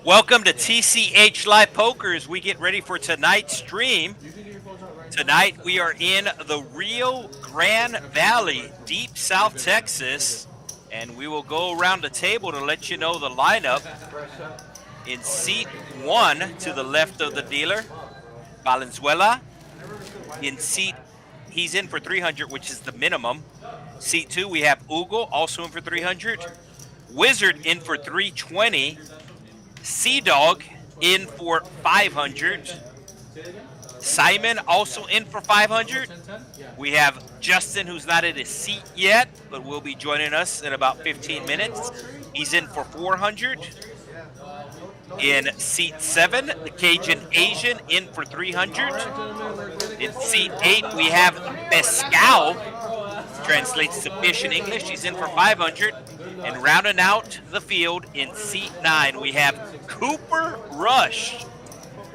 Welcome to TCH Live Poker as we get ready for tonight's stream. Tonight we are in the Rio Grande Valley, deep South Texas, and we will go around the table to let you know the lineup. In seat 1 to the left of the dealer, Valenzuela. In seat, he's in for 300, which is the minimum. Seat 2, we have Ugle, also in for 300. Wizard in for 320. Sea Dog in for 500. Simon also in for 500. We have Justin, who's not in his seat yet, but will be joining us in about 15 minutes. He's in for 400. In seat 7, the Cajun Asian in for 300. In seat 8, we have Pescao, translates to fish in English. He's in for 500. And rounding out the field in seat 9, we have Cooper Rush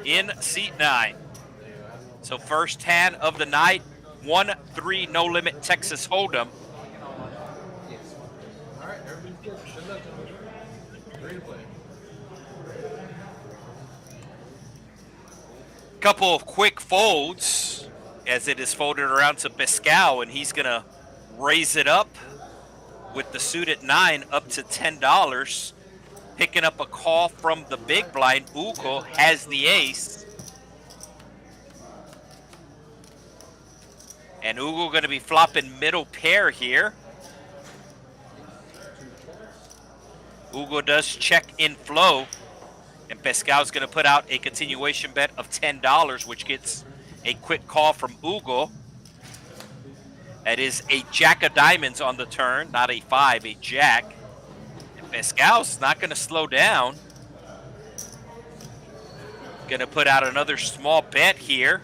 in seat 9. So first hand of the night, 1-3 no limit Texas Hold'em. Couple of quick folds as it is folded around to Pescao, and he's gonna raise it up with the suit at 9 up to $10. Picking up a call from the big blind. Ugle has the ace. And Ugle going to be flopping middle pair here. Ugle does check in flow. And Pescao's going to put out a continuation bet of $10, which gets a quick call from Ugle. That is a jack of diamonds on the turn, not a 5, a jack. And Pescao's not going to slow down. Going to put out another small bet here.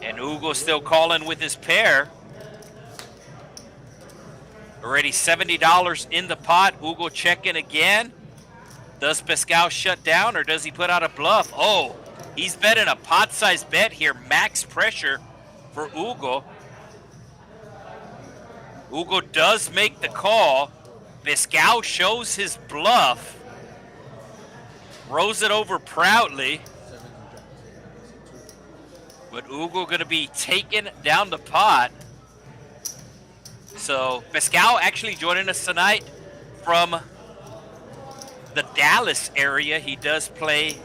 And Ugle still calling with his pair. Already $70 in the pot. Ugle checking again. Does Pescao shut down or does he put out a bluff? Oh, he's betting a pot-sized bet here. Max pressure for Ugle. Ugle does make the call. Pescao shows his bluff. Throws it over proudly. But Ugle going to be taken down the pot. So Pescao actually joining us tonight from the Dallas area. He does play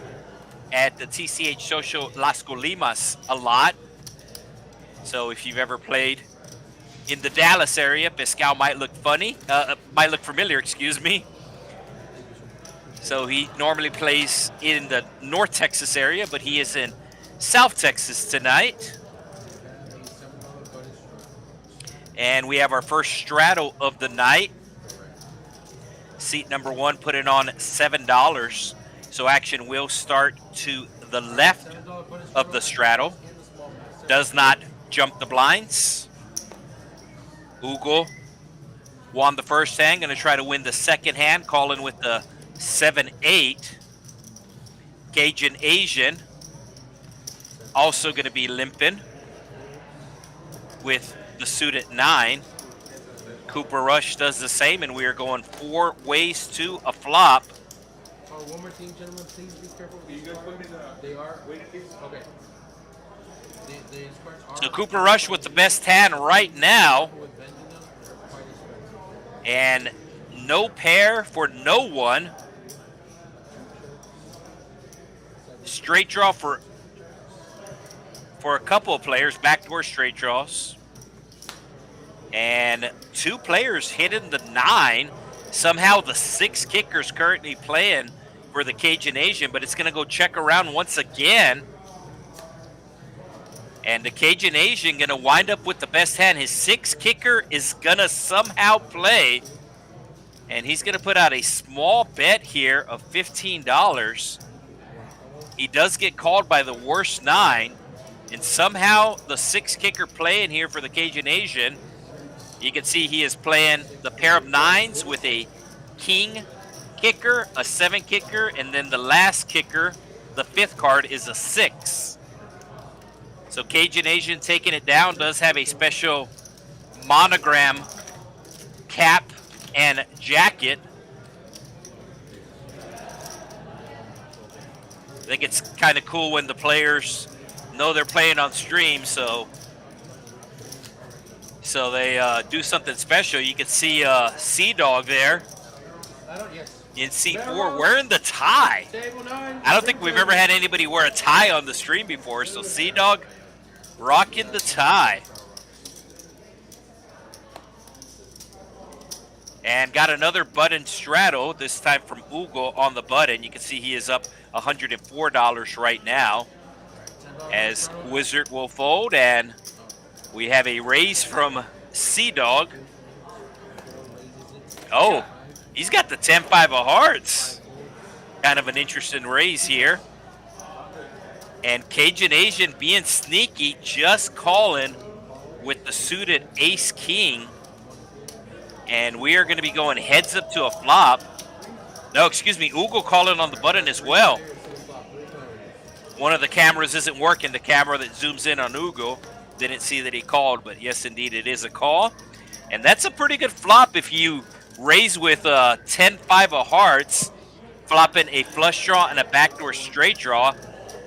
at the TCH Social Las Colimas a lot. So if you've ever played in the Dallas area, Pescao might look familiar, excuse me. So he normally plays in the North Texas area, but he is in South Texas tonight. And we have our first straddle of the night. Seat number 1 put it on $7. So action will start to the left of the straddle. Does not jump the blinds. Ugle won the first hand, going to try to win the second hand, calling with the 7-8. Cajun Asian also going to be limping with the suit at 9. Cooper Rush does the same, and we are going 4 ways to a flop. One more thing, gentlemen, please be careful. They are. Okay. So Cooper Rush with the best hand right now. And no pair for no one. Straight draw for a couple of players, backdoor straight draws. And 2 players hitting the 9. Somehow the 6 kickers currently playing for the Cajun Asian, but it's going to go check around once again. And the Cajun Asian going to wind up with the best hand. His 6 kicker is going to somehow play. And he's going to put out a small bet here of $15. He does get called by the worst 9. And somehow the 6 kicker playing here for the Cajun Asian. You can see he is playing the pair of 9s with a king kicker, a 7 kicker, and then the last kicker, the 5th card, is a 6. So Cajun Asian taking it down, does have a special monogram cap and jacket. think it's kind of cool when the players know they're playing on stream, so they do something special. You can see Sea-Dog there in C4 wearing the tie. I don't think we've ever had anybody wear a tie on the stream before, so Sea-Dog rocking the tie. And got another button straddle, this time from Ugle on the button. You can see he is up $104 right now as Wizard will fold, and we have a raise from Sea-Dog. Oh, he's got the 10-5 of hearts. Kind of an interesting raise here. And Cajun Asian being sneaky, just calling with the suited ace-king. And we are going to be going heads up to a flop. No, excuse me, Ugle calling on the button as well. One of the cameras isn't working. The camera that zooms in on Ugle didn't see that he called, but yes, indeed, it is a call. And that's a pretty good flop if you raise with 10-5 of hearts, flopping a flush draw and a backdoor straight draw.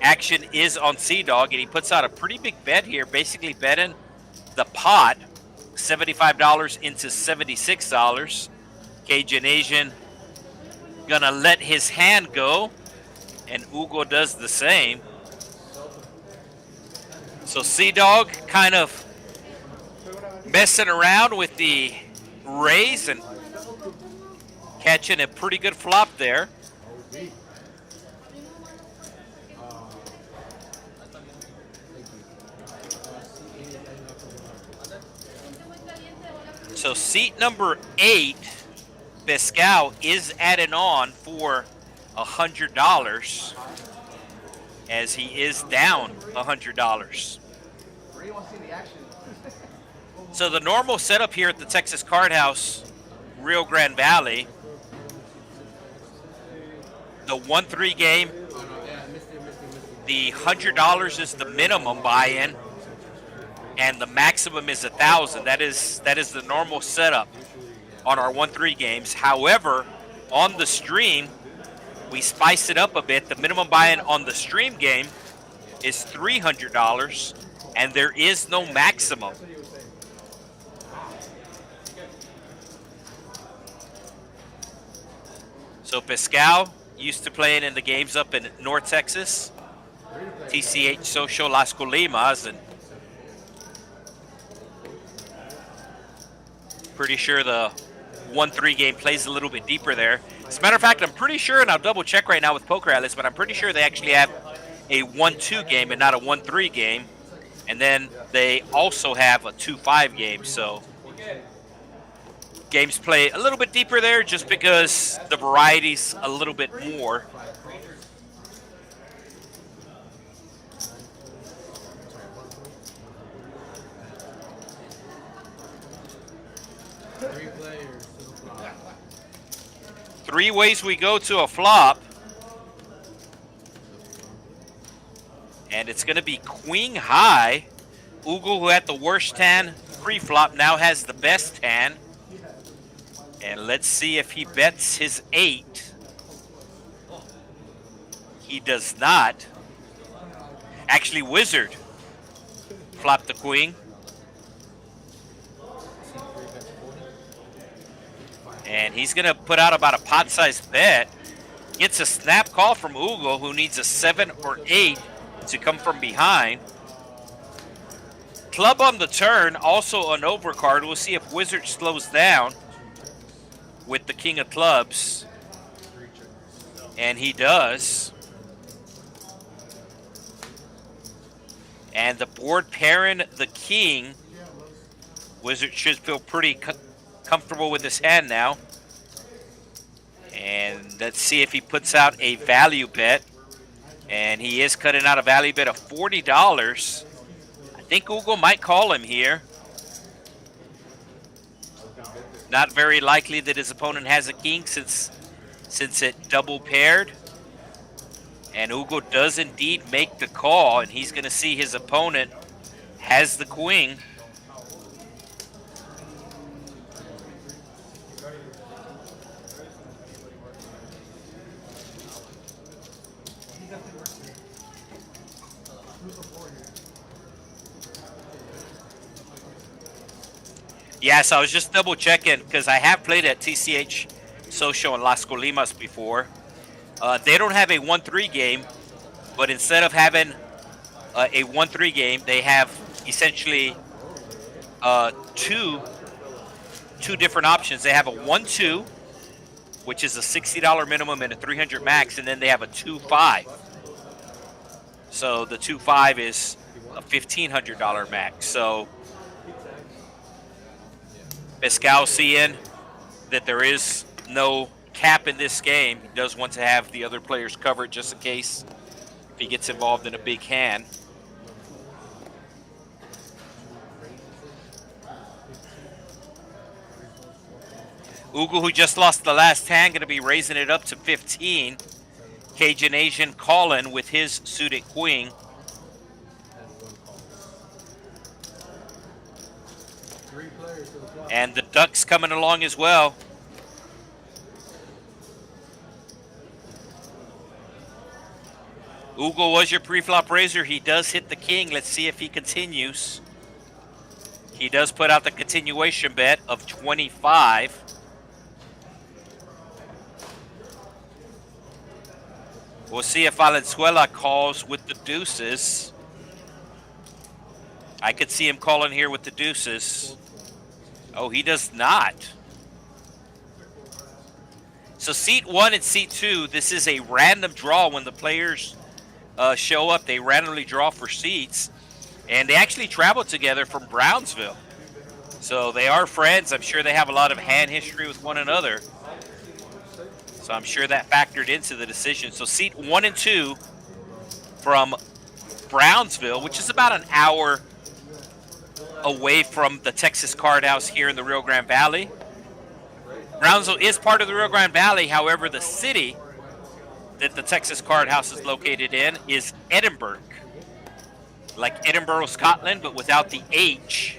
Action is on Sea-Dog, and he puts out a pretty big bet here, basically betting the pot, $75 into $76. Cajun Asian gonna let his hand go, and Ugo does the same. So Sea-Dog kind of messing around with the raise and catching a pretty good flop there. So seat number 8, Pescao, is added on for $100 as he is down $100. So the normal setup here at the Texas Card House, Rio Grande Valley, the 1-3 game, the $100 is the minimum buy-in, and the maximum is $1,000. That is the normal setup on our 1-3 games. However, on the stream, we spice it up a bit. The minimum buy-in on the stream game is $300, and there is no maximum. So Pescao used to playing in the games up in North Texas, TCH Social Las Colimas, and pretty sure the 1-3 game plays a little bit deeper there. As a matter of fact, I'm pretty sure, and I'll double check right now with Poker Atlas, but I'm pretty sure they actually have a 1-2 game and not a 1-3 game. And then they also have a 2-5 game. So games play a little bit deeper there just because the variety's a little bit more. Three ways we go to a flop. And it's going to be queen high. Ugle, who had the worst hand pre-flop, now has the best hand. And let's see if he bets his 8. He does not. Actually, Wizard flopped the queen. And he's going to put out about a pot-sized bet. Gets a snap call from Ugle, who needs a 7 or 8 to come from behind. Club on the turn, also an overcard. We'll see if Wizard slows down with the king of clubs. And he does. And the board pairing the king. Wizard should feel pretty comfortable with his hand now. And let's see if he puts out a value bet. And he is cutting out a value bet of $40. I think Ugle might call him here. Not very likely that his opponent has a king since it double paired. And Ugle does indeed make the call, and he's going to see his opponent has the queen. Yes, I was just double checking because I have played at TCH Social in Las Colimas before. They don't have a 1-3 game, but instead of having a 1-3 game, they have essentially two different options. They have a 1-2, which is a $60 minimum and a 300 max, and then they have a 2-5. So the 2-5 is a $1,500 max. So Pascal, seeing that there is no cap in this game, he does want to have the other players covered just in case if he gets involved in a big hand. Ugle, who just lost the last hand, going to be raising it up to 15. Cajun Asian calling with his suited queen. And the Ducks coming along as well. Ugle was your pre-flop raiser. He does hit the king. Let's see if he continues. He does put out the continuation bet of 25. We'll see if Valenzuela calls with the deuces. I could see him calling here with the deuces. Oh, he does not. So seat 1 and seat 2, this is a random draw when the players show up. They randomly draw for seats. And they actually travel together from Brownsville. So they are friends. I'm sure they have a lot of hand history with one another. So I'm sure that factored into the decision. So seat 1 and 2 from Brownsville, which is about an hour away from the Texas Card House here in the Rio Grande Valley. Brownsville is part of the Rio Grande Valley. However, the city that the Texas Card House is located in is Edinburg. Like Edinburgh, Scotland, but without the H.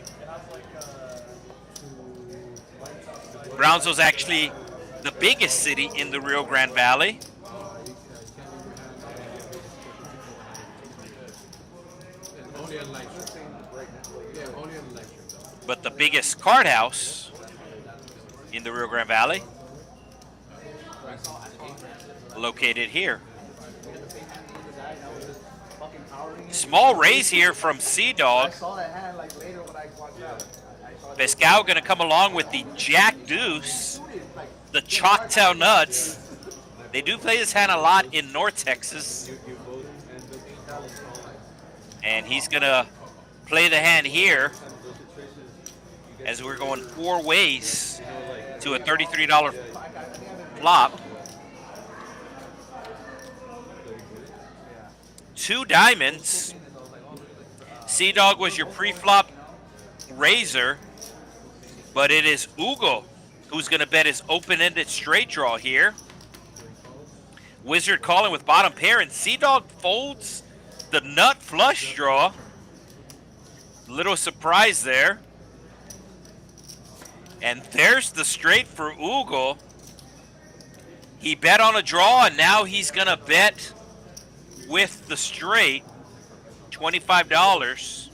Brownsville is actually the biggest city in the Rio Grande Valley. But the biggest card house in the Rio Grande Valley located here. Small raise here from Sea Dog. Pascal going to come along with the Jack Deuce, the Choctaw Nuts. They do play this hand a lot in North Texas. And he's going to play the hand here as we're going 4 ways to a $33 flop. 2 diamonds. Sea Dog was your pre-flop raiser, but it is Ugle who's going to bet his open-ended straight draw here. Wizard calling with bottom pair, and Sea Dog folds the nut flush draw. Little surprise there. And there's the straight for Ugle. He bet on a draw, and now he's going to bet with the straight, $25.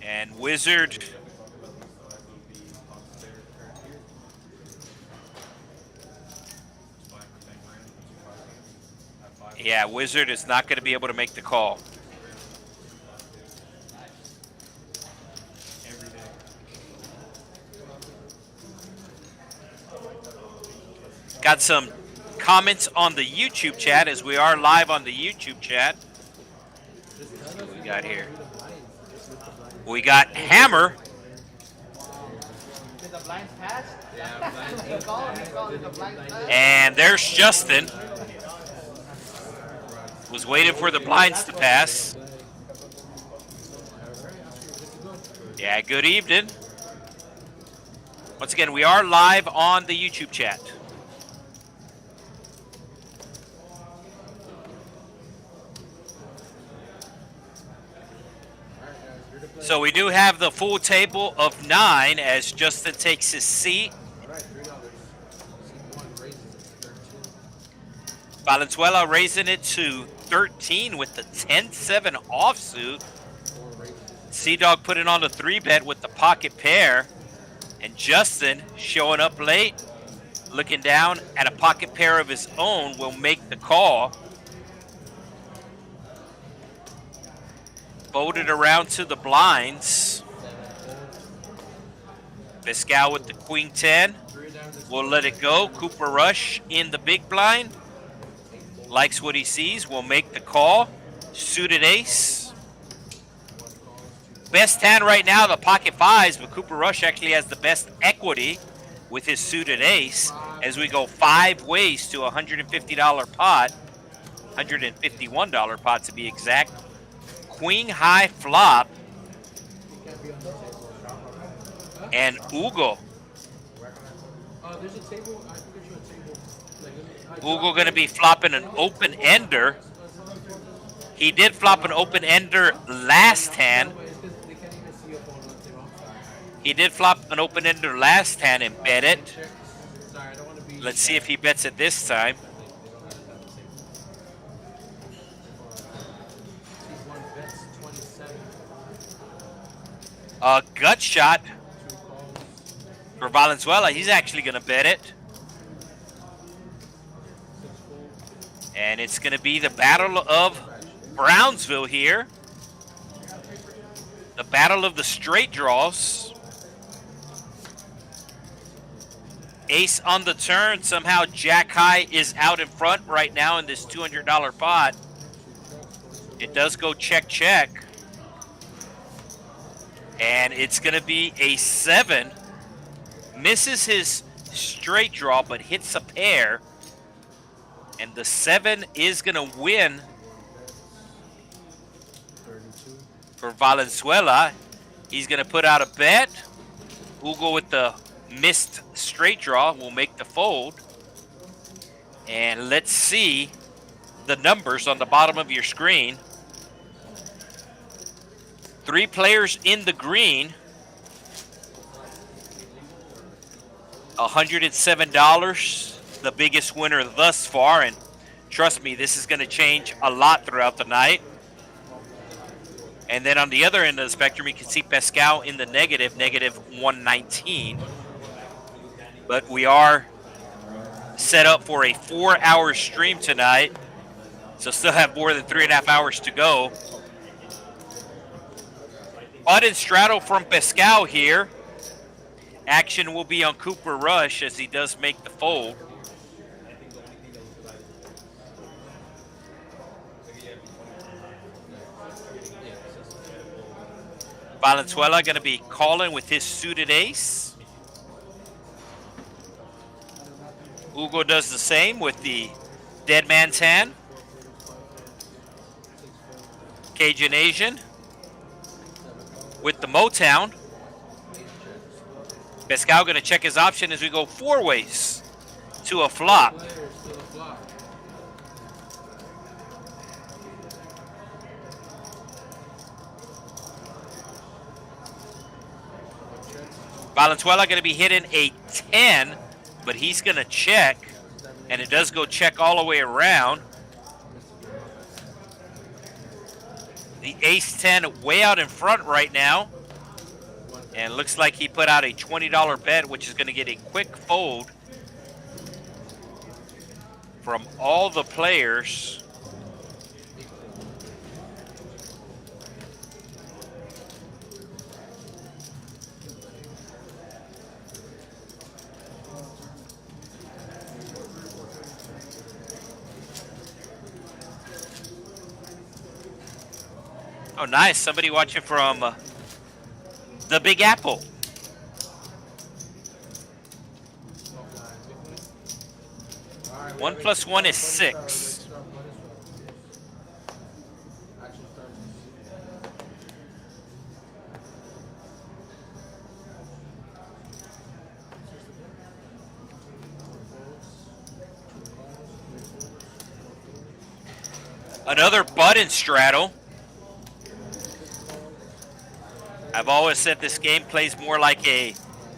And Wizard Wizard is not going to be able to make the call. Got some comments on the YouTube chat as we are live on the YouTube chat. What do we got here? We got Hammer. And there's Justin. Was waiting for the blinds to pass. Yeah, good evening. Once again, we are live on the YouTube chat. So we do have the full table of 9 as Justin takes his seat. Valenzuela raising it to 13 with the 10-7 offsuit. Sea Dog putting on the 3-bet with the pocket pair. And Justin showing up late, looking down at a pocket pair of his own, will make the call. Folded around to the blinds. Pascal with the queen 10. We'll let it go. Cooper Rush in the big blind. Likes what he sees. Will make the call. Suited ace. Best hand right now, the pocket fives, but Cooper Rush actually has the best equity with his suited ace as we go 5 ways to a $150 pot. $151 pot to be exact. Queen high flop. And Ugle. There's a table. I can get you a table. Ugle going to be flopping an open ender. He did flop an open ender last hand. He did flop an open ender last hand and bet it. Let's see if he bets it this time. A gut shot for Valenzuela. He's actually going to bet it. And it's going to be the Battle of Brownsville here. The battle of the straight draws. Ace on the turn. Somehow Jack High is out in front right now in this $200 pot. It does go check, check. And it's going to be a 7. Misses his straight draw, but hits a pair. And the 7 is going to win for Valenzuela. He's going to put out a bet. Ugle with the missed straight draw will make the fold. And let's see the numbers on the bottom of your screen. 3 players in the green. $107, the biggest winner thus far. And trust me, this is going to change a lot throughout the night. And then on the other end of the spectrum, you can see Pascal in the negative, negative 119. But we are set up for a 4-hour stream tonight, so still have more than 3.5 hours to go. Odd and straddle from Pascal here. Action will be on Cooper Rush as he does make the fold. Valenzuela going to be calling with his suited ace. Ugo does the same with the dead man's hand. Cajun Asian with the Motown. Pascal going to check his option as we go 4 ways to a flop. Valenzuela going to be hitting a 10, but he's going to check, and it does go check all the way around. The ace-10 way out in front right now, and looks like he put out a $20 bet, which is going to get a quick fold from all the players. Oh, nice. Somebody watching from the Big Apple. One plus one is 6. Another button straddle. I've always said this game plays more like a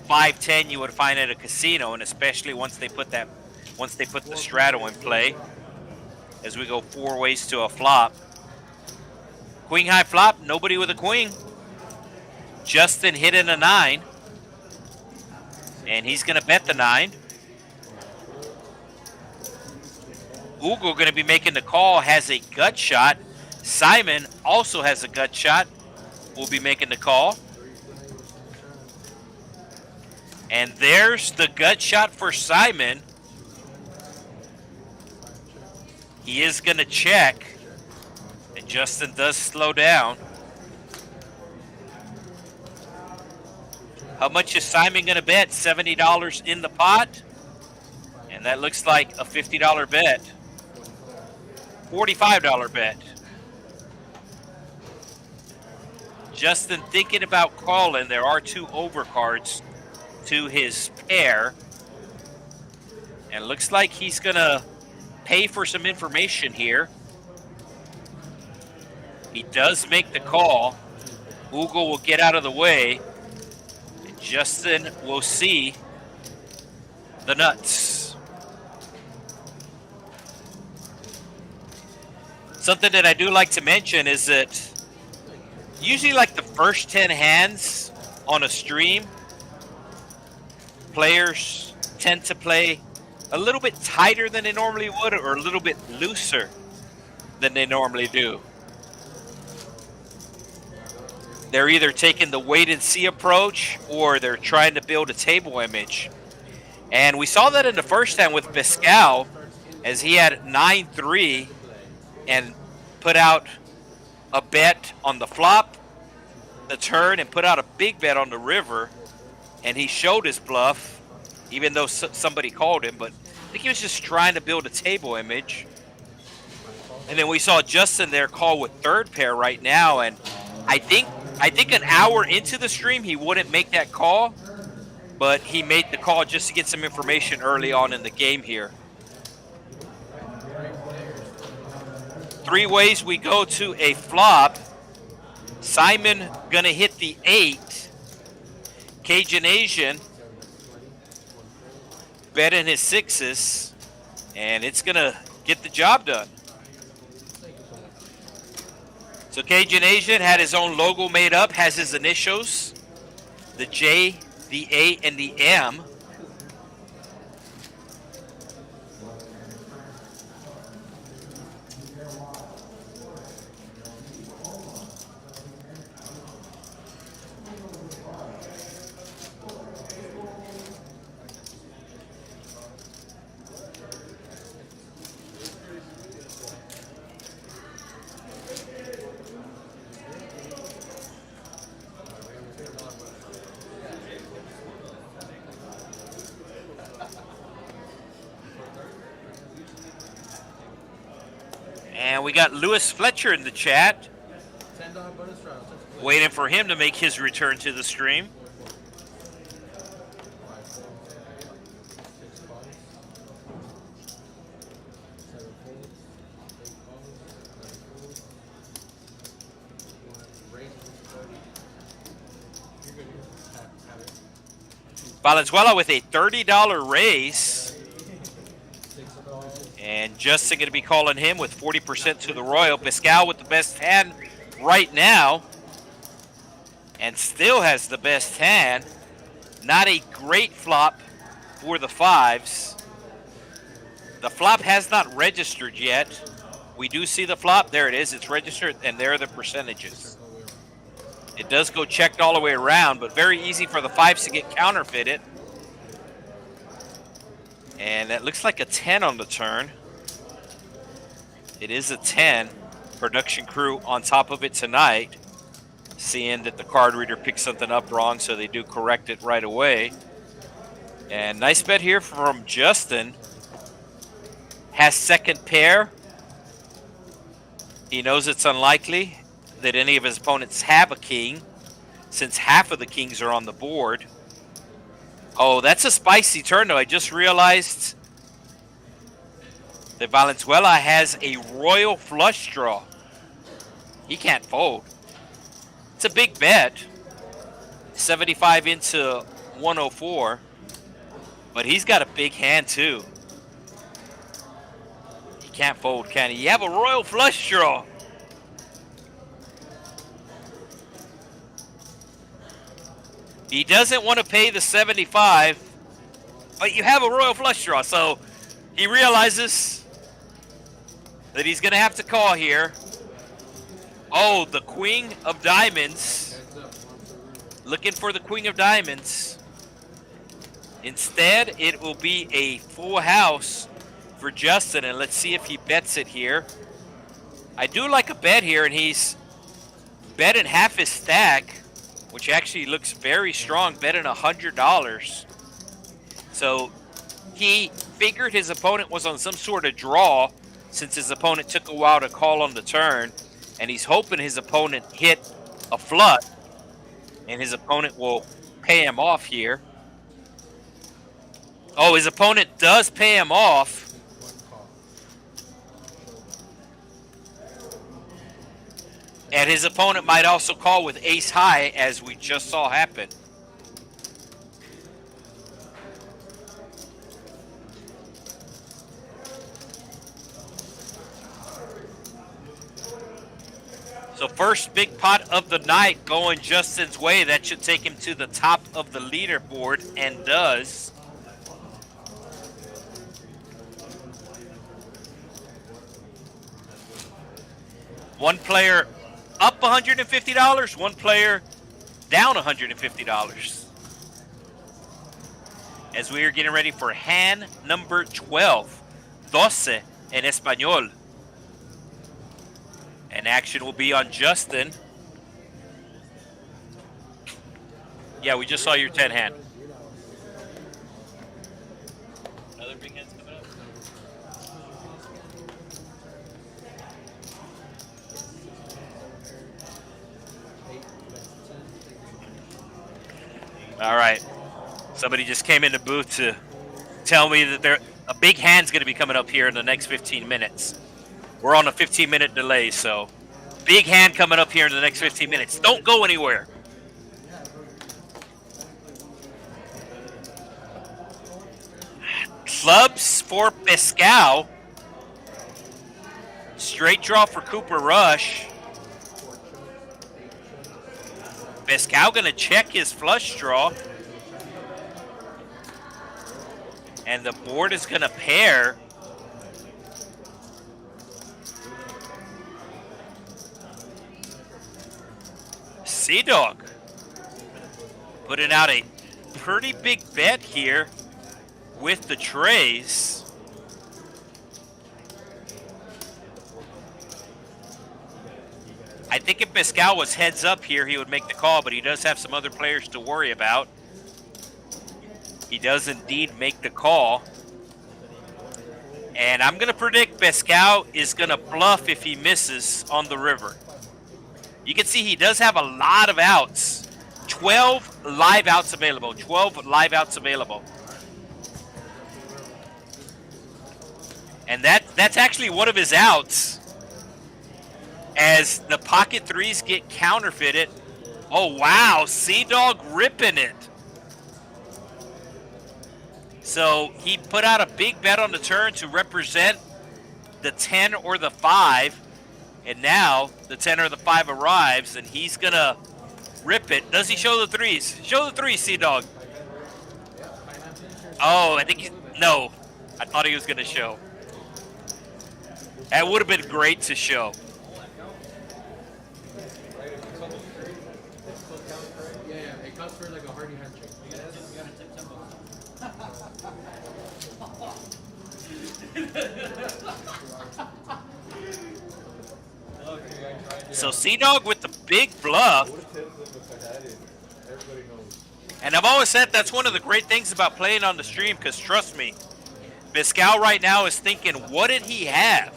5-10 you would find at a casino, and especially once they put the straddle in play, as we go 4 ways to a flop. Queen high flop, nobody with a queen. Justin hitting a 9. And he's going to bet the 9. Ugle going to be making the call, has a gut shot. Simon also has a gut shot, will be making the call. And there's the gut shot for Simon. He is going to check. And Justin does slow down. How much is Simon going to bet? $70 in the pot. And that looks like a $50 bet. $45 bet. Justin thinking about calling. There are 2 overcards to his pair. And it looks like he's going to pay for some information here. He does make the call. Ugle will get out of the way. And Justin will see the nuts. Something that I do like to mention is that usually like the first 10 hands on a stream, players tend to play a little bit tighter than they normally would or a little bit looser than they normally do. They're either taking the wait and see approach or they're trying to build a table image. And we saw that in the first hand with Pascal as he had 9-3 and put out a bet on the flop, the turn, and put out a big bet on the river. And he showed his bluff, even though somebody called him. But I think he was just trying to build a table image. And then we saw Justin there call with third pair right now. And I think an hour into the stream, he wouldn't make that call. But he made the call just to get some information early on in the game here. 3 ways we go to a flop. Simon gonna hit the 8. Cajun Asian betting his 6s, and it's gonna get the job done. So Cajun Asian had his own logo made up, has his initials, the J, the A, and the M. And we got Lewis Fletcher in the chat, waiting for him to make his return to the stream. Valenzuela with a $30 raise. And Justin going to be calling him with 40% to the Royal. Pascal with the best hand right now. And still has the best hand. Not a great flop for the 5s. The flop has not registered yet. We do see the flop. There it is. It's registered, and there are the percentages. It does go checked all the way around, but very easy for the 5s to get counterfeited. And that looks like a 10 on the turn. It is a 10. Production crew on top of it tonight, seeing that the card reader picked something up wrong, so they do correct it right away. And nice bet here from Justin. Has second pair. He knows it's unlikely that any of his opponents have a king, since half of the kings are on the board. Oh, that's a spicy turn, though. I just realized that Valenzuela has a royal flush draw. He can't fold. It's a big bet. 75 into 104. But he's got a big hand, too. He can't fold, can he? You have a royal flush draw. He doesn't want to pay the 75, but you have a royal flush draw, so he realizes that he's going to have to call here. Oh, the queen of diamonds. Looking for the queen of diamonds. Instead, it will be a full house for Justin, and let's see if he bets it here. I do like a bet here, and he's betting half his stack, which actually looks very strong, betting $100. So he figured his opponent was on some sort of draw since his opponent took a while to call on the turn, and he's hoping his opponent hit a flush, and his opponent will pay him off here. Oh, his opponent does pay him off. And his opponent might also call with ace high, as we just saw happen. So first big pot of the night going Justin's way. That should take him to the top of the leaderboard, and does. One player up $150, one player down $150. As we are getting ready for hand number 12, 12 en español. And action will be on Justin. Yeah, we just saw your 10 hand. Another big hand's coming up. All right. Somebody just came in the booth to tell me that a big hand's going to be coming up here in the next 15 minutes. We're on a 15-minute delay, so big hand coming up here in the next 15 minutes. Don't go anywhere. Clubs for Pascal. Straight draw for Cooper Rush. Pascal going to check his flush draw. And the board is going to pair. Sea-Dog putting out a pretty big bet here with the trays. I think if Pascal was heads up here, he would make the call, but he does have some other players to worry about. He does indeed make the call. And I'm going to predict Pascal is going to bluff if he misses on the river. You can see he does have a lot of outs. 12 live outs available. 12 live outs available. And that's actually one of his outs. As the pocket threes get counterfeited. Oh, wow. Sea-Dog ripping it. So he put out a big bet on the turn to represent the 10 or the 5. And now the 10 or the 5 arrives, and he's going to rip it. Does he show the threes? Show the threes, Sea-Dog. Oh, I think no. I thought he was going to show. That would have been great to show. Yeah, it counts for like a hearty handshake. So Sea-Dog with the big bluff. And I've always said that's one of the great things about playing on the stream, because trust me, Pascal right now is thinking, what did he have?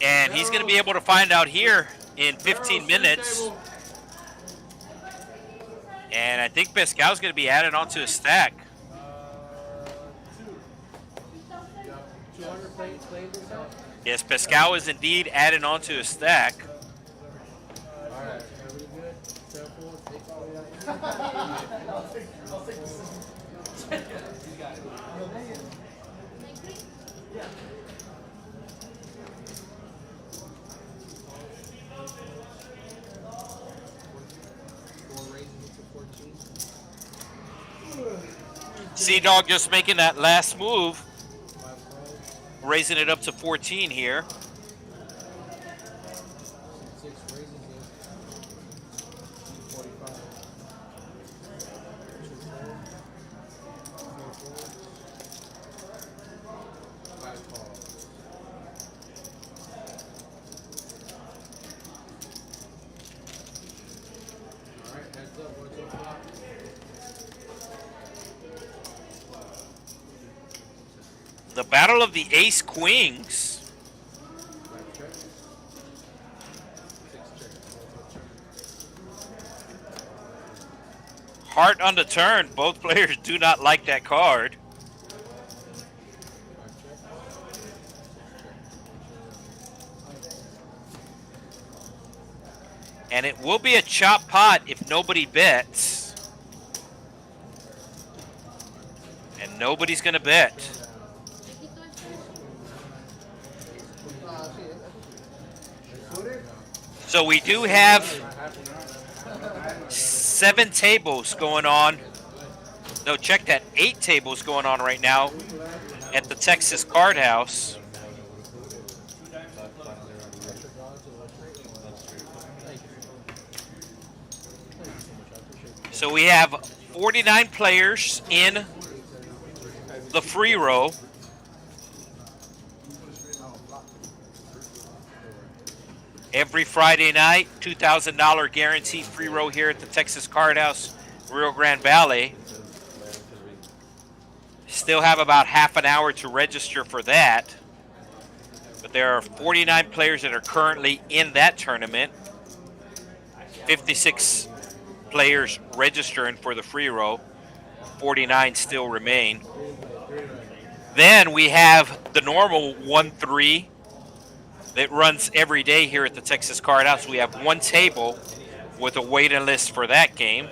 And he's going to be able to find out here in 15 minutes. And I think Pascal's going to be added onto his stack. 200 planes this out? Yes, Pascal is indeed added onto his stack. Alright, everybody good? Careful, take all I'll take this. You got it. Yeah. Sea Dog just making that last move, raising it up to 14 here. The battle of the ace queens. Heart on the turn. Both players do not like that card. And it will be a chop pot if nobody bets. And nobody's going to bet. So we do have 7 tables going on. No, check that. 8 tables going on right now at the Texas Card House. So we have 49 players in the free row. Every Friday night, $2,000 guaranteed free row here at the Texas Card House, Rio Grande Valley. Still have about half an hour to register for that. But there are 49 players that are currently in that tournament. 56 players registering for the free row. 49 still remain. Then we have the normal 1-3 that runs every day here at the Texas Card House. We have 1 table with a waiting list for that game.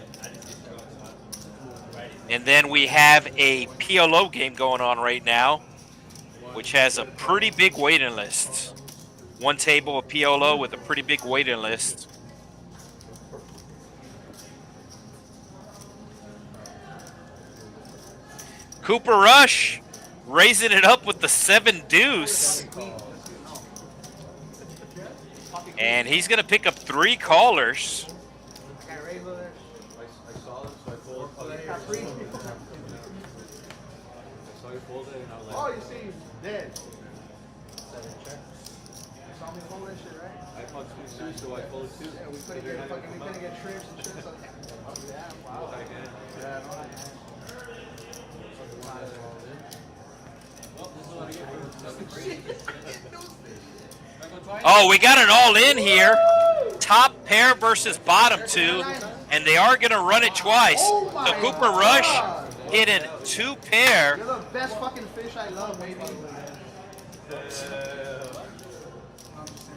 And then we have a PLO game going on right now, which has a pretty big waiting list. 1 table of PLO with a pretty big waiting list. Cooper Rush raising it up with the 7 deuce. And he's going to pick up 3 callers. Oh, you see, he's dead. You saw me fold that shit, right? I caught 2 so I folded 2. Yeah, we couldn't get trips and shit. So yeah, wow. Yeah, Oh, we got it all in here. Top pair versus bottom 2. And they are going to run it twice. So Cooper Rush hitting 2 pair. You're the best fucking fish I love, baby.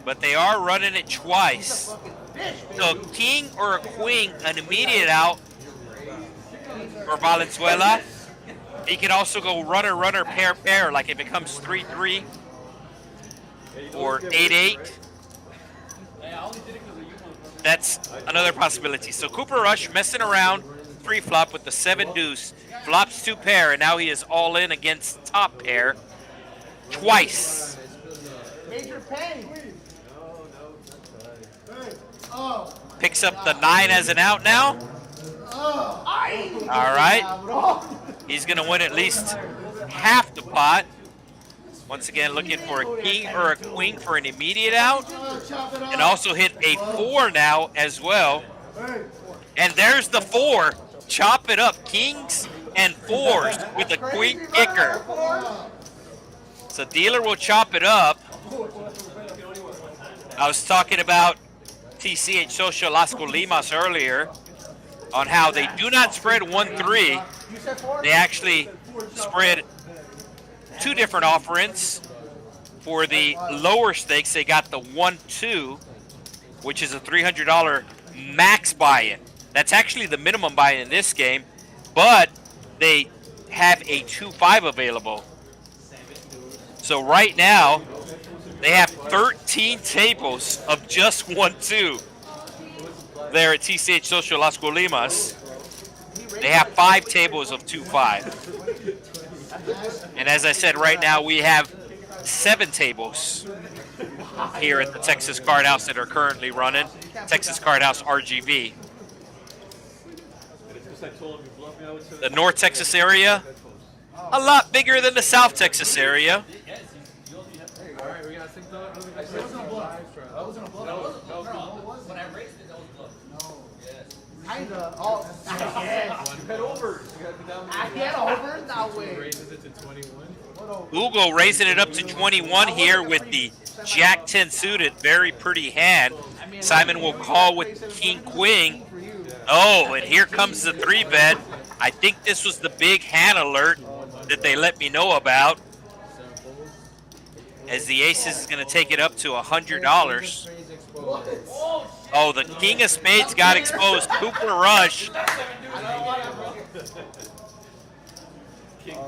But they are running it twice. So king or a queen, an immediate out for Valenzuela. He can also go runner, runner, pair, pair, like it becomes 3-3 or 8-8. That's another possibility. So Cooper Rush messing around pre-flop with the 7 deuce. Flops 2 pair, and now he is all in against top pair twice. Major pain. Picks up the 9 as an out now. All right. He's going to win at least half the pot. Once again, looking for a king or a queen for an immediate out. And also hit a 4 now as well. And there's the 4. Chop it up. Kings and 4s with a queen kicker. So dealer will chop it up. I was talking about TCH Social Las Colimas earlier on how they do not spread 1-3. They actually spread 2 different offerings. For the lower stakes, they got the 1-2, which is a $300 max buy-in. That's actually the minimum buy-in in this game, but they have a 2-5 available. So right now, they have 13 tables of just 1-2 there at TCH Social Las Colimas. They have 5 tables of 2-5. And as I said, right now we have 7 tables here at the Texas Card House that are currently running. Texas Card House RGV. The North Texas area, a lot bigger than the South Texas area. Alright, we got 6 dollars. That wasn't a bluff. When I raised it, that was a bluff. No. Yes. Kinda. Oh, yes. You had overs. You got to be down I get over that way. Raises it to 21. Ugle raising it up to 21 here with the Jack 10 suited. Very pretty hand. Simon will call with King Queen. Oh, and here comes the 3-bet. I think this was the big hand alert that they let me know about, as the aces is going to take it up to $100. Oh, the King of Spades got exposed. Cooper Rush.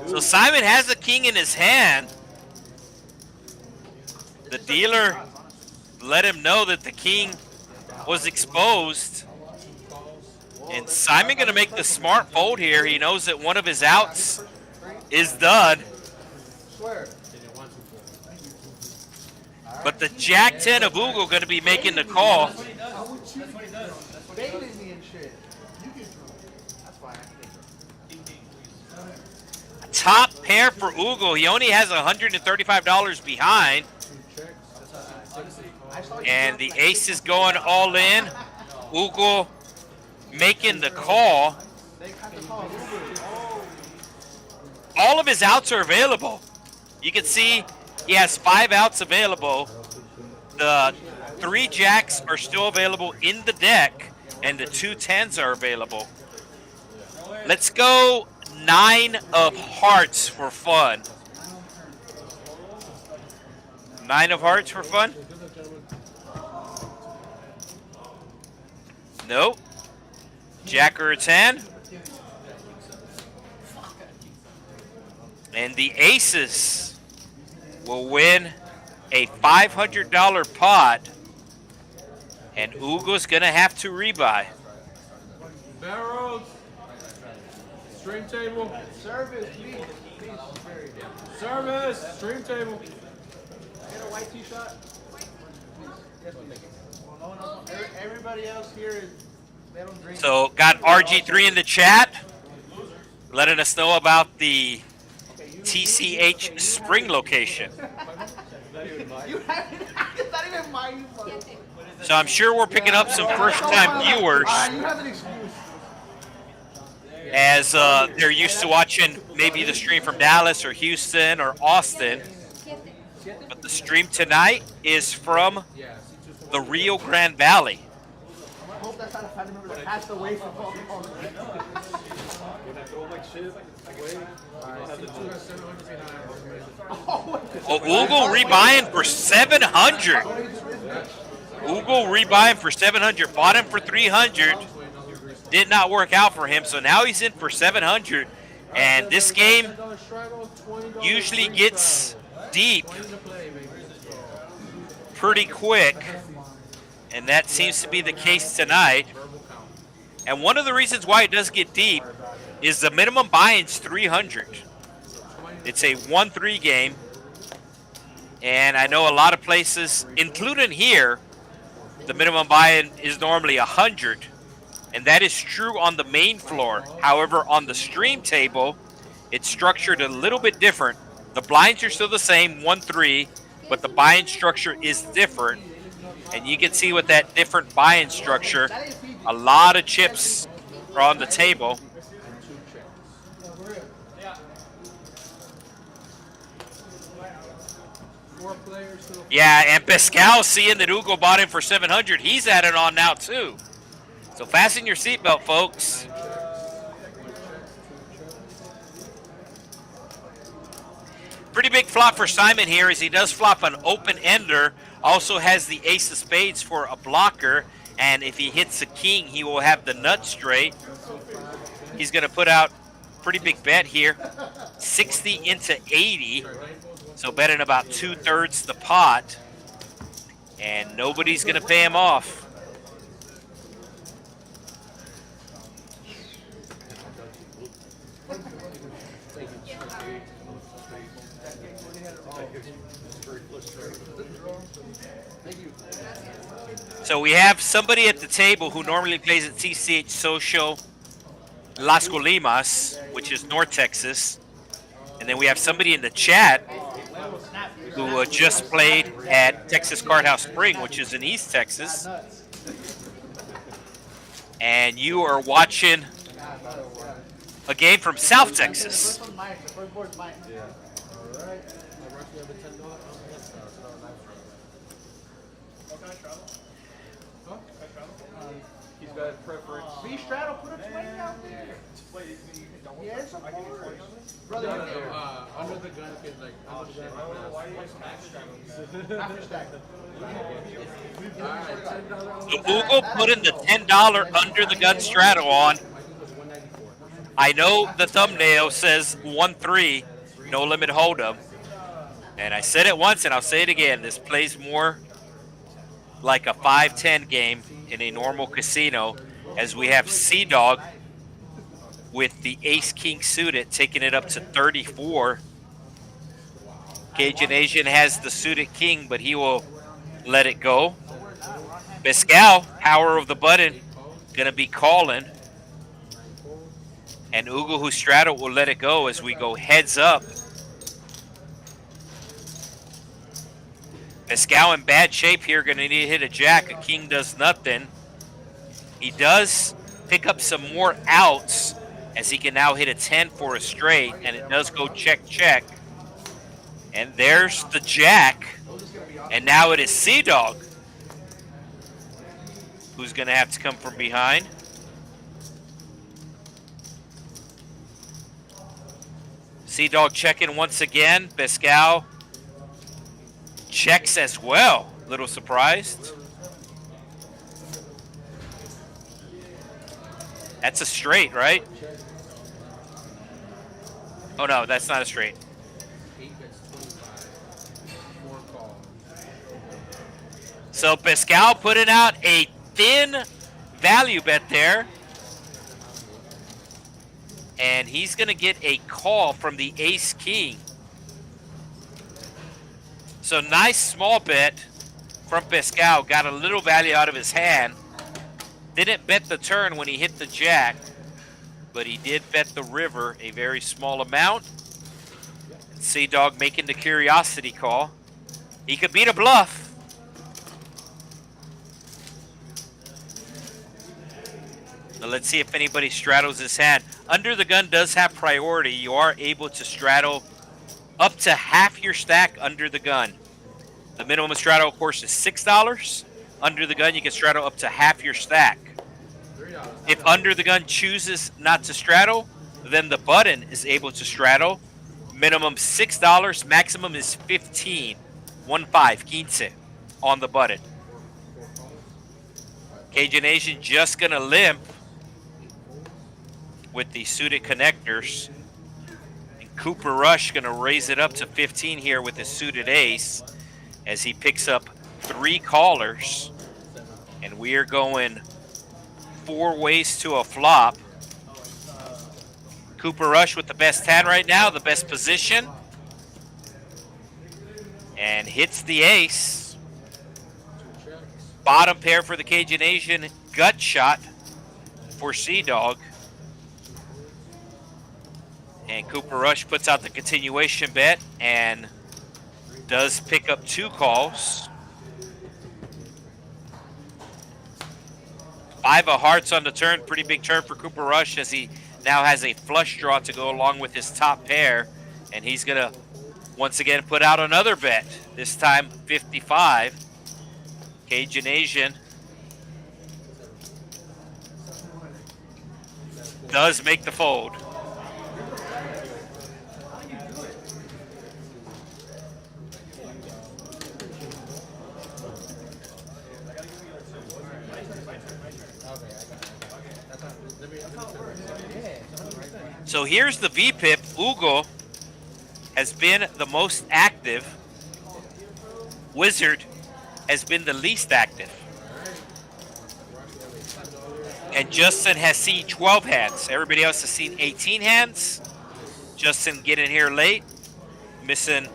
So Simon has the king in his hand. The dealer let him know that the king was exposed. And Simon going to make the smart fold here. He knows that one of his outs is done. But the Jack 10 of Ugle going to be making the call. Top pair for Ugle. He only has $135 behind. And the ace is going all in. Ugle making the call. All of his outs are available. You can see he has 5 outs available. The 3 jacks are still available in the deck, and the 2 10s are available. Let's go 9 of hearts for fun. 9 of hearts for fun? Nope. Jack or a 10. And the aces will win a $500 pot. And Ugle's going to have to rebuy. Barrels. Stream table. Service, please. Service. Stream table. Get a white T-shot. Everybody else here is, they don't drink. So got RG3 in the chat, letting us know about the TCH Spring location. You haven't, it's not even mine. So I'm sure we're picking up some first-time viewers, You have an excuse. as they're used to watching maybe the stream from Dallas or Houston or Austin. But the stream tonight is from the Rio Grande Valley. I hope that's not a family member that passed away from all the When I throw my shit away, I don't have to do it. Oh, Ugle rebuying for 700. Ugle rebuying for 700. Bought him for 300. Did not work out for him, so now he's in for 700. And this game usually gets deep pretty quick, and that seems to be the case tonight. And one of the reasons why it does get deep is the minimum buy-in's 300. It's a 1-3 game, and I know a lot of places, including here, the minimum buy-in is normally 100, and that is true on the main floor. However, on the stream table, it's structured a little bit different. The blinds are still the same, 1-3, but the buy-in structure is different. And you can see with that different buy-in structure, a lot of chips are on the table. Yeah, and Pascal, seeing that Ugle bought him for 700, he's added on now too. So fasten your seatbelt, folks. Pretty big flop for Simon here, as he does flop an open-ender. Also has the ace of spades for a blocker, and if he hits the king, he will have the nut straight. He's going to put out a pretty big bet here, 60 into 80. So betting about 2/3 the pot, and nobody's going to pay him off. So we have somebody at the table who normally plays at TCH Social Las Colimas, which is North Texas. And then we have somebody in the chat who just played at Texas Card House Spring, which is in East Texas. And you are watching a game from South Texas. He's got a preference. B straddle, put a 20 out there. Yeah, it's a board. Brother, under the gun is like under the gun. after stack. So Ugle put in the $10 under the gun straddle on. I know the thumbnail says 1-3, no limit hold'em. And I said it once and I'll say it again. This plays more like a 5-10 game in a normal casino, as we have Sea Dog with the ace-king suited taking it up to 34. Cajun Asian has the suited king, but he will let it go. Pascal, power of the button, gonna be calling. And Ugle, who straddled, will let it go as we go heads up. Pascal in bad shape here, gonna need to hit a jack. A king does nothing. He does pick up some more outs as he can now hit a 10 for a straight, and it does go check, check. And there's the jack. And now it is Sea Dog who's gonna have to come from behind. Sea Dog checking once again. Pascal checks as well. Little surprised. That's a straight, right? Oh no, that's not a straight. So Pascal putting out a thin value bet there. And he's going to get a call from the ace-king. So nice small bet from Pascal. Got a little value out of his hand. Didn't bet the turn when he hit the jack, but he did bet the river a very small amount. Sea Dog making the curiosity call. He could beat a bluff. Now let's see if anybody straddles his hand. Under the gun does have priority. You are able to straddle up to half your stack under the gun. The minimum straddle, of course, is $6. Under the gun, you can straddle up to half your stack. If under the gun chooses not to straddle, then the button is able to straddle. Minimum $6, maximum is 15. 15 on the button. Cajun Asian just gonna limp with the suited connectors. And Cooper Rush gonna raise it up to 15 here with his suited ace as he picks up 3 callers. And we are going 4 ways to a flop. Cooper Rush with the best hand right now, the best position. And hits the ace. Bottom pair for the Cajun Asian, gut shot for Sea Dog. And Cooper Rush puts out the continuation bet and does pick up 2 calls. 5 of hearts on the turn, pretty big turn for Cooper Rush as he now has a flush draw to go along with his top pair. And he's gonna once again put out another bet, this time 55. Cajun Asian does make the fold. So here's the VPIP. Ugle has been the most active. Wizard has been the least active. And Justin has seen 12 hands. Everybody else has seen 18 hands. Justin getting here late. missing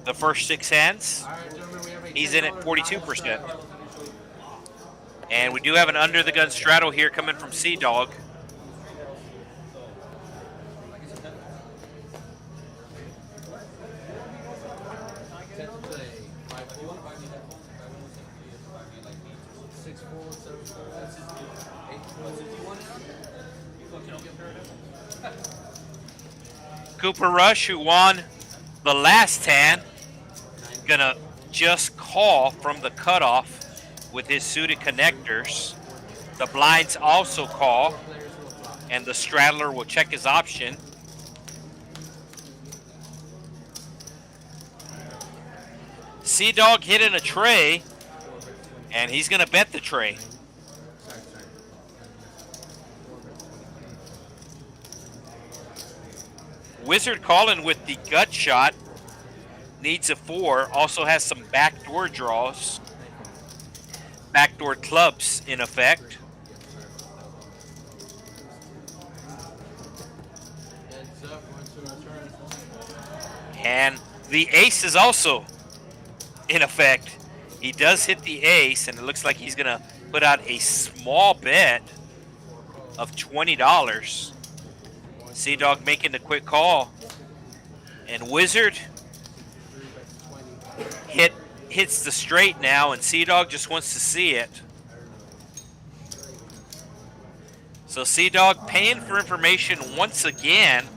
the first 6 hands. All right, gentlemen, we have a He's in at $10 42%. straddle. And we do have an under the gun straddle here coming from Sea Dog. Ten to play. 5-4. 6-4, 7-4, 8-4. Cooper Rush, who won the last hand, gonna just call from the cutoff with his suited connectors. The blinds also call, and the straddler will check his option. Sea Dog hitting a tray, and he's gonna bet the tray. Wizard calling with the gut shot, needs a 4, also has some backdoor draws, backdoor clubs in effect. And the ace is also in effect. He does hit the ace, and it looks like he's gonna put out a small bet of $20. Sea Dog making the quick call, and Wizard hits the straight now, and Sea Dog just wants to see it. So Sea Dog paying for information once again.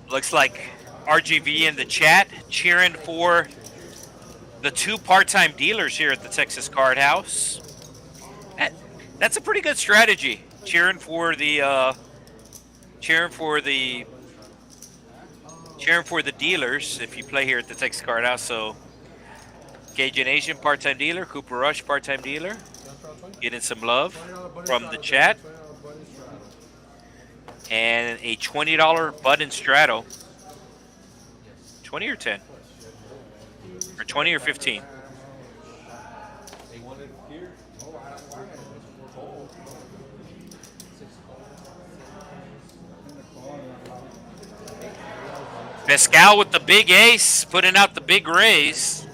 Looks like RGV in the chat cheering for the 2 part-time dealers here at the Texas Card House. That's a pretty good strategy. Cheering for the dealers if you play here at the Texas Card House. So Cajun Asian part-time dealer, Cooper Rush part-time dealer, getting some love from the chat. And a $20 button straddle. 20 or 10? Or 20 or 15? Pascal with the big ace, putting out the big raise.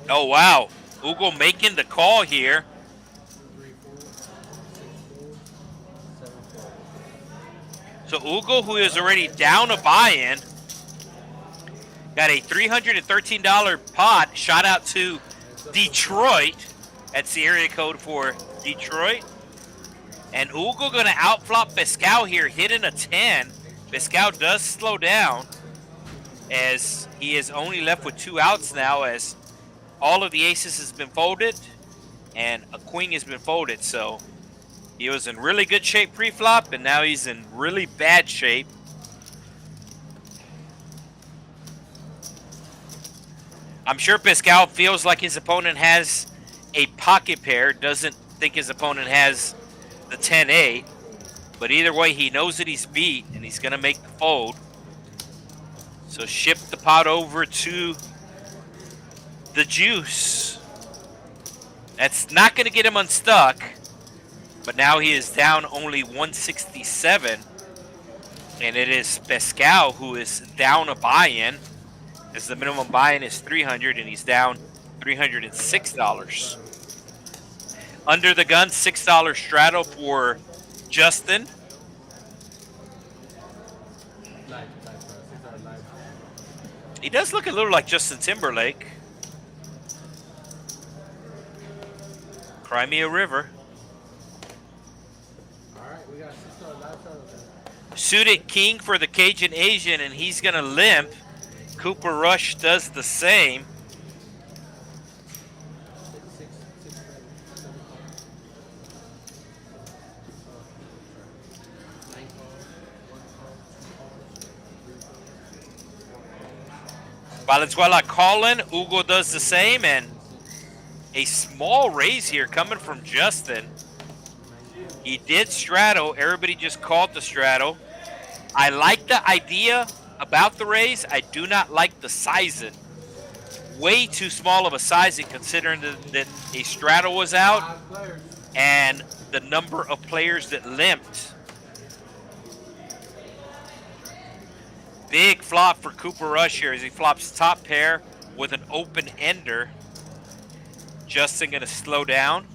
Oh, wow. Ugle making the call here. So Ugle, who is already down a buy-in, got a $313 pot. Shout out to Detroit. That's the area code for Detroit. And Ugle going to outflop Pascal here, hitting a 10. Pascal does slow down as he is only left with 2 outs now, as all of the aces has been folded and a queen has been folded. So he was in really good shape pre-flop, and now he's in really bad shape. I'm sure Pascal feels like his opponent has a pocket pair, doesn't think his opponent has the 10-8, but either way, he knows that he's beat, and he's going to make the fold. So ship the pot over to the juice. That's not going to get him unstuck. But now he is down only 167, and it is Pascal who is down a buy-in, as the minimum buy-in is $300, and he's down $306. Under the gun, $6 straddle for Justin. He does look a little like Justin Timberlake. Cry me a river. Suited king for the Cajun Asian, and he's going to limp. Cooper Rush does the same. Valenzuela calling. Ugo does the same, and A small raise here coming from Justin. He did straddle. Everybody just called the straddle. I like the idea about the raise. I do not like the sizing. Way too small of a sizing considering that a straddle was out and the number of players that limped. Big flop for Cooper Rush here as he flops top pair with an open ender. Justin going to slow down.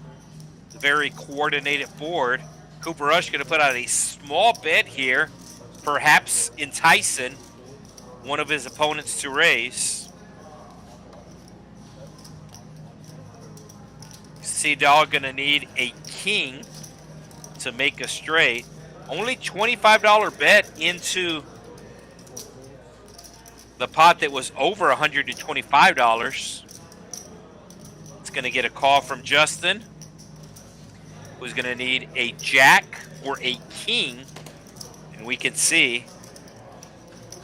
Very coordinated board. Cooper Rush going to put out a small bet here, perhaps enticing one of his opponents to raise. C-Dog going to need a king to make a straight. Only $25 bet into the pot that was over $125. It's going to get a call from Justin, who's going to need a jack or a king. And we can see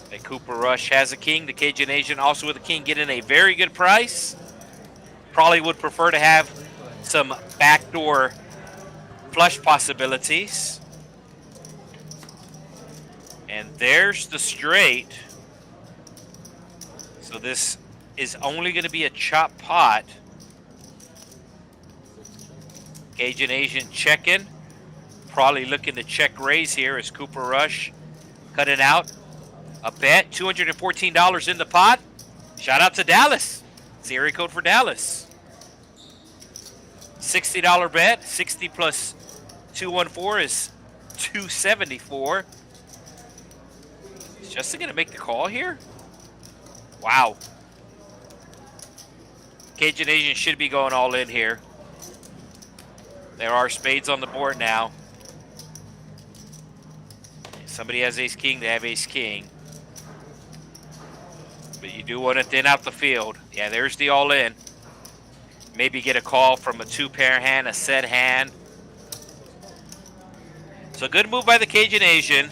that Cooper Rush has a king. The Cajun Asian also with a king getting a very good price. Probably would prefer to have some backdoor flush possibilities. And there's the straight. So this is only going to be a chop pot. Cajun Asian checking. Probably looking to check raise here as Cooper Rush cutting out a bet. $214 in the pot. Shout out to Dallas. It's the area code for Dallas. $60 bet. 60 plus 214 is 274. Is Justin going to make the call here? Wow. Cajun Asian should be going all in here. There are spades on the board now. If somebody has ace king, they have ace king. But you do want to thin out the field. Yeah, there's the all in. Maybe get a call from a two-pair hand, a set hand. So good move by the Cajun Asian.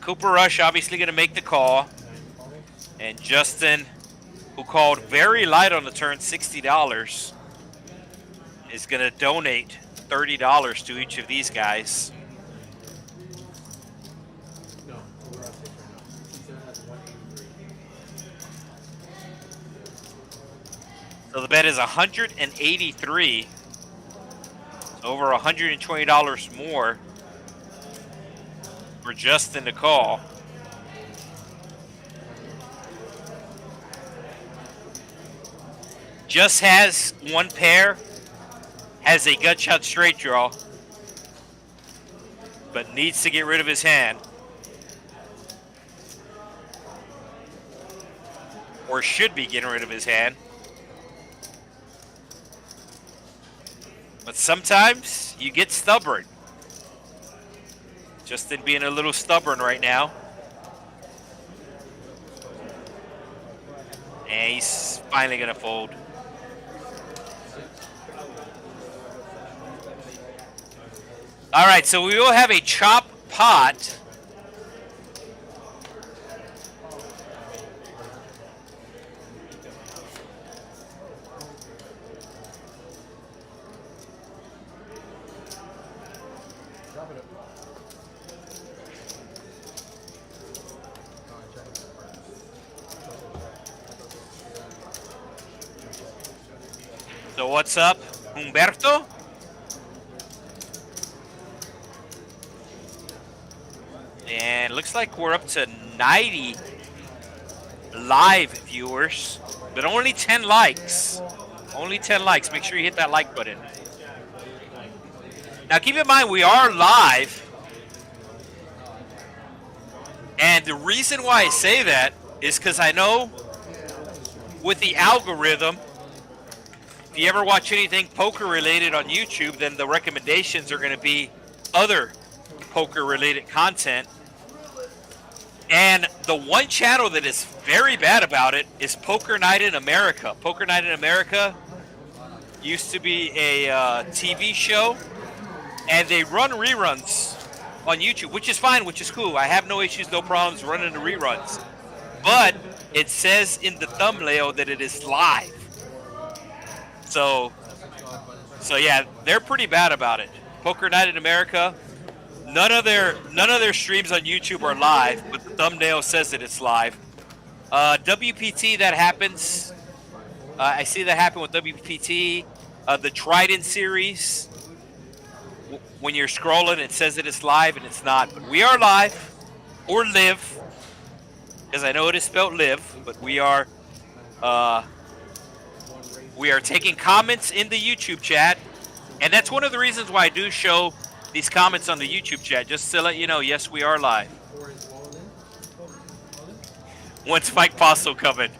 Cooper Rush obviously going to make the call. And Justin, who called very light on the turn, $60, is going to donate $30 to each of these guys. So the bet is $183. Over $120 more for Justin to call. Just has one pair, has a gut shot straight draw, but needs to get rid of his hand. Or should be getting rid of his hand. But sometimes you get stubborn. Justin being a little stubborn right now. And he's finally going to fold. All right, so we will have a chop pot. So what's up, Humberto? And looks like we're up to 90 live viewers, but only 10 likes. Only 10 likes. Make sure you hit that like button. Now keep in mind we are live. And the reason why I say that is because I know with the algorithm, if you ever watch anything poker related on YouTube, then the recommendations are going to be other poker related content. And the one channel that is very bad about it is Poker Night in America. Poker Night in America used to be a TV show, and they run reruns on YouTube, which is fine, which is cool. I have no issues, no problems running the reruns. But it says in the thumbnail that it is live. So yeah, they're pretty bad about it. Poker Night in America. None of their streams on YouTube are live, but the thumbnail says that it's live. WPT, that happens. I see that happen with WPT. The Trident series. When you're scrolling, it says that it's live, and it's not. But we are live, or live, because I know it is spelled live. But we are taking comments in the YouTube chat, and that's one of the reasons why I do show these comments on the YouTube chat, just to let you know, yes, we are live. When's Mike Posso coming?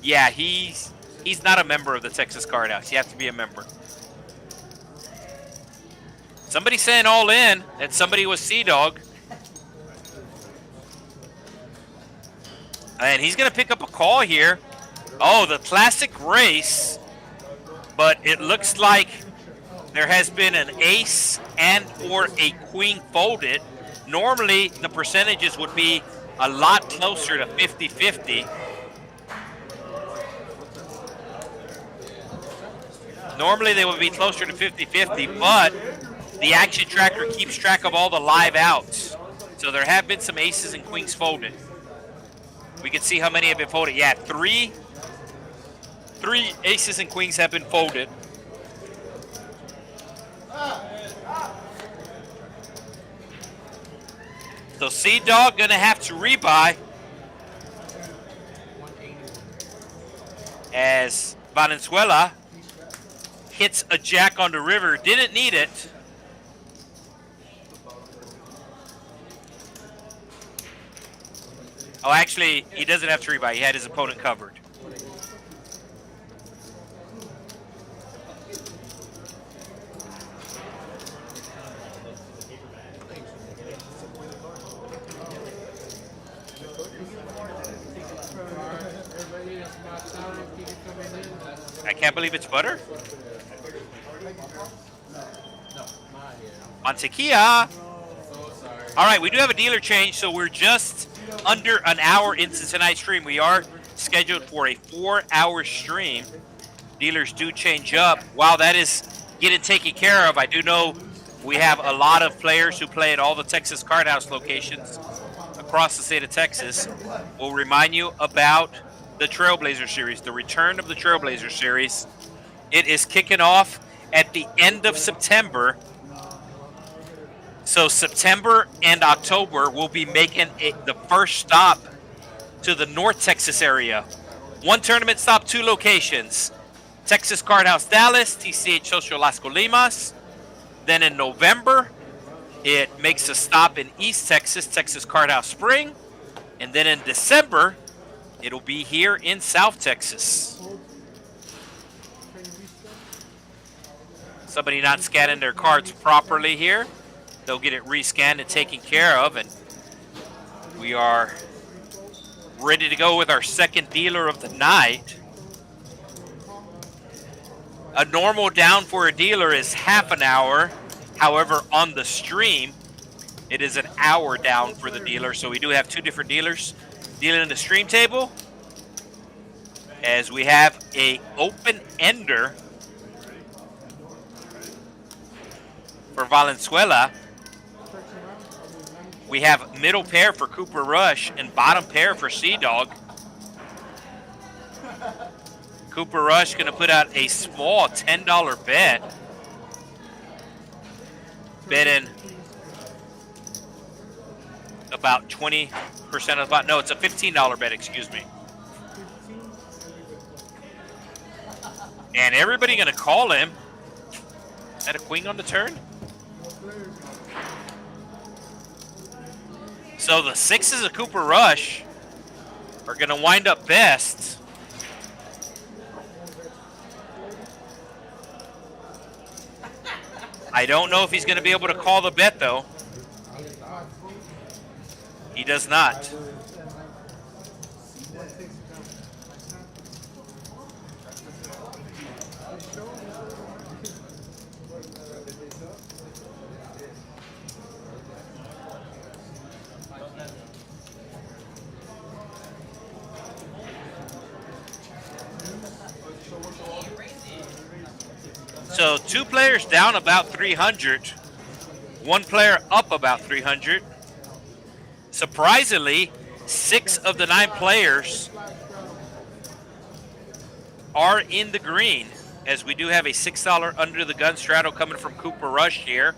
Yeah, he's not a member of the Texas Card House. You have to be a member. Somebody saying all in, and somebody was Sea Dog. And he's going to pick up a call here. Oh, the classic race. But it looks like there has been an ace and or a queen folded. Normally, the percentages would be a lot closer to 50-50. Normally, they would be closer to 50-50, but the action tracker keeps track of all the live outs. So there have been some aces and queens folded. We can see how many have been folded. Yeah, three aces and queens have been folded. So Sea Dog gonna have to rebuy as Valenzuela hits a jack on the river. Didn't need it. Oh, actually, he doesn't have to rebuy. He had his opponent covered. I can't believe it's butter. Mantequilla. All right, we do have a dealer change, so we're just under an hour into tonight's stream. We are scheduled for a 4-hour stream. Dealers do change up. While that is getting taken care of, I do know we have a lot of players who play at all the Texas Card House locations across the state of Texas. We'll remind you about the Trailblazer Series, the return of the Trailblazer Series. It is kicking off at the end of September. So September and October, we'll be making the first stop to the North Texas area. One tournament stop, 2 locations. Texas Card House Dallas, TCH Social Las Colimas. Then in November, it makes a stop in East Texas, Texas Card House Spring. And then in December, it'll be here in South Texas. Somebody not scanning their cards properly here. They'll get it rescanned and taken care of. And we are ready to go with our second dealer of the night. A normal down for a dealer is half an hour. However, on the stream, it is an hour down for the dealer. So we do have 2 different dealers dealing in the stream table. As we have a open ender for Valenzuela. We have middle pair for Cooper Rush and bottom pair for Sea Dog. Cooper Rush going to put out a small $10 bet. Betting about 20% of the pot. No, it's a $15 bet, excuse me. And everybody going to call him. Is that a queen on the turn? So the 6s of Cooper Rush are going to wind up best. I don't know if he's going to be able to call the bet, though. He does not. So 2 players down about 300. 1 player up about 300. Surprisingly, 6 of the 9 players are in the green, as we do have a $6 under the gun straddle coming from Cooper Rush here.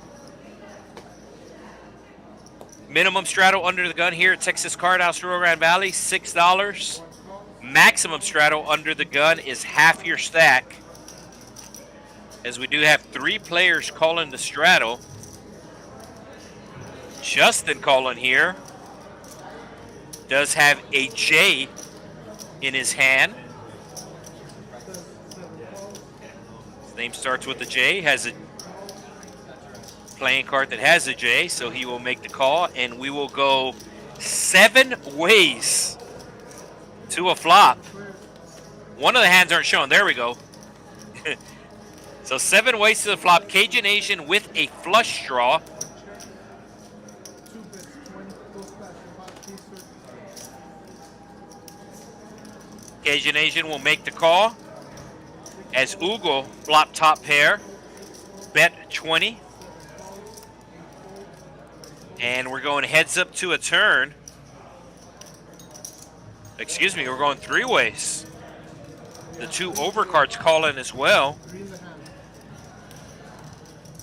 Minimum straddle under the gun here at Texas Card House Rio Grande Valley, $6. Maximum straddle under the gun is half your stack, as we do have 3 players calling the straddle. Justin calling here does have a J in his hand. His name starts with a J, has a playing card that has a J, so he will make the call, and we will go 7 ways to a flop. One of the hands aren't showing. There we go. So 7 ways to the flop. Cajun Asian with a flush draw. Cajun Asian will make the call as Ugle flop top pair, bet 20. And we're going heads up to a turn. Excuse me, we're going 3 ways. The 2 overcards call in as well.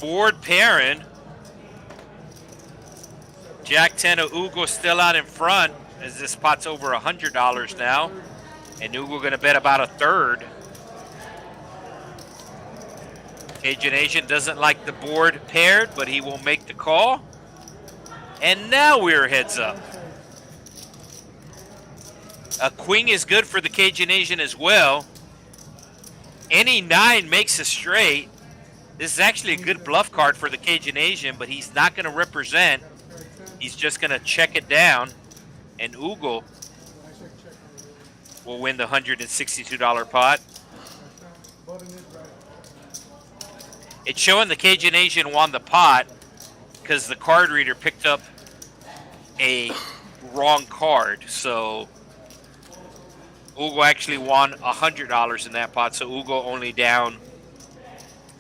Board pairing. Jack 10 of Ugle still out in front, as this pot's over $100 now. And Ugle going to bet about a third. Cajun Asian doesn't like the board paired, but he will make the call. And now we're heads up. A queen is good for the Cajun Asian as well. Any 9 makes a straight. This is actually a good bluff card for the Cajun Asian, but he's not going to represent. He's just going to check it down. And Ugle will win the $162 pot. It's showing the Cajun Asian won the pot because the card reader picked up a wrong card. So Ugle actually won $100 in that pot. So Ugle only down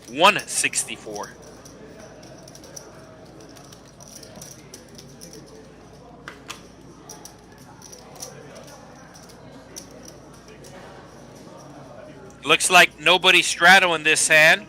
$164. Looks like nobody straddle in this hand.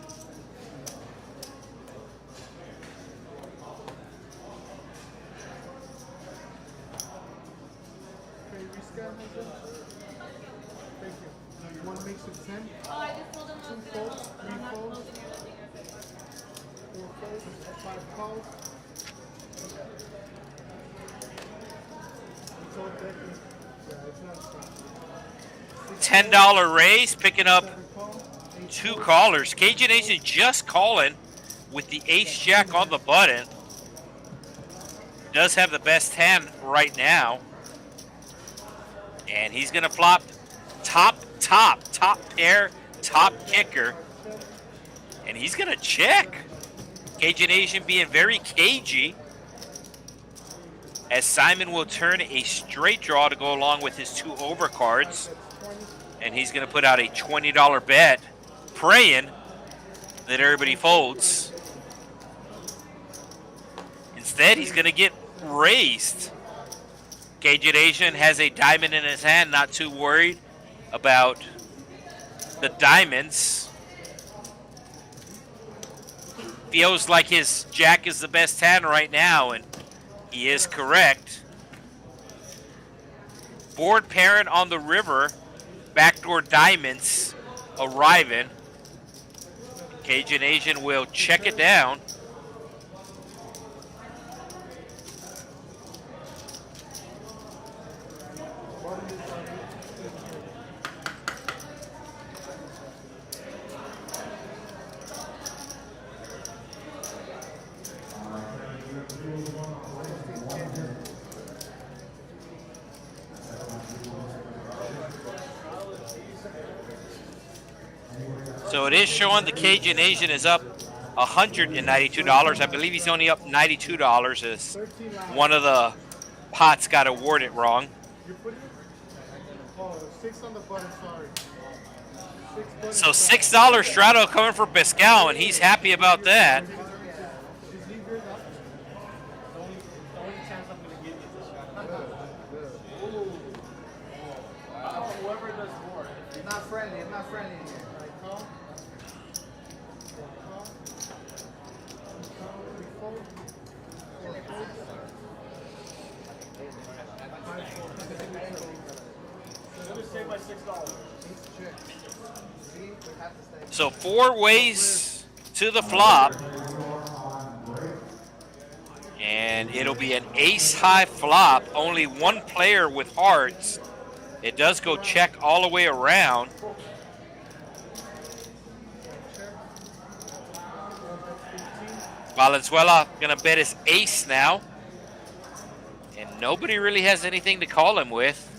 $10 raise, picking up 2 callers. Cajun Asian just calling with the ace-jack on the button. Does have the best hand right now. And he's going to flop top pair, top kicker. And he's going to check. Cajun Asian being very cagey, as Simon will turn a straight draw to go along with his 2 overcards. And he's going to put out a $20 bet, praying that everybody folds. Instead, he's going to get raised. Cajun Asian has a diamond in his hand, not too worried about the diamonds. Feels like his jack is the best hand right now, and he is correct. Board parent on the river. Backdoor diamonds arriving. Cajun Asian will check it down. So it is showing the Cajun Asian is up $192. I believe he's only up $92 as one of the pots got awarded wrong. Oh, 6 on the button, sorry. So $6 straddle coming for Pascal, and he's happy about that. The only chance I'm gonna give you is a shot. Whoever does more. It's not friendly. It's not friendly in here. I'm gonna save my $6. So 4 ways to the flop. And it'll be an ace-high flop. Only one player with hearts. It does go check all the way around. Valenzuela gonna bet his ace now. And nobody really has anything to call him with.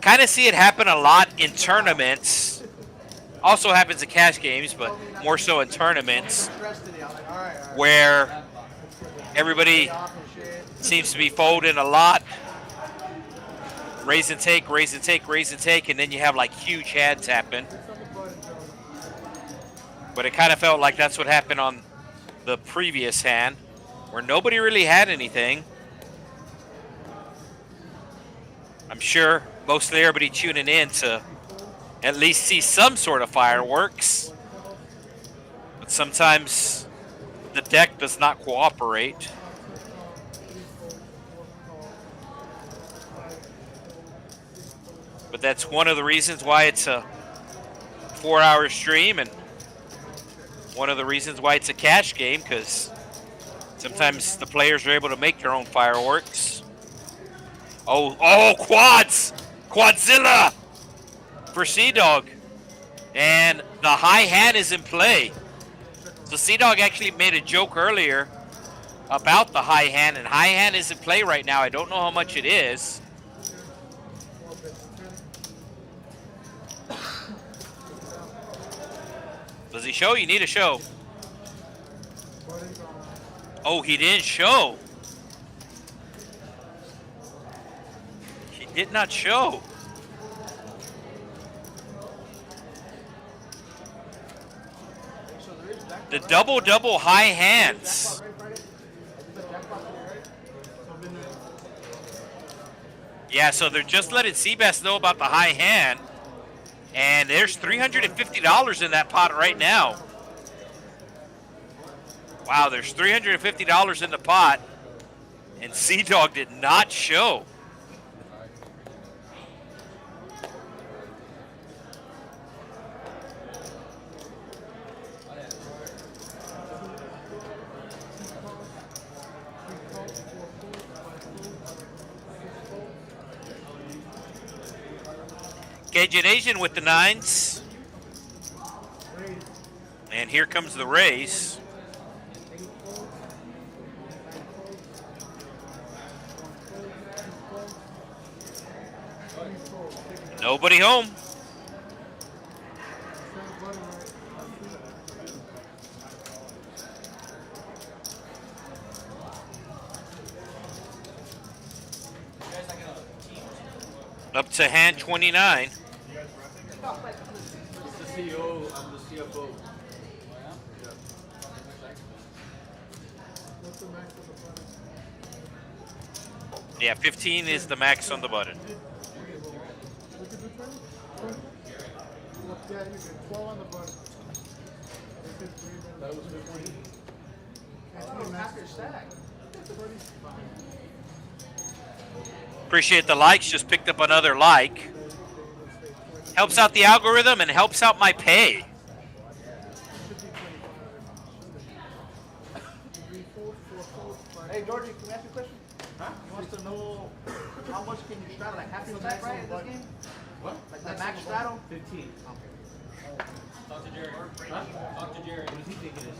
Kind of see it happen a lot in tournaments. Also happens in cash games, but more so in tournaments where everybody seems to be folding a lot. Raise and take, raise and take, raise and take, and then you have like huge hands happen. But it kind of felt like that's what happened on the previous hand, where nobody really had anything. I'm sure mostly everybody tuning in to at least see some sort of fireworks. But sometimes the deck does not cooperate. But that's one of the reasons why it's a 4-hour stream, and one of the reasons why it's a cash game, because sometimes the players are able to make their own fireworks. Oh, quads! Quadzilla for Sea-Dog. And the high hand is in play. So Sea-Dog actually made a joke earlier about the high hand, and high hand is in play right now. I don't know how much it is. Does he show? You need a show. Oh, he didn't show. He did not show. The double high hands. Yeah, so they're just letting Seabass know about the high hand. And there's $350 in that pot right now. Wow, there's $350 in the pot. And Sea-Dog did not show. Cajun Asian with the 9s. And here comes the raise. Nobody home. Up to hand 29. It's the CEO, I'm the CFO. Yeah, 15 is the max on the button. Appreciate the likes. Just picked up another like. Helps out the algorithm and helps out my pay. Hey, Georgie, can I ask you a question? Huh? He wants to know how much can you straddle? Like half your stack, right, in this game? What? Like the max straddle? 15. Talk to Jerry. Huh? Talk to Jerry. What does he think it is?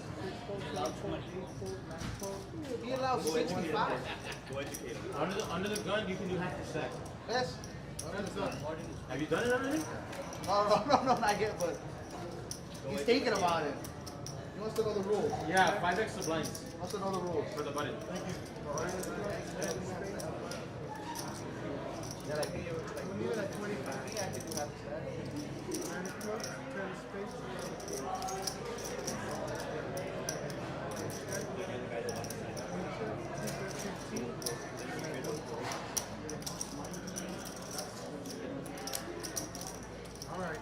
He allows 65. Go educate him. Under the gun, you can do half your stack. Yes. Have you done it already? No, not yet, but he's thinking about it. He wants to know the rules. Yeah, 5 extra blinds He wants to know the rules. for the button. Yeah, like, hey, like when you were like 25, I could do half the stack. All right.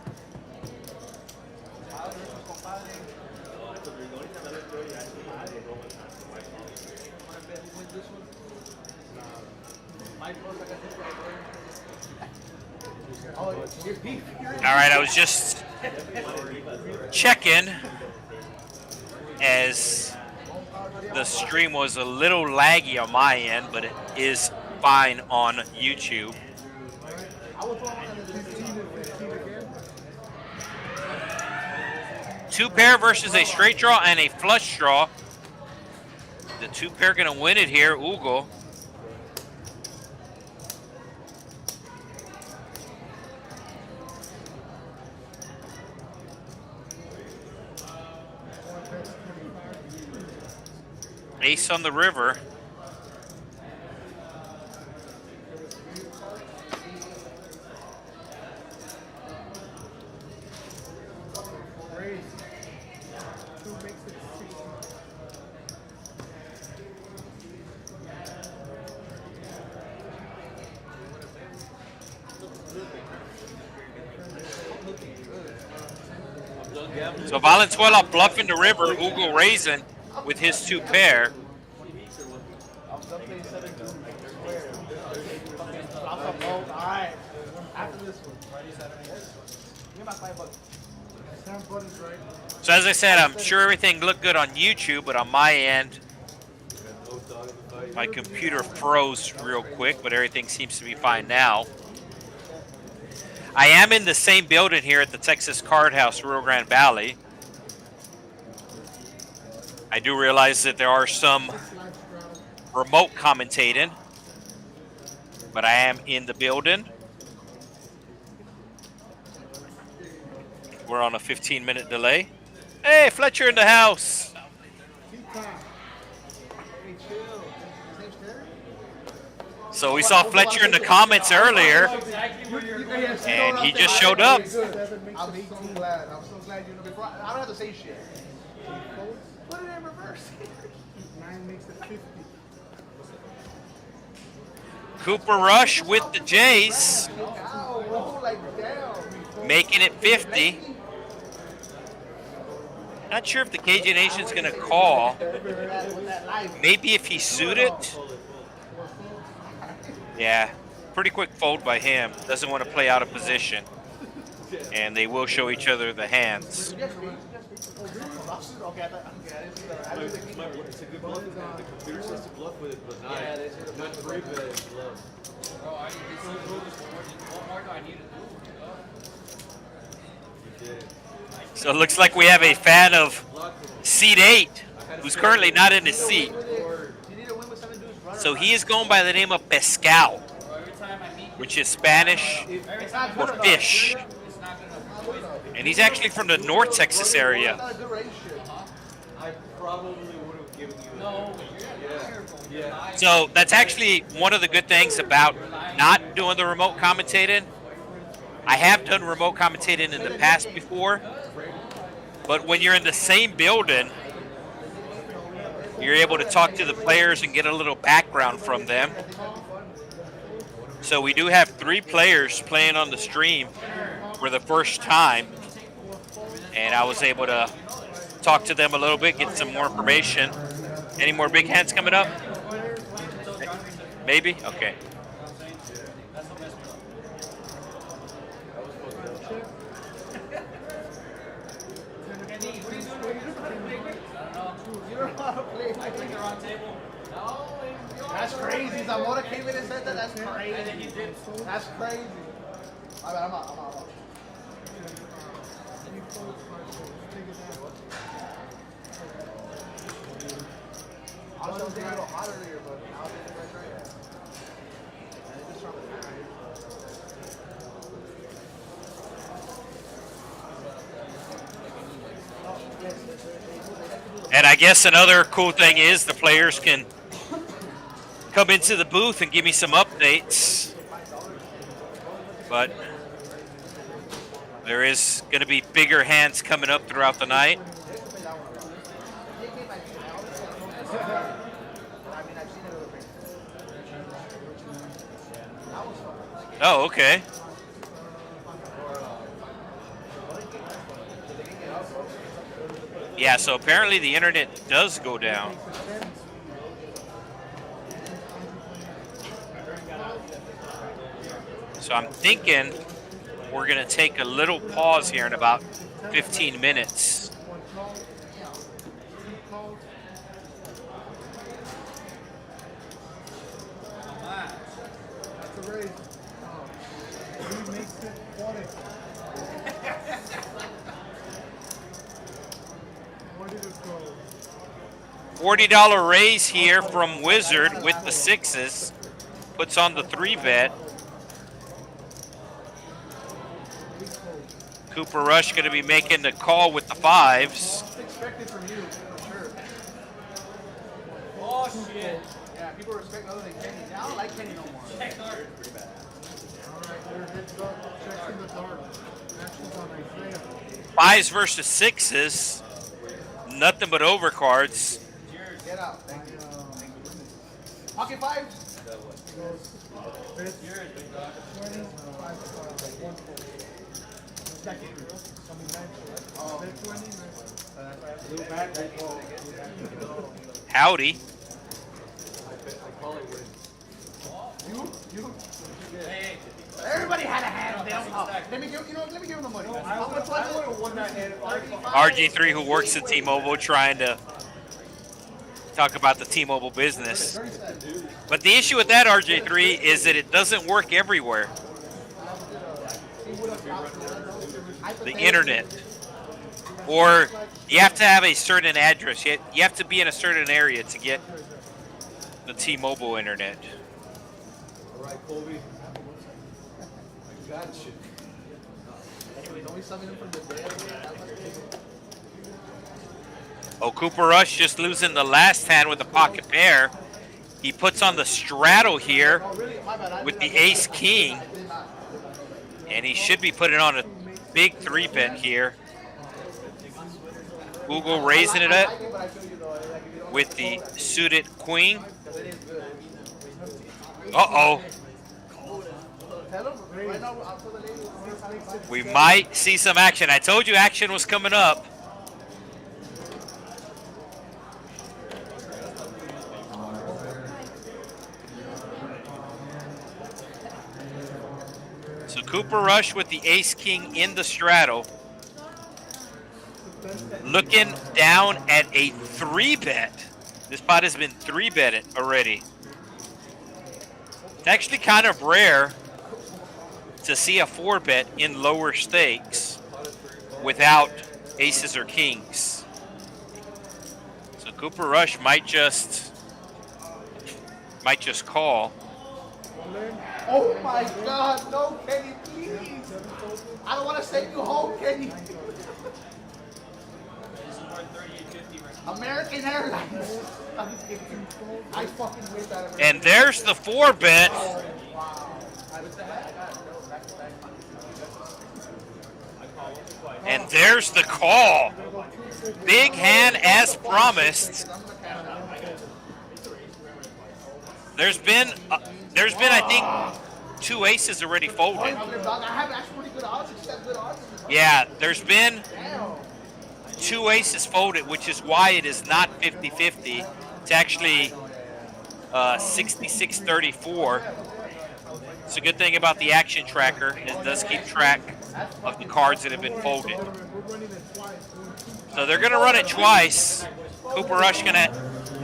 All right, I was just checking as the stream was a little laggy on my end, but it is fine on YouTube. Two pair versus a straight draw and a flush draw. The two pair gonna win it here, Ugle. Ace on the river. So Valenzuela bluffing the river, Ugle raising with his two pair. Alright. After this one. Give my $5. So as I said, I'm sure everything looked good on YouTube, but on my end, my computer froze real quick, but everything seems to be fine now. I am in the same building here at the Texas Card House, Rio Grande Valley. I do realize that there are some remote commentating, but I am in the building. We're on a 15-minute delay. Hey, Fletcher in the house. So we saw Fletcher in the comments earlier, and he just showed up. I'm so glad. I'm so glad you know. Before I don't have to say shit. Put it in reverse. 9 makes it 50. Cooper Rush with the Jays, Ow, like damn. making it 50. Not sure if the KJ Nation's going to call. Maybe if he suited. Yeah, pretty quick fold by him. Doesn't want to play out of position. And they will show each other the hands. It's a good bluff. The computer says to bluff with it, but not 3-bet bluff. So it looks like we have a fan of seat 8 who's currently not in his seat. So he is going by the name of Pescado, which is Spanish for fish. And he's actually from the North Texas area. I probably would have given you yeah. So that's actually one of the good things about not doing the remote commentating. I have done remote commentating in the past before, but when you're in the same building, you're able to talk to the players and get a little background from them. So we do have 3 players playing on the stream for the first time, and I was able to talk to them a little bit, get some more information. Any more big hands coming up? Maybe? Okay. That's crazy. Zamora came in and said that. That's crazy. That's crazy. I'm out. I was going to get a little hotter earlier, but now it's right there. And it's just from the time. Oh, yes, guess another cool thing is the players can come into the booth and give me some updates. But there is going to be bigger hands coming up throughout the night. Oh, okay. Yeah, so apparently the internet does go down. So I'm thinking we're going to take a little pause here in about 15 minutes. $40 raise here from Wizard with the sixes. Puts on the 3-bet. Cooper Rush going to be making the call with the fives. Expected from you, for sure. Oh, shit. Yeah, people respect other than Kenny. I don't like Kenny no more. Check dark. Fives versus sixes. Nothing but overcards. Get out. Thank you. Pocket fives. Howdy. Hey, Everybody had a hand. They don't. Let me give. Let me give them the money. How much was it? RG3, who works at T-Mobile, trying to talk about the T-Mobile business. But the issue with that, RG3, is that it doesn't work everywhere. The internet. Or you have to have a certain address. You have to be in a certain area to get the T-Mobile internet. All right, Colby. I got you. Oh, Cooper Rush just losing the last hand with a pocket pair. He puts on the straddle here with the ace-king. And he should be putting on a big 3-bet here. Ugle raising it up with the suited queen. Uh-oh. We might see some action. I told you action was coming up. So Cooper Rush with the ace-king in the straddle. Looking down at a 3-bet. This pot has been 3-betted already. It's actually kind of rare to see a 4-bet in lower stakes without aces or kings. So Cooper Rush might just call. Oh my God! No, Kenny, please. I don't want to send you home, Kenny. American Airlines. I fucking wish that. And there's the 4-bet. And there's the call. Big hand as promised. There's been I think 2 aces already folded. I have actually pretty good odds. Yeah, there's been 2 aces folded, which is why it is not 50-50. It's actually 66-34. It's a good thing about the action tracker. It does keep track of the cards that have been folded. So they're going to run it twice. Cooper Rush going to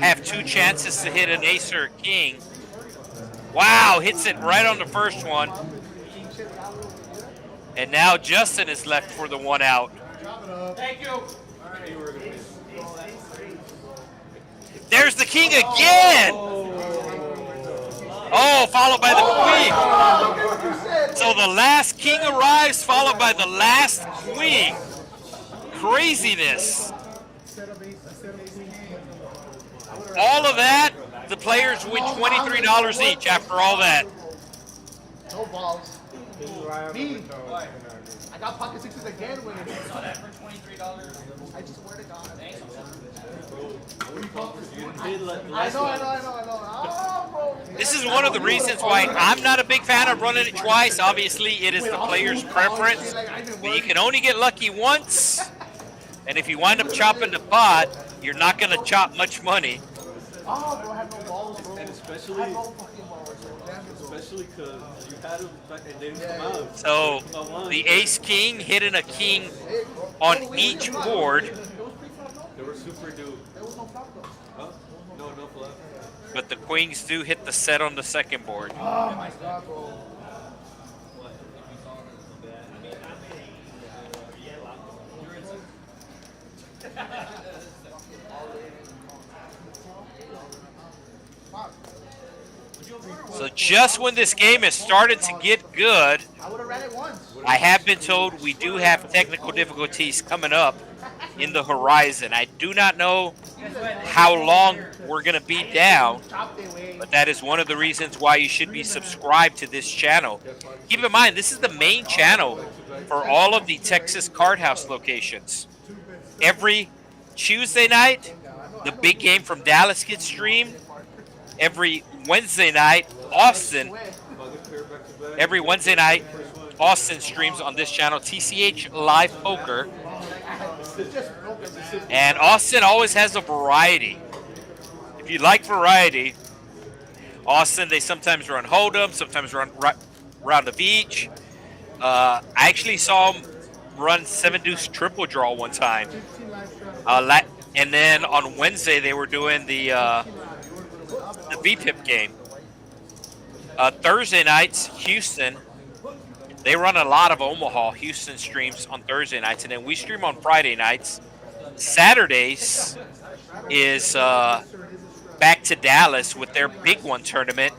have 2 chances to hit an ace or a king. Wow, hits it right on the first one. And now Justin is left for the 1 out. thank you. There's the king again. Oh, followed by the queen. So the last king arrives, followed by the last queen. Craziness. that, the players win $23 each after all that. No balls. Can you ride on the Me. window? I got pocket sixes again when it Saw that for $23. I just swear to God. Thanks. I know. Oh, bro. This is one of the reasons why I'm not a big fan of running it twice. Obviously, it is the player's preference, but you can only get lucky once. And if you wind up chopping the pot, you're not going to chop much money. Oh, bro, I have no balls, bro. And I especially, have no fucking balls, bro. Damn it, bro. especially because you had them back and they didn't come out. So the ace-king hitting a king on each board, There was pre-flop, no? They were super due. There was no flop, though. Huh? No flop. but the queens do hit the set on the second board. Oh, my God, bro. So just when this game has started to get good, I would have ran it once. I have been told we do have technical difficulties coming up in the horizon. I do not know how long we're going to be down, Chopped it away. but that is one of the reasons why you should be subscribed to this channel. Keep in mind, this is the main channel for all of the Texas Card House locations. Every Tuesday night, the big game from Dallas gets streamed. Every Wednesday night, Austin. Every Wednesday night, Austin streams on this channel, TCH Live Poker. And Austin always has a variety. If you like variety, Austin, they sometimes run Hold'em, sometimes run Round the Beach. I actually saw them run 7-deuce triple draw one time. And then on Wednesday, they were doing the VPIP game. Thursday nights, Houston. They run a lot of Omaha. Houston streams on Thursday nights, and then we stream on Friday nights. Saturdays is back to Dallas with their big one tournament,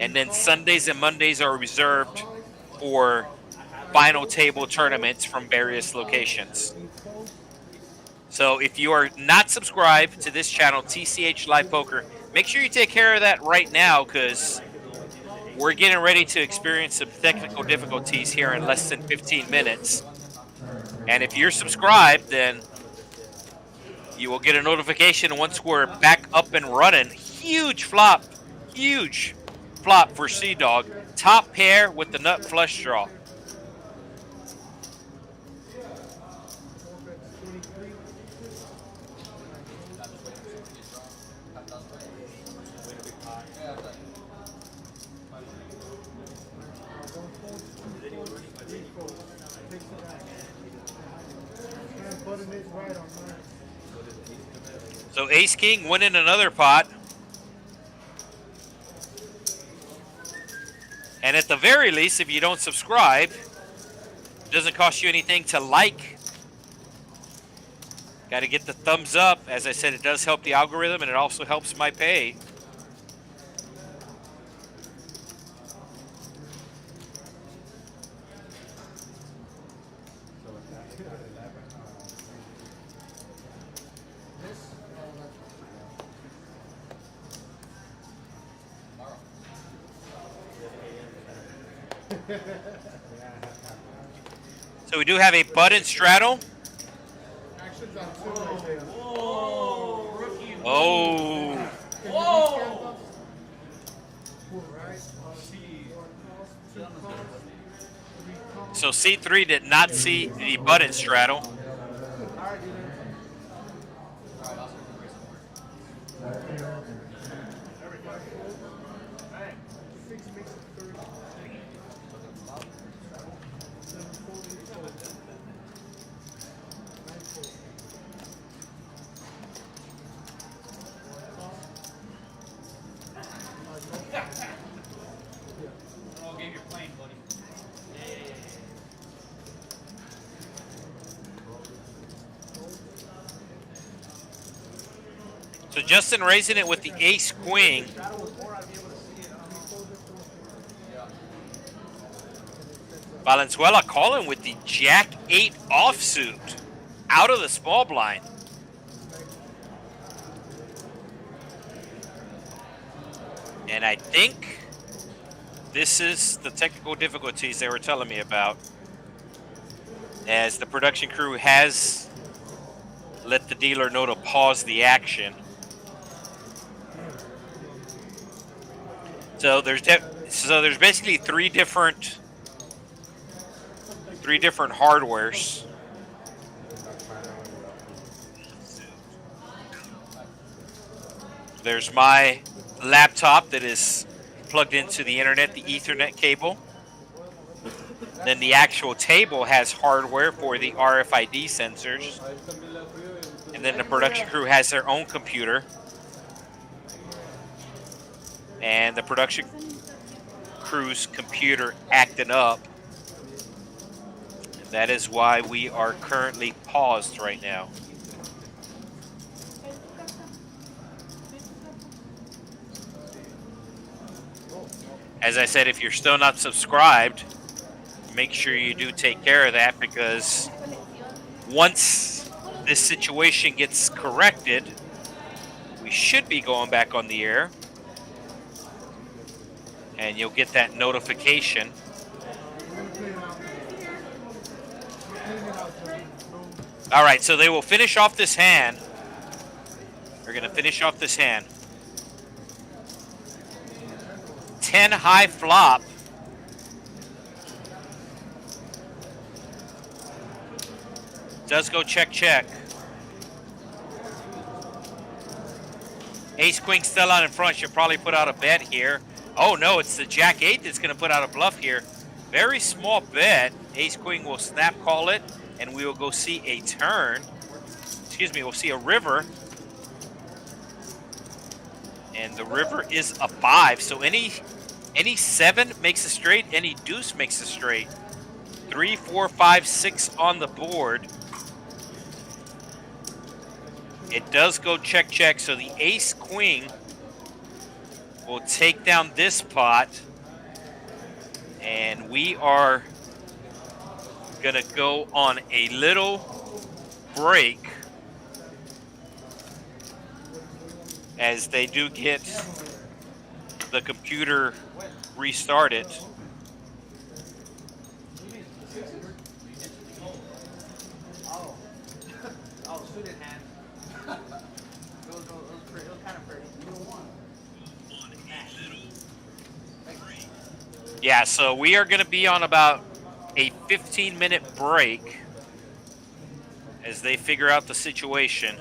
and then Sundays and Mondays are reserved for final table tournaments from various locations. So if you are not subscribed to this channel, TCH Live Poker, make sure you take care of that right now, because we're getting ready to experience some technical difficulties here in less than 15 minutes. And if you're subscribed, then you will get a notification once we're back up and running. Huge flop for Sea Dog. Top pair with the nut flush draw. So Ace King winning another pot. And at the very least, if you don't subscribe, it doesn't cost you anything to like. Got to get the thumbs up. As I said, it does help the algorithm, and it also helps my pay. So we do have a button straddle. Oh. Whoa! So C3 did not see the button straddle. So Justin raising it with the ace queen. Valenzuela calling with the jack 8 offsuit out of the small blind. And I think this is the technical difficulties they were telling me about, as the production crew has let the dealer know to pause the action. So there's basically three different hardwares. There's my laptop that is plugged into the internet, the Ethernet cable. Then the actual table has hardware for the RFID sensors. And then the production crew has their own computer. And the production crew's computer acting up. And that is why we are currently paused right now. As I said, if you're still not subscribed, make sure you do take care of that, because once this situation gets corrected, we should be going back on the air. And you'll get that notification. All right, so they will finish off this hand. They're going to finish off this hand. 10 high flop. Does go check, check. Ace queen still out in front. Should probably put out a bet here. Oh no, it's the jack 8 that's going to put out a bluff here. Very small bet. Ace queen will snap call it, and we will go see a turn. Excuse me, we'll see a river. And the river is a 5. So any 7 makes a straight, any deuce makes a straight. 3, 4, 5, 6 on the board. It does go check, check. So the ace queen will take down this pot. And we are going to go on a little break as they do get the computer restarted. Oh, student hand. It was kind of pretty. Yeah, so we are going to be on about a 15-minute break as they figure out the situation.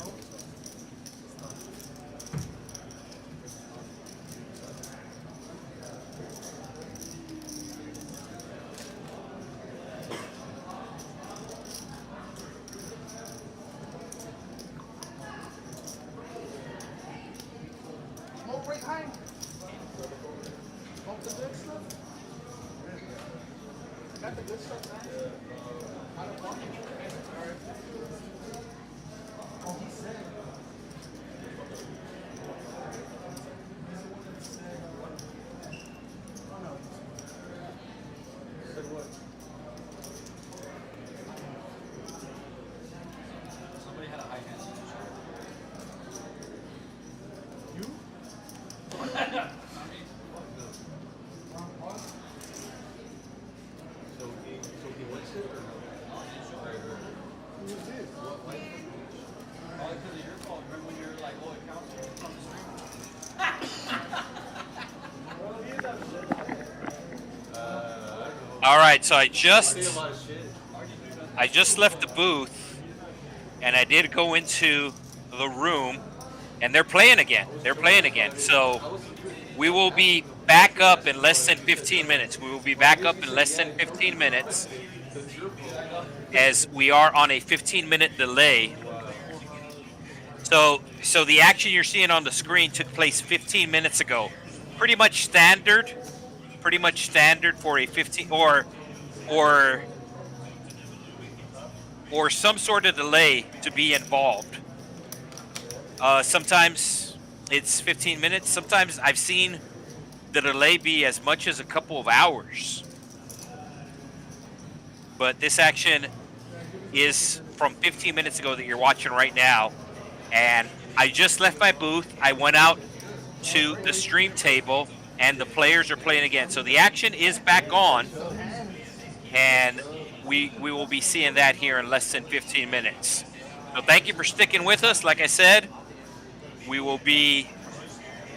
Smoke break time. Smoke the good stuff. Got the good stuff, man. I don't want it. Oh, he said. Oh, no. Said what? Somebody had a high hand. You? All right, so I just left the booth, and I did go into the room, and they're playing again. So we will be back up in less than 15 minutes. We will be back up in less than 15 minutes, as we are on a 15-minute delay. So the action you're seeing on the screen took place 15 minutes ago. Pretty much standard for a 15 or some sort of delay to be involved. Sometimes it's 15 minutes. Sometimes I've seen the delay be as much as a couple of hours. But this action is from 15 minutes ago that you're watching right now. And I just left my booth. I went out to the stream table, and the players are playing again. So the action is back on, and we will be seeing that here in less than 15 minutes. So thank you for sticking with us. Like I said, we will be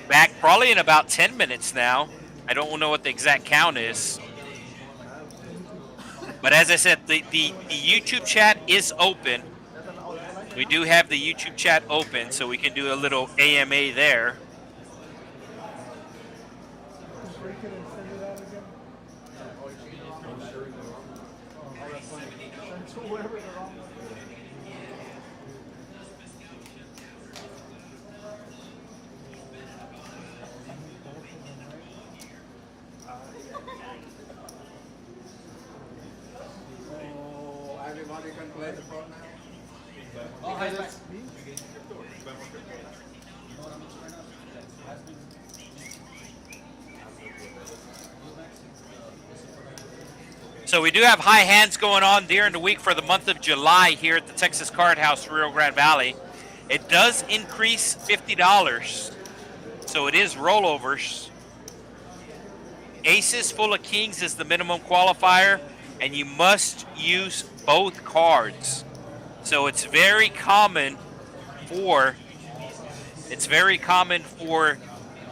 back probably in about 10 minutes now. I don't know what the exact count is. But as I said, the YouTube chat is open. We do have the YouTube chat open, so we can do a little AMA there. Everybody can play the phone now. Oh, hi, guys. So we do have high hands going on during the week for the month of July here at the Texas Card House Rio Grande Valley. It does increase $50, so it is rollovers. Aces full of kings is the minimum qualifier, and you must use both cards. So it's very common for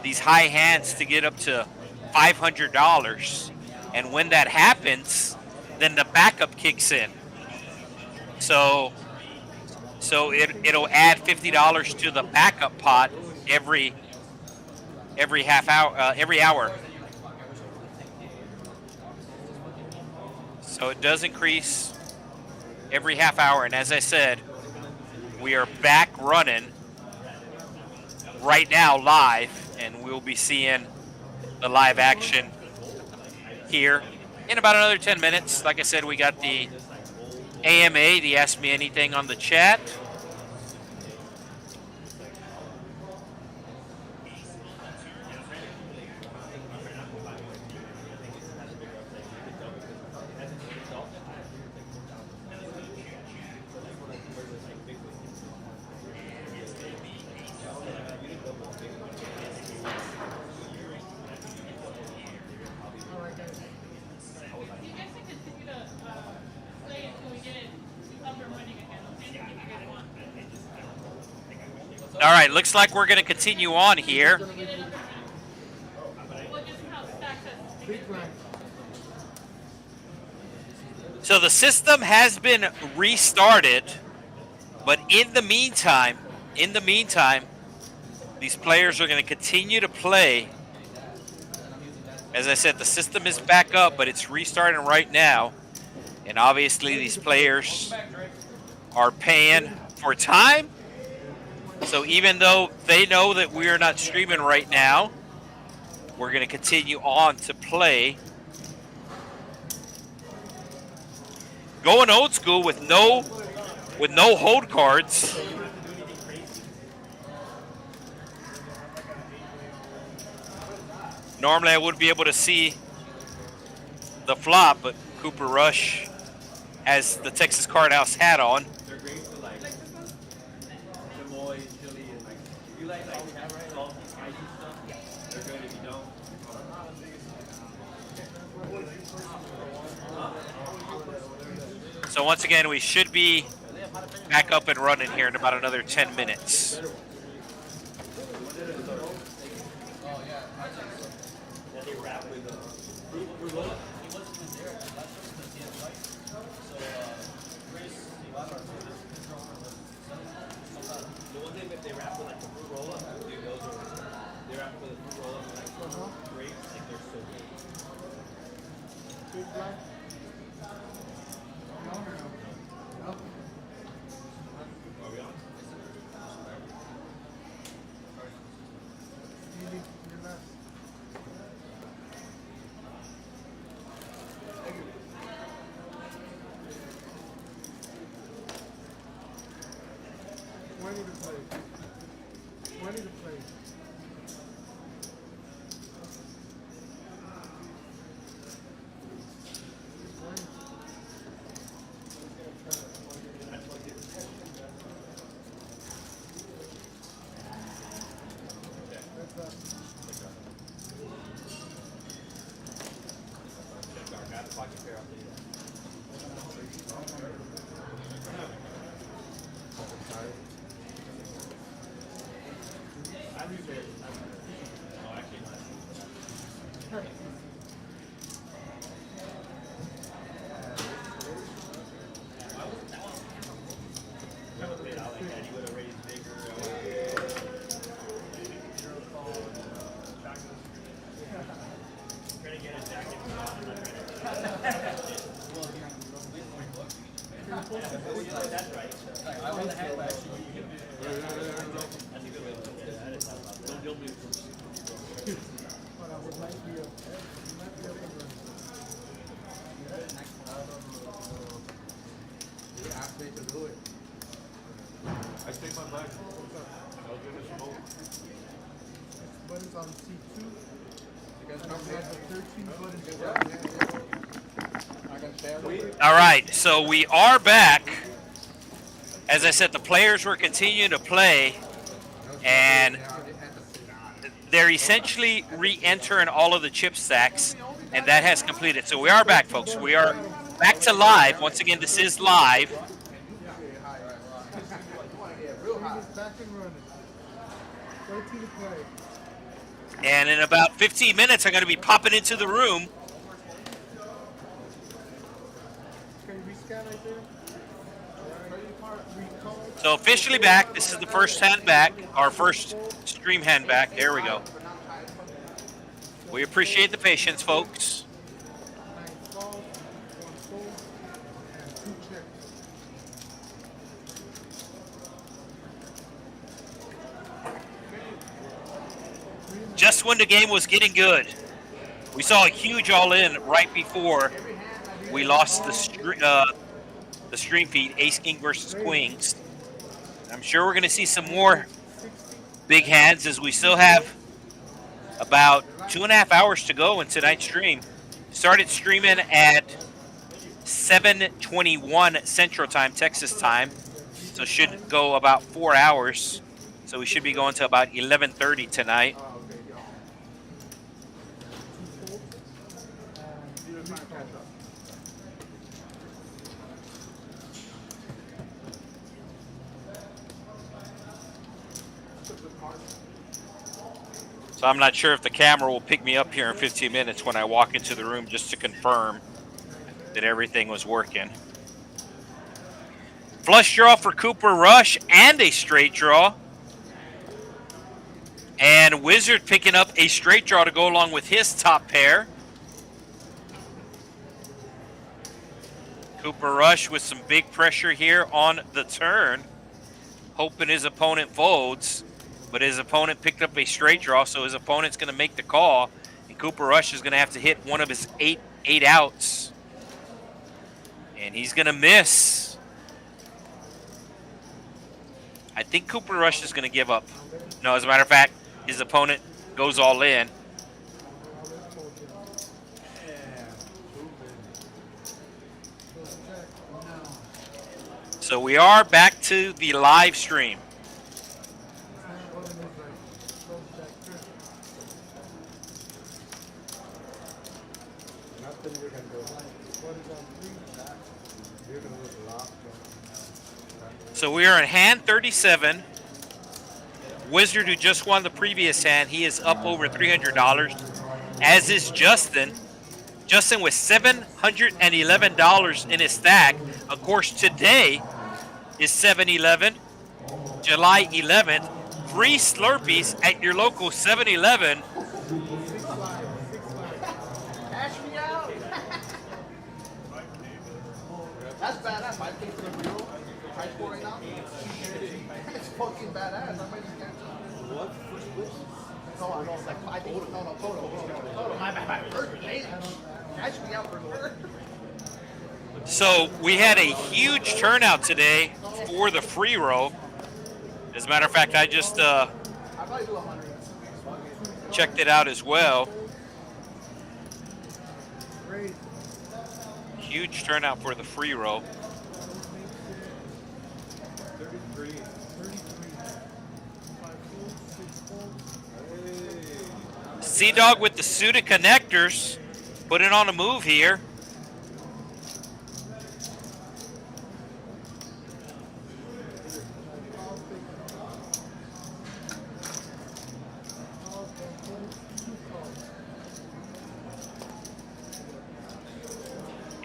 these high hands to get up to $500. And when that happens, then the backup kicks in. So it'll add $50 to the backup pot every half hour, every hour. So it does increase every half hour, and as I said, we are back running right now live, and we'll be seeing the live action here in about another 10 minutes. Like I said, we got the AMA, the Ask Me Anything on the chat. All right, looks like we're going to continue on here. So the system has been restarted, but in the meantime, these players are going to continue to play. As I said, the system is back up, but it's restarting right now. And obviously these players are paying for time. So even though they know that we are not streaming right now, we're going to continue on to play. Going old school with no hold cards. Normally I would be able to see the flop, but Cooper Rush has the Texas Card House hat on. They're great for like chamoy, chili, and like if you like salty, spicy stuff, they're good. If you don't, So once again, we should be back up and running here in about another 10 minutes. He asked me to do it. I take my back. I'll give it a smoke. Buttons on C2. You guys And come we here. have the 13 buttons. I can share. All right, so we are back. As I said, the players were continuing to play, and they're essentially re-entering all of the chip stacks, and that has completed. So we are back, folks. We are back to live. Once again, this is live. Stream is back and running. 13 to play. And in about 15 minutes, I'm going to be popping into the room. Can you rescan right there? Recall. So officially back. This is the first hand back, our first stream hand back. There we go. We appreciate the patience, folks. 9 falls, 1 fold, and 2 checks. Just when the game was getting good, we saw a huge all-in right before we lost the stream feed, Ace King versus Queens. I'm sure we're going to see some more big hands as we still have about 2.5 hours to go in tonight's stream. Started streaming at 7:21 Central Time, Texas time, so should go about 4 hours. So we should be going to about 11:30 tonight. So I'm not sure if the camera will pick me up here in 15 minutes when I walk into the room just to confirm that everything was working. Flush draw for Cooper Rush and a straight draw. And Wizard picking up a straight draw to go along with his top pair. Cooper Rush with some big pressure here on the turn, hoping his opponent folds. But his opponent picked up a straight draw, so his opponent's going to make the call. And Cooper Rush is going to have to hit one of his eight outs. And he's going to miss. I think Cooper Rush is going to give up. No, as a matter of fact, his opponent goes all in. So we are back to the live stream. So we are in hand 37. Wizard, who just won the previous hand, he is up over $300, as is Justin. Justin with $711 in his stack. Of course, today is 7-Eleven, July 11th. Free Slurpees at your local 7-Eleven. Cash me out. That's badass. 5K for the real. High score right now. It's fucking badass. I might just cancel. What? First place? No, I know. It's like, I think, no, total. My bad. Cash me out for sure. So we had a huge turnout today for the free roll. As a matter of fact, I just I probably do 100. checked it out as well. Great. Huge turnout for the free roll. 33. 33. 5 folds, 6 folds. Sea-Dog with the suited connectors, putting on a move here.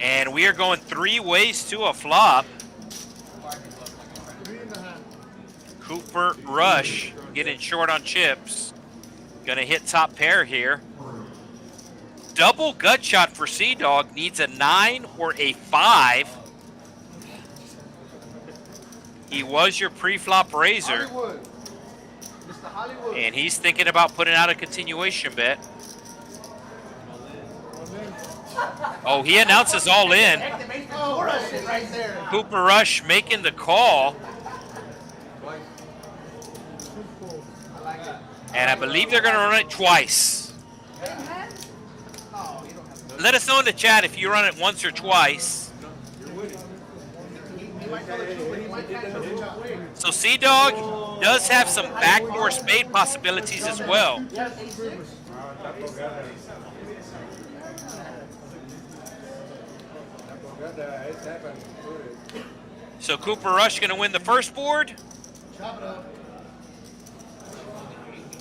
And we are going 3 ways to a flop. 3.5. Cooper Rush getting short on chips. Gonna hit top pair here. Double gut shot for Sea-Dog, needs a 9 or a 5. He was your pre-flop raiser, Hollywood. Mr. Hollywood. and he's thinking about putting out a continuation bet. Oh, he announces all in. Heck, they made Ventura shit right there. Cooper Rush making the call. And I believe they're going to run it twice. No, you don't have to. Let us know in the chat if you run it once or twice. He might tell the truth, but he might catch us in that way. So Sea-Dog does have some backdoor spade possibilities as well. Yeah, A6. So Cooper Rush going to win the first board. Chop it up.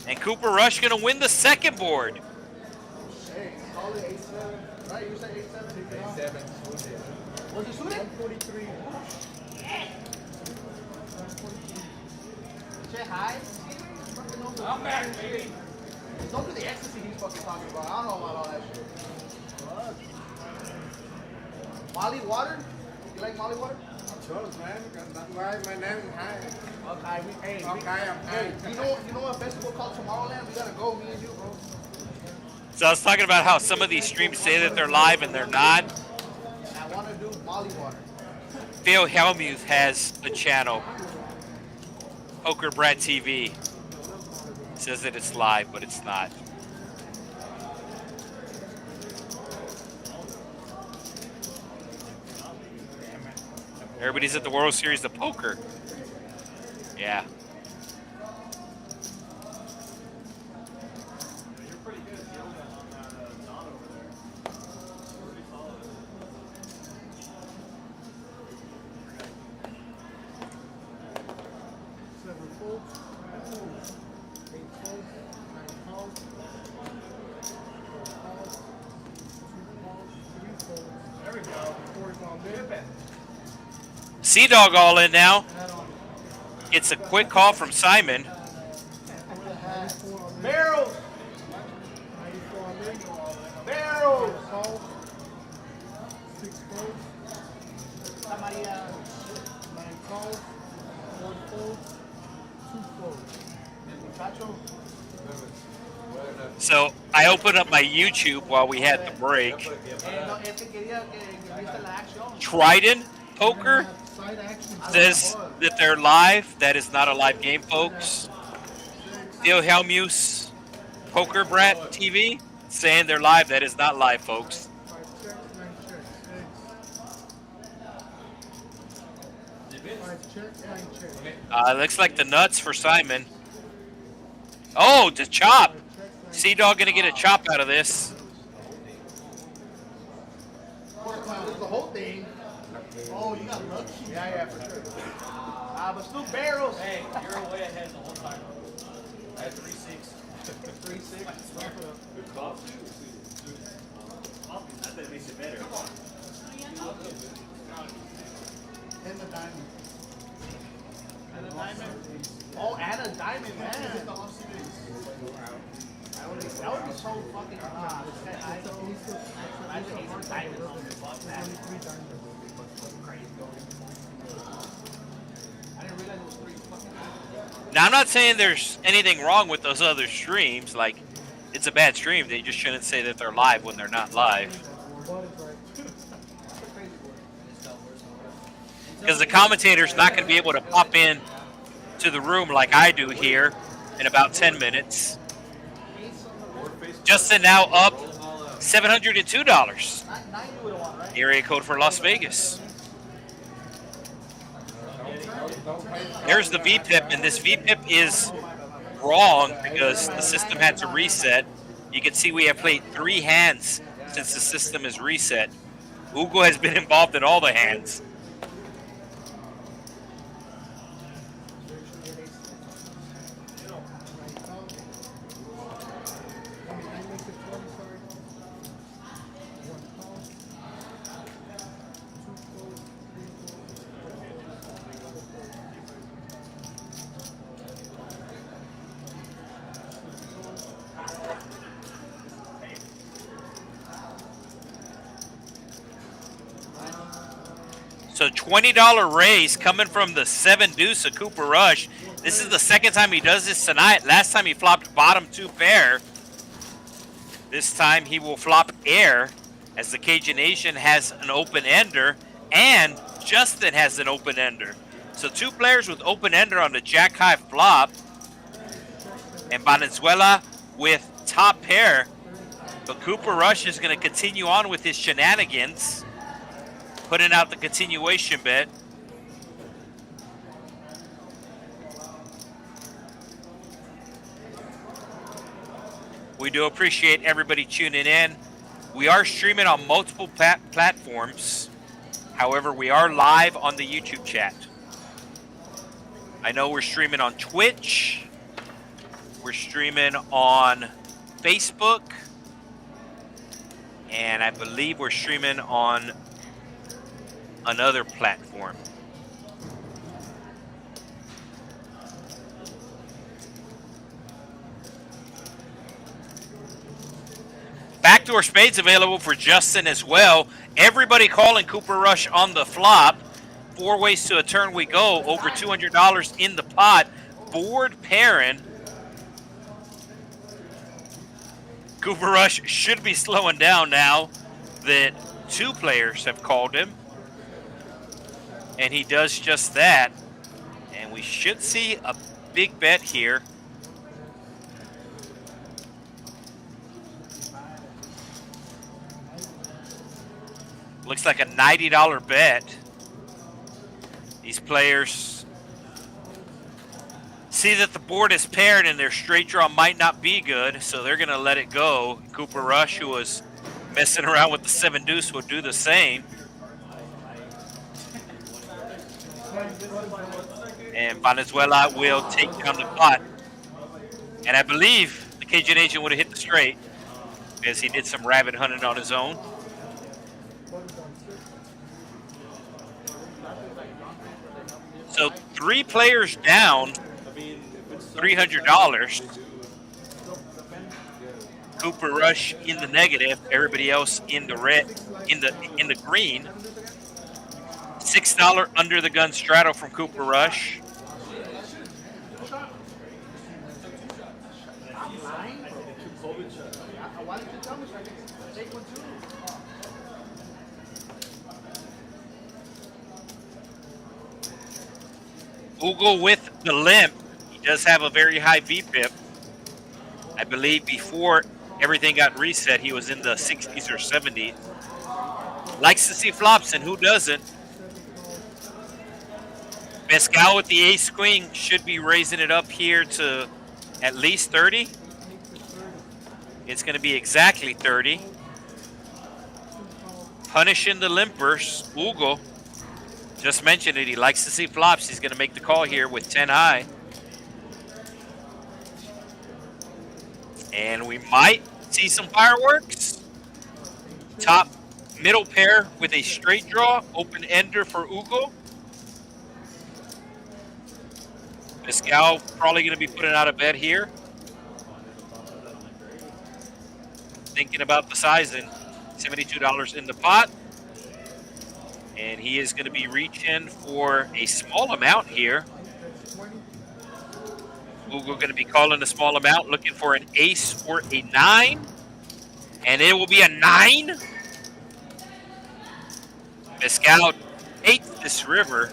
And Cooper Rush going to win the second board. Hey, call it A7. Right, you said A7? A7. Was it suited? 143. Check high. I'm back, baby. Don't do the ecstasy he's fucking talking about. I don't know about all that shit. Molly water? You like Molly water? Sure, man. That's why my name is high. Okay, hey, I'm high. hey, you know a festival called Tomorrowland? We gotta go, me and you, bro. So I was talking about how some of these streams say that they're live and they're not. And I wanna do Molly water. Phil Helmuth has a channel, Poker Brat TV. Says that it's live, but it's not. Everybody's at the World Series of Poker. Yeah. You're pretty good at yoga on that knot over there. Pretty solid. Seven folds. 8 folds. 9 folds. 4 folds. 2 folds. 3 folds. There we go. 4 is on there. Sea-Dog all in now. It's a quick call from Simon. 94 on there. Barrels! 94 on there. Barrels! 4 folds. 6 folds. Somebody, 9 folds. 1 fold. 2 folds. muchacho. So I opened up my YouTube while we had the break. No, es que quería que viste la acción. Trident Poker Side action. says that they're live. That is not a live game, folks. Theo Helmuth, Poker Brat TV, saying they're live. That is not live, folks. 5 checks. 9 checks. 5 checks. 9 checks. Looks like the nuts for Simon. Oh, the chop. Sea-Dog gonna get a chop out of this. This is the whole thing. Oh, you got lucky. Yeah, for sure. But still barrels. Hey, you're way ahead the whole time. I had 3-6. 3-6. Good coffee. Coffee, that makes it better. And the diamond. And a diamond. Oh, and a diamond, man. That would be so fucking I just hate diamonds. I didn't realize it was 3 fucking. Now, I'm not saying there's anything wrong with those other streams. Like, it's a bad stream. They just shouldn't say that they're live when they're not live. Because the commentator's not going to be able to pop in to the room like I do here in about 10 minutes. Justin now up $702. Area code for Las Vegas. There's the VPIP, and this VPIP is wrong because the system had to reset. You can see we have played 3 hands since the system is reset. Ugle has been involved in all the hands. So $20 raise coming from the 7 deuce of Cooper Rush. This is the second time he does this tonight. Last time he flopped bottom 2 pair. This time he will flop air. as the Cajun Asian has an open-ender and Justin has an open-ender. So 2 players with open-ender on the jack-high flop, and Valenzuela with top pair. But Cooper Rush is going to continue on with his shenanigans, putting out the continuation bet. We do appreciate everybody tuning in. We are streaming on multiple platforms. However, we are live on the YouTube chat. I know we're streaming on Twitch. We're streaming on Facebook. And I believe we're streaming on another platform. Backdoor spades available for Justin as well. Everybody calling Cooper Rush on the flop. 4 ways to a turn we go. Over $200 in the pot. Board pairing. Cooper Rush should be slowing down now that 2 players have called him. And he does just that. And we should see a big bet here. Looks like a $90 bet. These players see that the board is paired and their straight draw might not be good, so they're going to let it go. Cooper Rush, who was messing around with the 7 deuce, will do the same. And Valenzuela will take down the pot. And I believe the Cajun Asian would have hit the straight, as he did some rabbit hunting on his own. So 3 players down, $300. Cooper Rush in the negative. Everybody else in the red, in the green. $6 under the gun straddle from Cooper Rush. Ugle with the limp. He does have a very high VPIP. I believe before everything got reset, he was in the 60s or 70s. Likes to see flops, and who doesn't? Mescal with the ace queen should be raising it up here to at least 30. It's going to be exactly 30. Punishing the limpers. Ugle just mentioned it. He likes to see flops. He's going to make the call here with 10 high. And we might see some fireworks. Top middle pair with a straight draw. Open ender for Ugle. Mescal probably going to be putting out a bet here. Thinking about the sizing. $72 in the pot. And he is going to be reaching for a small amount here. Ugle going to be calling a small amount, looking for an ace or a 9. And it will be a 9. Mescal ate this river.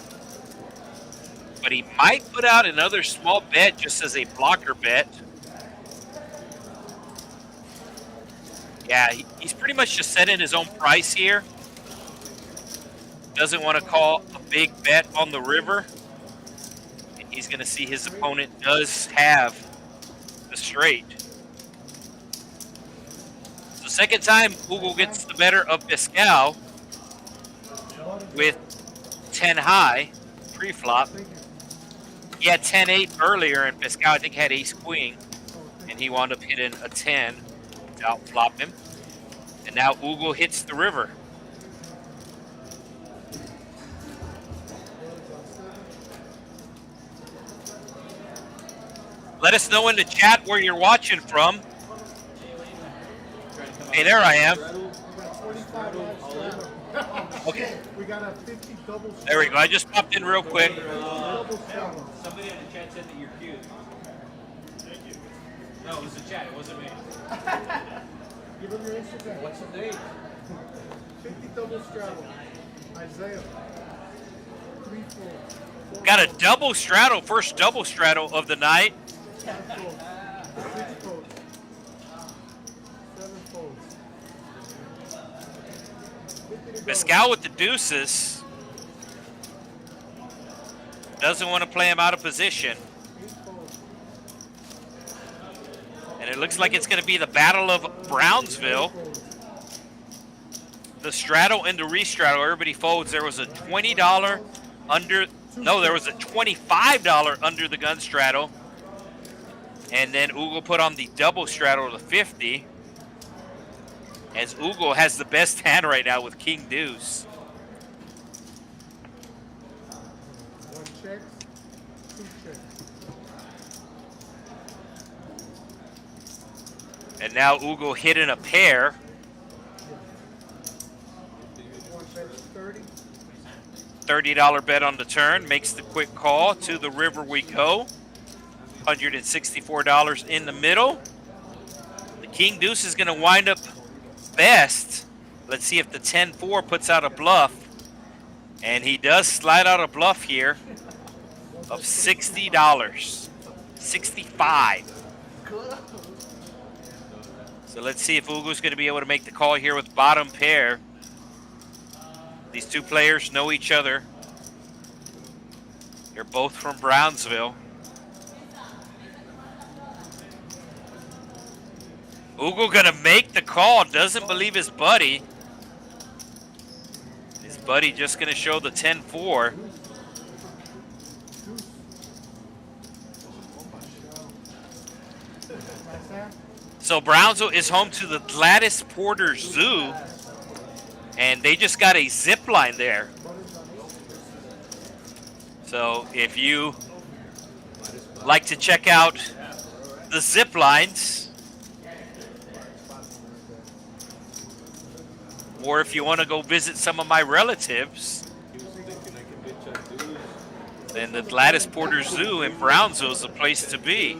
But he might put out another small bet just as a blocker bet. Yeah, he's pretty much just setting his own price here. Doesn't want to call a big bet on the river. And he's going to see his opponent does have the straight. So second time, Ugle gets the better of Mescal with 10 high pre-flop. He had 10-8 earlier, and Mescal, I think, had ace-queen. And he wound up hitting a 10 to outflop him. And now Ugle hits the river. Let us know in the chat where you're watching from. Hey, there I am. Okay. We got a 50 double. There we go. I just popped in real quick. Somebody in the chat said that you're cute. Thank you. No, it was the chat. It wasn't me. Give him your Instagram. What's the date? 50 double straddle. Isaiah. 3 folds. 4 Got a double straddle, first double straddle of the night. 5 folds. 6 folds. 7 folds. 50 to go. Pascal with the deuces. Doesn't want to play him out of position. 8 folds. And it looks like it's going to be the Battle of Brownsville. Folds. The straddle and the restraddle, everybody folds. There was a $20 under, no, there was a $25 under the gun straddle. And then Ugle put on the double straddle to 50. As Ugle has the best hand right now with King Deuce. 1 check. 2 checks. And now Ugle hitting a pair. 1 bets 30. $30 bet on the turn. Makes the quick call. To the river we go. $164 in the middle. The King Deuce is going to wind up best. Let's see if the 10-4 puts out a bluff. And he does slide out a bluff here of $60. 65. So let's see if Ugle's going to be able to make the call here with bottom pair. These two players know each other. They're both from Brownsville. Ugle gonna make the call, doesn't believe his buddy. His buddy just gonna show the 10-4. So Brownsville is home to the Gladys Porter Zoo. And they just got a zip line there. So if you like to check out the zip lines, or if you want to go visit some of my relatives, then the Gladys Porter Zoo in Brownsville is the place to be.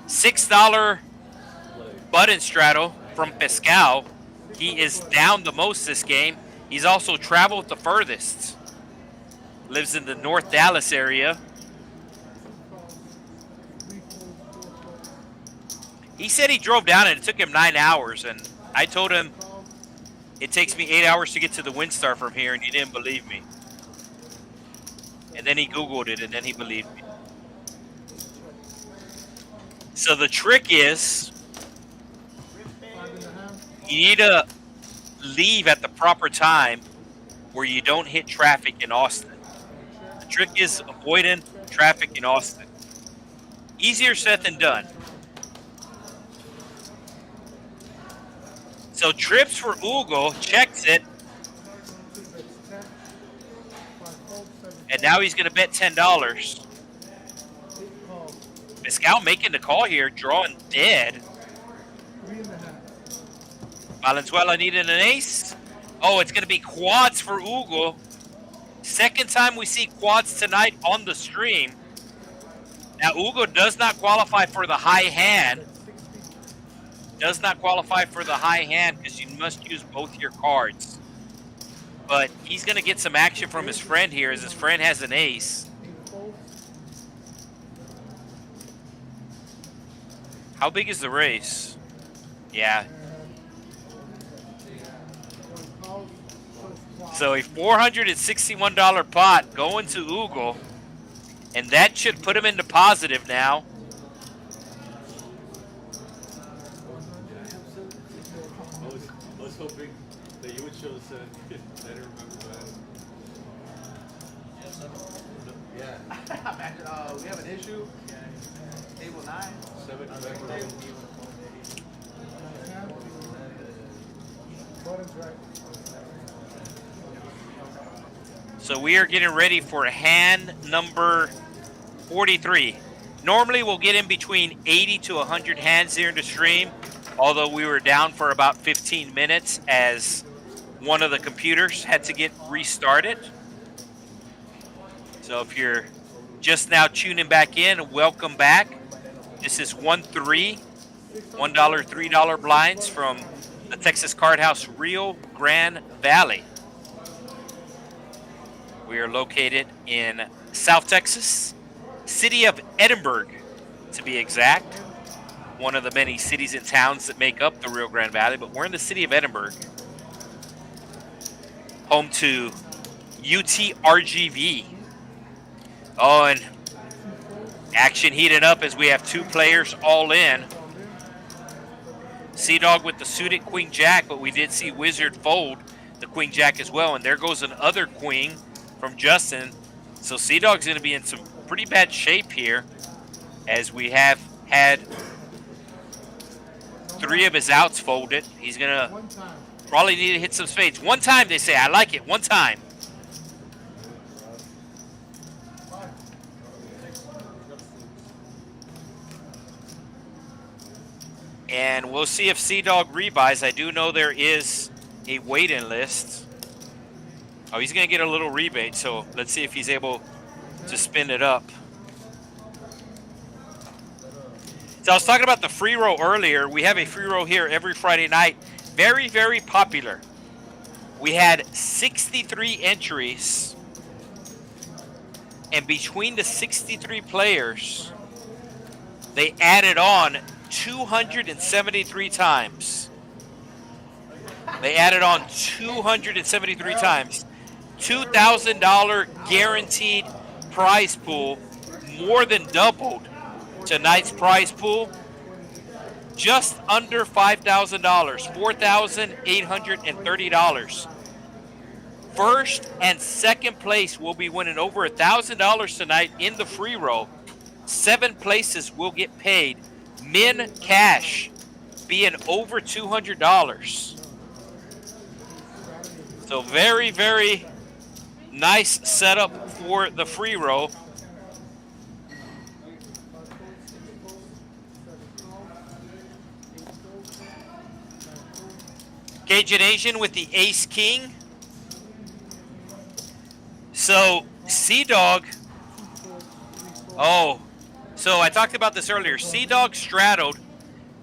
$6 button straddle from Pascal. He is down the most this game. He's also traveled the furthest. Lives in the North Dallas area. He said he drove down and it took him 9 hours, and I told him it takes me 8 hours to get to the WinStar from here, and he didn't believe me. And then he Googled it, and then he believed me. So the trick is, you need to leave at the proper time where you don't hit traffic in Austin. The trick is avoiding traffic in Austin. Easier said than done. So trips for Ugle, checks it. And now he's going to bet $10. Pascal making the call here, drawing dead. Valenzuela needing an ace. Oh, it's going to be quads for Ugle. Second time we see quads tonight on the stream. Now, Ugle does not qualify for the high hand. Does not qualify for the high hand because you must use both your cards. But he's going to get some action from his friend here as his friend has an ace. How big is the race? Yeah. So a $461 pot going to Ugle. And that should put him into positive now. I was hoping that you would show the 7. I didn't remember that. Yeah. Imagine, we have an issue. Table 9. 7 Button's right. So we are getting ready for hand number 43. Normally we'll get in between 80 to 100 hands here in the stream, although we were down for about 15 minutes as one of the computers had to get restarted. So if you're just now tuning back in, welcome back. This is 1-3, $1, $3 blinds from the Texas Card House Rio Grande Valley. We are located in South Texas, city of Edinburg, to be exact. One of the many cities and towns that make up the Rio Grande Valley, but we're in the city of Edinburg, home to UT RGV. Oh, and action heating up as we have two players all in. Sea Dog with the suited Queen Jack, but we did see Wizard fold the Queen Jack as well, and there goes another Queen from Justin. So Sea Dog's going to be in some pretty bad shape here, as we have had 3 of his outs folded. He's going to probably need to hit some spades. One time, they say. I like it. One time. And we'll see if Sea Dog rebuys. I do know there is a wait-in list. Oh, he's going to get a little rebate, so let's see if he's able to spin it up. So I was talking about the free roll earlier. We have a free roll here every Friday night. Very, very popular. We had 63 entries. And between the 63 players, they added on 273 times. They added on 273 times. $2,000 guaranteed prize pool, more than doubled tonight's prize pool. Just under $5,000, $4,830. First and second place will be winning over $1,000 tonight in the free roll. 7 places will get paid. Min cash being over $200. So very, very nice setup for the free roll. Cajun Asian with the Ace King. So Sea Dog. Oh, so I talked about this earlier. Sea Dog straddled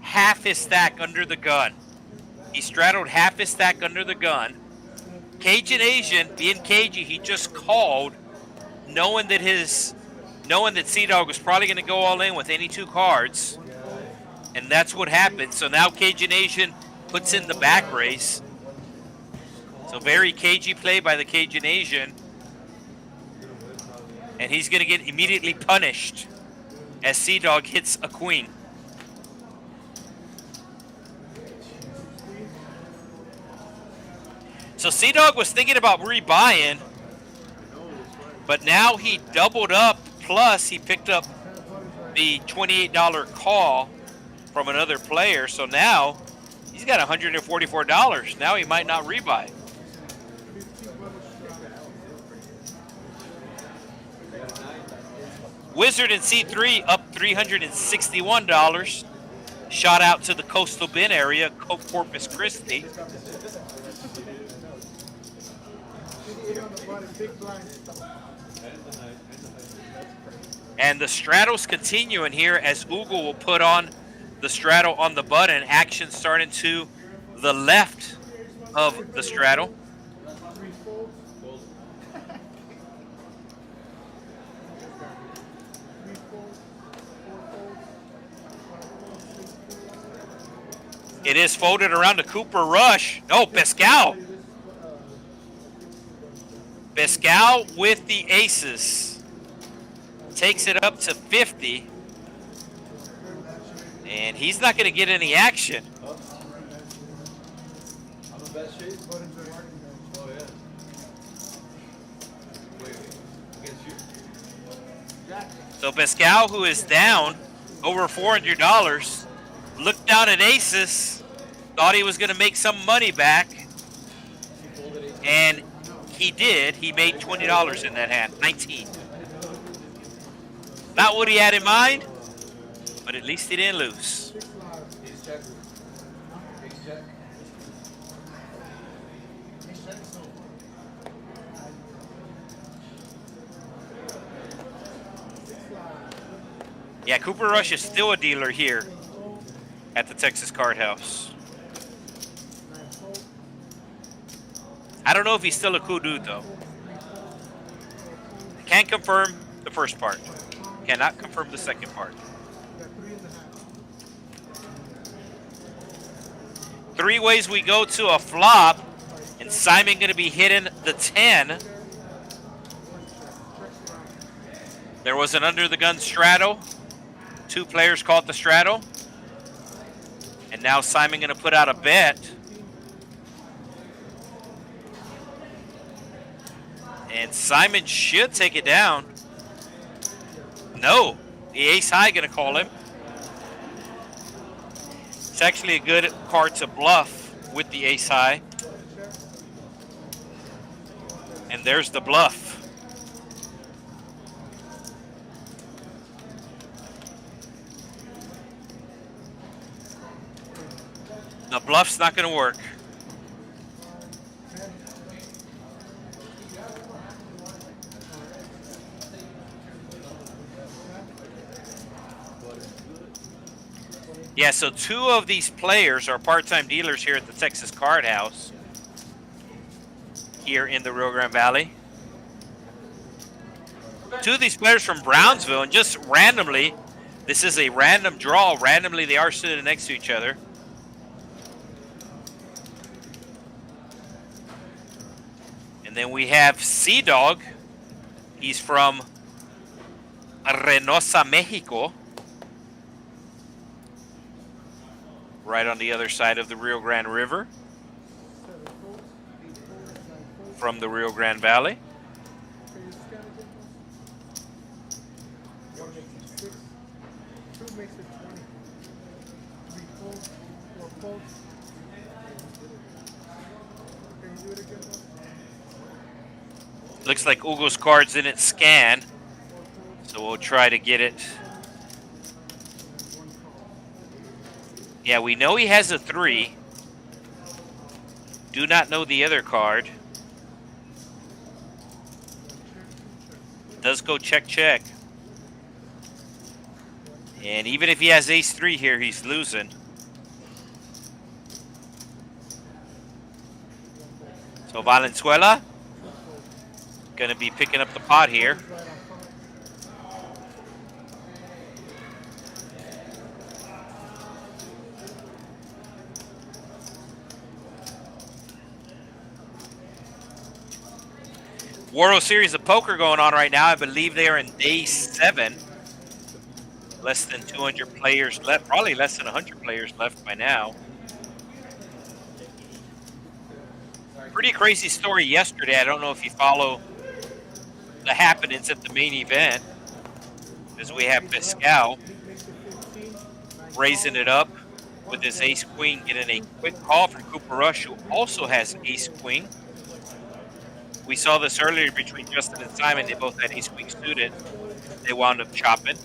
half his stack under the gun. He straddled half his stack under the gun. Cajun Asian, being cagey, he just called, knowing that Sea Dog was probably going to go all in with any 2 cards, and that's what happened. So now Cajun Asian puts in the back race. So very cagey play by the Cajun Asian, and he's going to get immediately punished as Sea Dog hits a queen. So Sea Dog was thinking about rebuying, but now he doubled up, plus he picked up the $28 call from another player. So now he's got $144. Now he might not rebuy. Wizard and C3 up $361. Shot out to the Coastal Bend area, Corpus Christi. And the straddles continuing here as Ugle will put on the straddle on the button. Action starting to the left of the straddle. It is folded around to Cooper Rush. No, Pascal. Pascal with the aces. Takes it up to 50. And he's not going to get any action. I'm in best shape. Oh, yeah. Wait, against you? So Pascal, who is down over $400, looked down at aces, thought he was going to make some money back, and he did. He made $20 in that hand, 19. Not what he had in mind, but at least he didn't lose. Ace check. Ace check. Yeah, Cooper Rush is still a dealer here at the Texas Card House. I don't know if he's still a cool dude, though. Can't confirm the first part. Cannot confirm the second part. Three ways we go to a flop, and Simon going to be hitting the 10. There was an under-the-gun straddle. 2 players caught the straddle. And now Simon going to put out a bet. And Simon should take it down. No, the ace high going to call him. It's actually a good card to bluff with the ace high. And there's the bluff. The bluff's not going to work. Yeah, so 2 of these players are part-time dealers here at the Texas Card House here in the Rio Grande Valley. 2 of these players from Brownsville, and just randomly, this is a random draw. Randomly, they are sitting next to each other. And then we have Sea Dog. He's from Reynosa, Mexico. Right on the other side of the Rio Grande River. From the Rio Grande Valley. Looks like Ugle's cards didn't scan, so we'll try to get it. Yeah, we know he has a 3. Do not know the other card. Does go check, check. And even if he has ace 3 here, he's losing. So Valenzuela going to be picking up the pot here. World Series of Poker going on right now. I believe they are in day 7. Less than 200 players left. Probably less than 100 players left by now. Pretty crazy story yesterday. I don't know if you follow the happenings at the main event. As we have Pascal raising it up with his ace-queen, getting a quick call from Cooper Rush, who also has ace-queen. We saw this earlier between Justin and Simon. They both had ace-queen suited. They wound up chopping.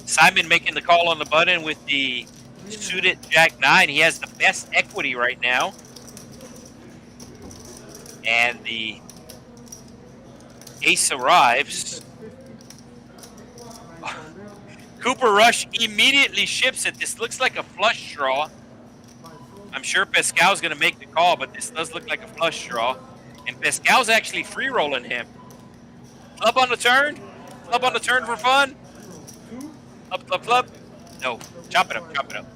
Simon making the call on the button with the suited Jack-9. He has the best equity right now. And the ace arrives. Cooper Rush immediately ships it. This looks like a flush draw. I'm sure Pascal's going to make the call, but this does look like a flush draw. And Pascal's actually free rolling him. Club on the turn. Club on the turn for fun. Club, club, club. No. Chop it up, chop it up.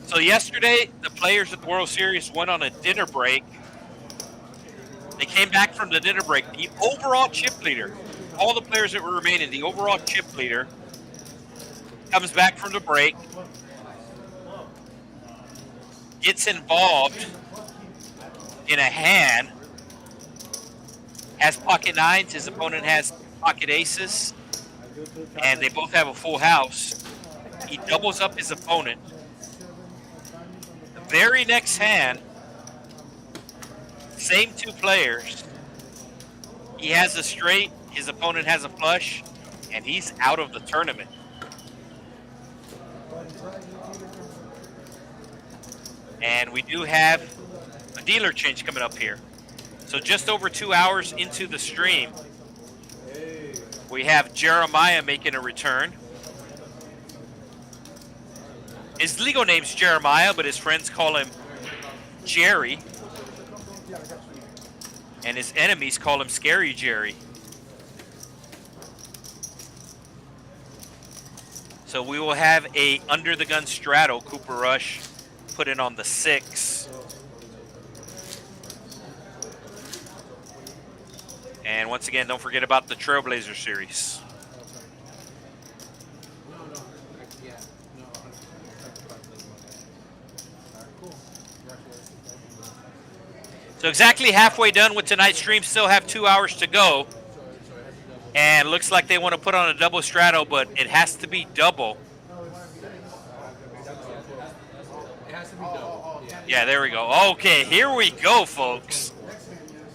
So yesterday, the players at the World Series went on a dinner break. They came back from the dinner break. The overall chip leader, all the players that were remaining, the overall chip leader comes back from the break, gets involved in a hand, has pocket 9s, his opponent has pocket aces, and they both have a full house. He doubles up his opponent. The very next hand, same 2 players. He has a straight, his opponent has a flush, and he's out of the tournament. And we do have a dealer change coming up here. So just over 2 hours into the stream, We have Jeremiah making a return. His legal name's Jeremiah, but his friends call him Jerry. And his enemies call him Scary Jerry. So we will have a under the gun straddle Cooper Rush put in on the 6. And once again, don't forget about the Trailblazer series. So exactly halfway done with tonight's stream. Still have 2 hours to go. And looks like they want to put on a double straddle, but it has to be double. It has to be double. Yeah, there we go. Okay, here we go, folks.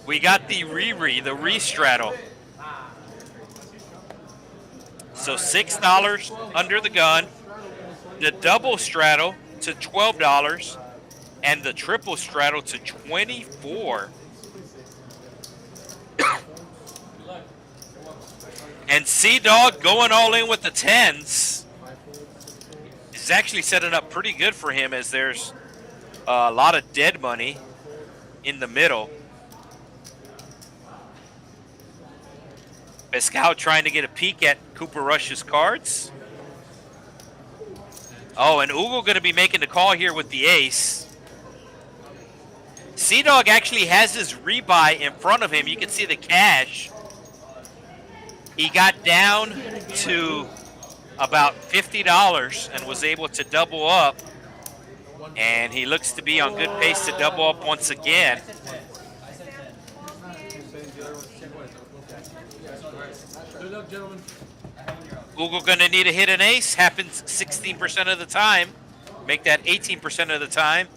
We got the the re-straddle. So $6 under the gun. The double straddle to $12. And the triple straddle to $24. And Sea-Dog going all in with the 10s. It's actually setting up pretty good for him as there's a lot of dead money in the middle. Pascal trying to get a peek at Cooper Rush's cards. Oh, and Ugle going to be making the call here with the ace. Sea-Dog actually has his rebuy in front of him. You can see the cash. He got down to about $50 and was able to double up. And he looks to be on good pace to double up once again. Good luck, gentlemen. Ugle going to need a hit an ace. Happens 16% of the time. Make that 18% of the time.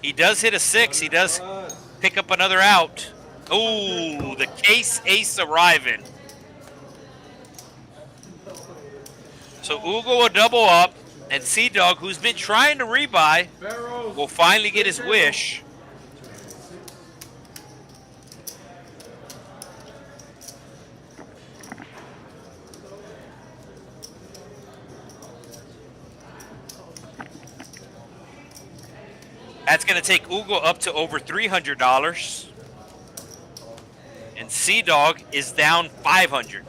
He does hit a 6. He does pick up another out. Ooh, the case ace arriving. So Ugle will double up, and Sea-Dog, who's been trying to rebuy, will finally get his wish. That's going to take Ugle up to over $300. And Sea-Dog is down $500.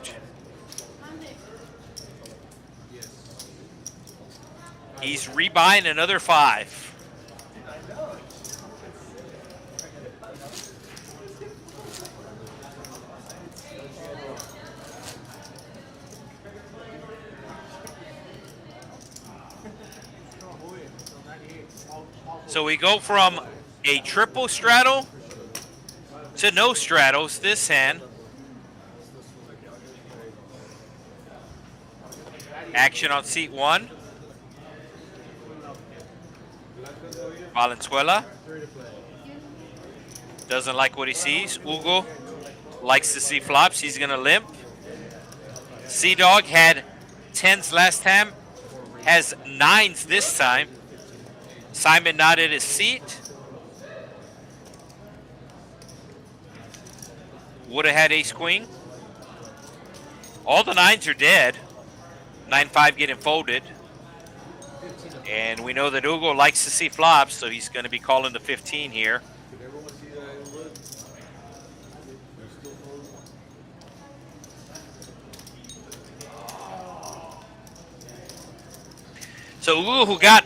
He's rebuying another 5. So we go from a triple straddle to no straddles this hand. Action on seat 1. Valenzuela doesn't like what he sees. Ugle likes to see flops. He's going to limp. Sea-Dog had 10s last time, has 9s this time. Simon not at his seat. Would have had ace-queen. All the 9s are dead. 9-5 getting folded. And we know that Ugle likes to see flops, so he's going to be calling the 15 here. So Ugle, who got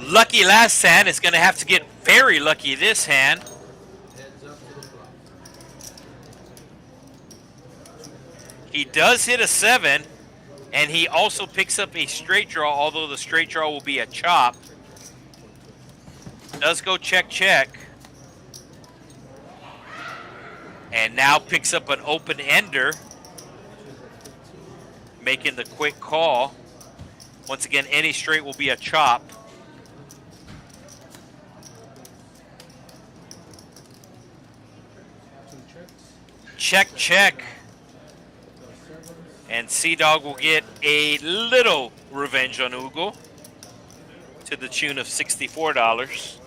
lucky last hand, is going to have to get very lucky this hand. He does hit a 7. And he also picks up a straight draw, although the straight draw will be a chop. Does go check, check. And now picks up an open ender, making the quick call. Once again, any straight will be a chop. Check, check. And Sea-Dog will get a little revenge on Ugle to the tune of $64.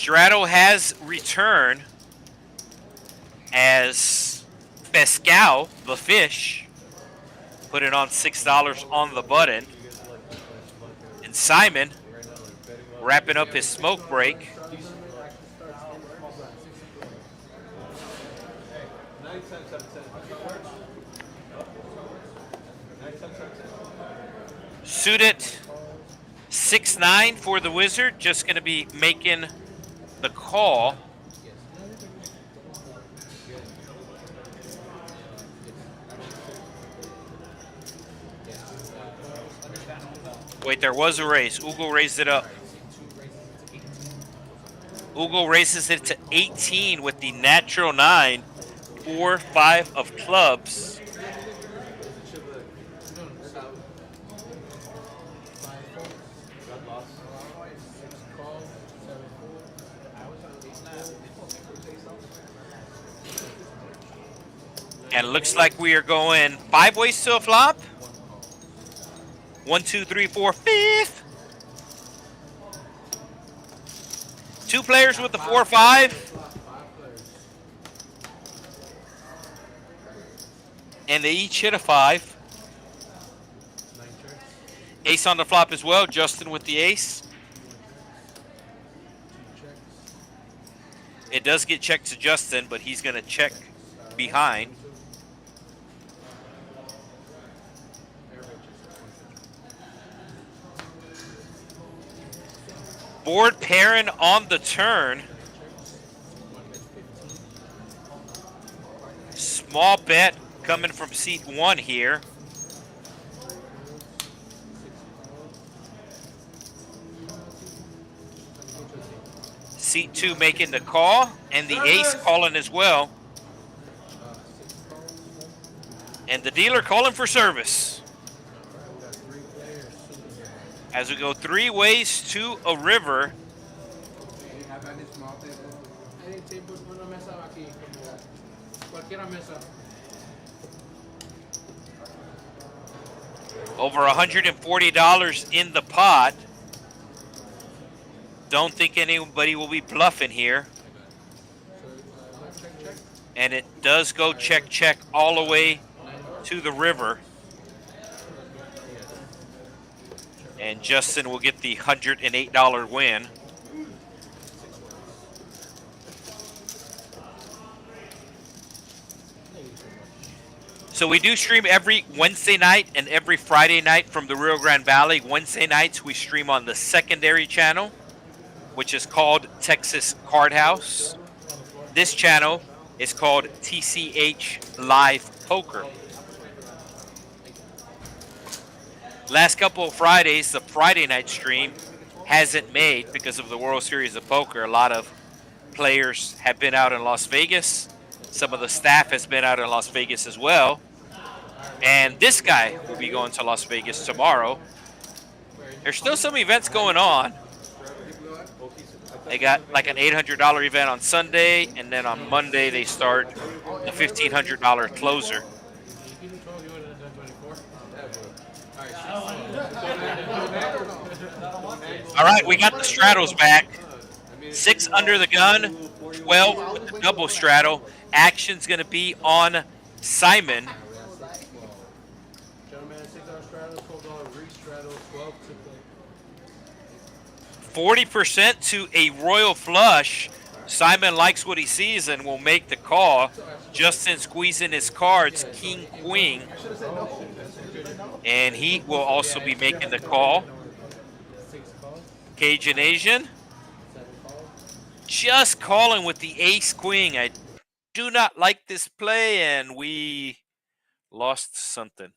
straddle has returned as Pescal, the fish, put it on $6 on the button. And Simon wrapping up his smoke break. Suited 6-9 for the Wizard. Just going to be making the call. Wait, there was a raise. Ugle raised it up. Ugle raises it to 18 with the natural 9, 4-5 of clubs. And it looks like we are going 5 ways to a flop. 1, 2, 3, 4, 5th. 2 players with the 4-5. And they each hit a 5. Ace on the flop as well. Justin with the ace. It does get checked to Justin, but he's going to check behind. Board pairing on the turn. Small bet coming from seat 1 here. Seat 2 making the call, and the ace calling as well. And the dealer calling for service. As we go 3 ways to a river. Over $140 in the pot. Don't think anybody will be bluffing here. And it does go check, check all the way to the river. And Justin will get the $108 win. So we do stream every Wednesday night and every Friday night from the Rio Grande Valley. Wednesday nights we stream on the secondary channel, which is called Texas Card House. This channel is called TCH Live Poker. Last couple of Fridays, the Friday night stream hasn't made because of the World Series of Poker. A lot of players have been out in Las Vegas. Some of the staff has been out in Las Vegas as well. And this guy will be going to Las Vegas tomorrow. There's still some events going on. They got like an $800 event on Sunday, and then on Monday they start the $1,500 closer. All right, we got the straddles back. 6 under the gun, 12 with the double straddle. Action's going to be on Simon. 40% to a royal flush. Simon likes what he sees and will make the call. Justin squeezing his cards, king, queen. And he will also be making the call. Cajun Asian. Just calling with the ace, queen. I do not like this play, and we lost something.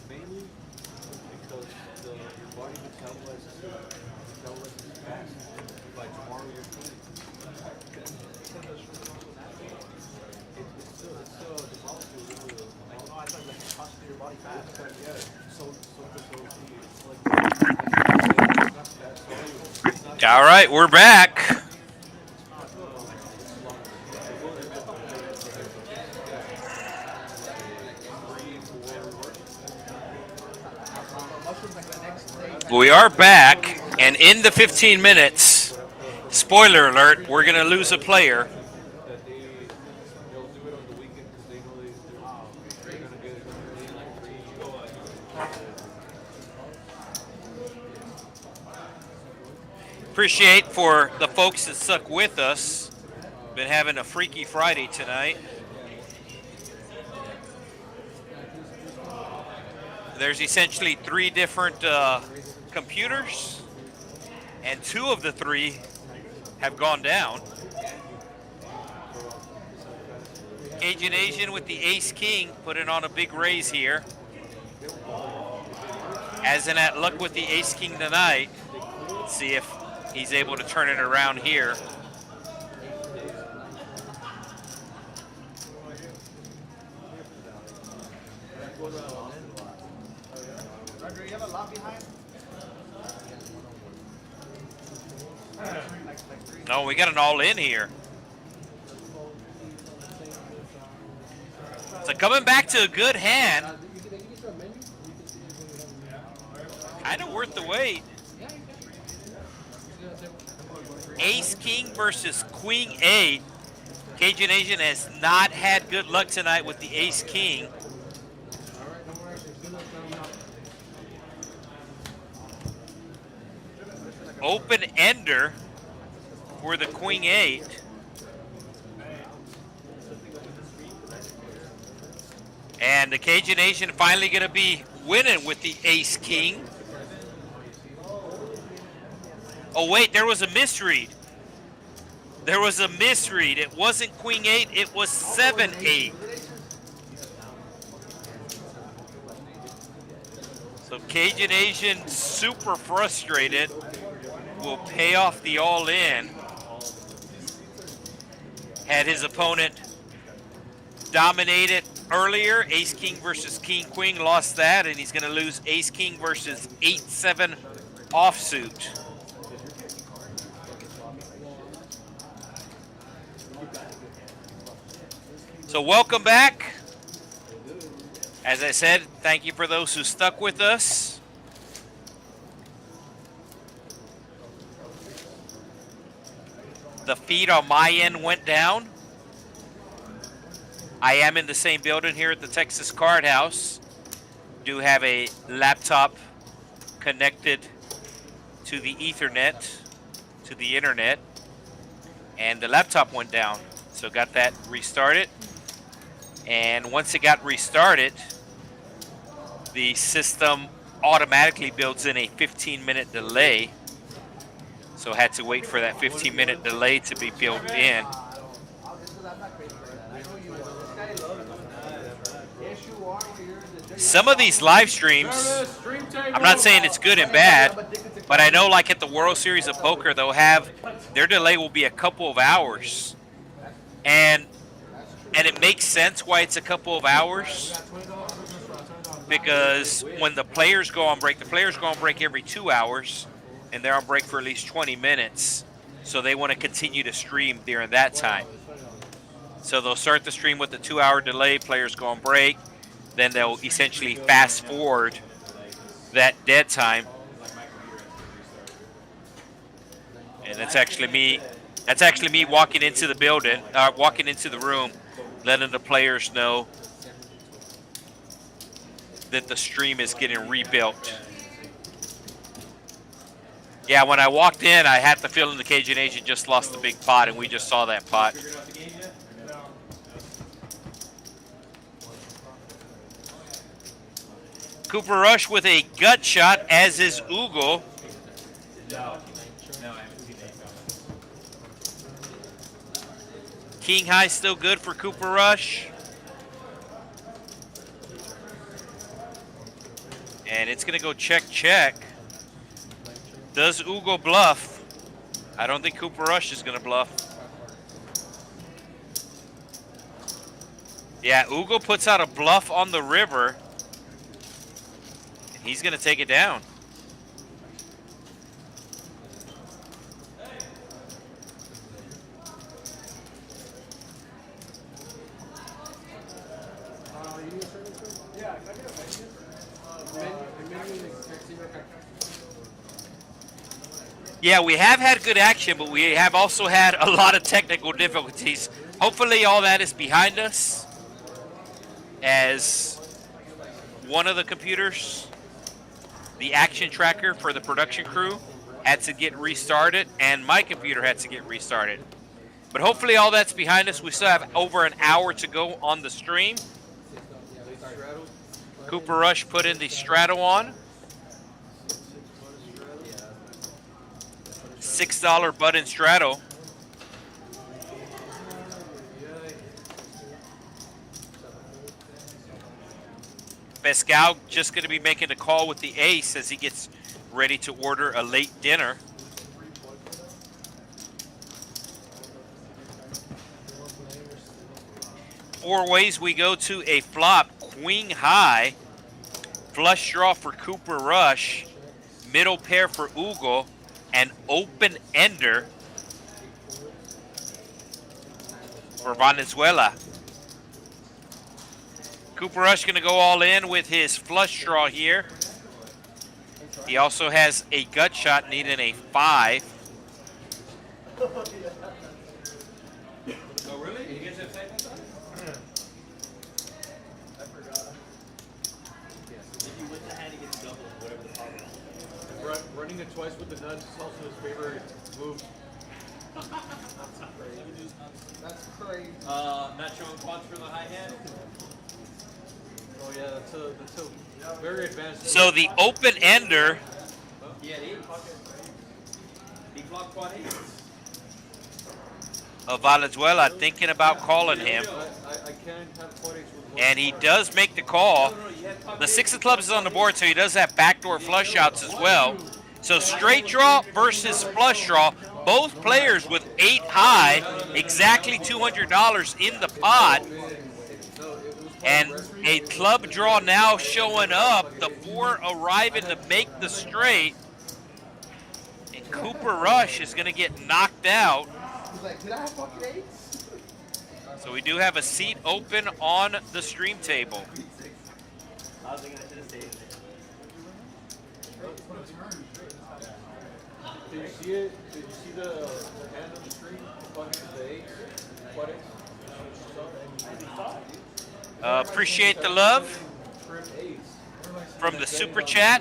mainly because your body metabolizes fast. By tomorrow you're clean. It's still the molecule. Oh, I thought it was cost your body fast. Yeah, so All right, we're back. We are back, and in the 15 minutes, spoiler alert, we're going to lose a player. Appreciate for the folks that stuck with us. Been having a Freaky Friday tonight. There's essentially 3 different computers, and 2 of the 3 have gone down. Cajun Asian with the Ace King putting on a big raise here. As in at luck with the Ace King tonight. See if he's able to turn it around here. Roger, you have a lock behind? No, we got an all-in here. So coming back to a good hand. Kind of worth the wait. Ace King versus Queen 8. Cajun Asian has not had good luck tonight with the Ace King. Open ender for the Queen 8. And the Cajun Asian finally going to be winning with the Ace King. Oh wait, there was a misread. There was a misread. It wasn't Queen 8, it was 7-8. So Cajun Asian super frustrated. Will pay off the all-in. Had his opponent dominated earlier. Ace King versus King Queen, lost that, and he's going to lose Ace King versus 8-7 offsuit. So welcome back. As I said, thank you for those who stuck with us. The feed on my end went down. I am in the same building here at the Texas Card House. Do have a laptop connected to the Ethernet, to the internet, and the laptop went down. So got that restarted. And once it got restarted, the system automatically builds in a 15-minute delay. So had to wait for that 15-minute delay to be built in. Some of these live streams, I'm not saying it's good and bad, but I know like at the World Series of Poker, they'll have, their delay will be a couple of hours. And it makes sense why it's a couple of hours. Because when the players go on break, the players go on break every 2 hours. And they're on break for at least 20 minutes. So they want to continue to stream during that time. So they'll start the stream with a 2-hour delay, players go on break, then they'll essentially fast forward that dead time. And that's actually me walking into the building, walking into the room, letting the players know that the stream is getting rebuilt. Yeah, when I walked in, I had the feeling the Cajun Asian just lost the big pot, and we just saw that pot. Cooper Rush with a gut shot, as is Ugle. King high still good for Cooper Rush. And it's going to go check, check. Does Ugle bluff? I don't think Cooper Rush is going to bluff. Yeah, Ugle puts out a bluff on the river. And he's going to take it down. Yeah, we have had good action, but we have also had a lot of technical difficulties. Hopefully all that is behind us, as one of the computers, the action tracker for the production crew, had to get restarted, and my computer had to get restarted. But hopefully all that's behind us. We still have over an hour to go on the stream. Cooper Rush put in the straddle on. $6 button straddle. Pascal just going to be making a call with the ace as he gets ready to order a late dinner. Four ways we go to a flop. Queen high. Flush draw for Cooper Rush. Middle pair for Ugle. And open ender for Venezuela. Cooper Rush going to go all in with his flush draw here. He also has a gut shot needing a 5. Oh, really? You guys have same one? I forgot. If you win the hand, he gets double, whatever the problem is. Running it twice with the nuts is also his favorite move. That's crazy. Not showing quads for the high hand. Oh yeah, that's a very advanced. So the open ender. Yeah, it is. He blocked quad 8. Of Valenzuela thinking about calling him. I can't have quad 8s with one. And he does make the call. The 6 of clubs is on the board, so he does have backdoor flush outs as well. So straight draw versus flush draw. Both players with 8 high, exactly $200 in the pot. And a club draw now showing up. The 4 arriving to make the straight. And Cooper Rush is going to get knocked out. He's like, did I have fucking 8s? So we do have a seat open on the stream table. I was thinking I should have stayed. Did you see it? Did you see the hand on the screen? The 8s? Quad 8s? Appreciate the love from the super chat.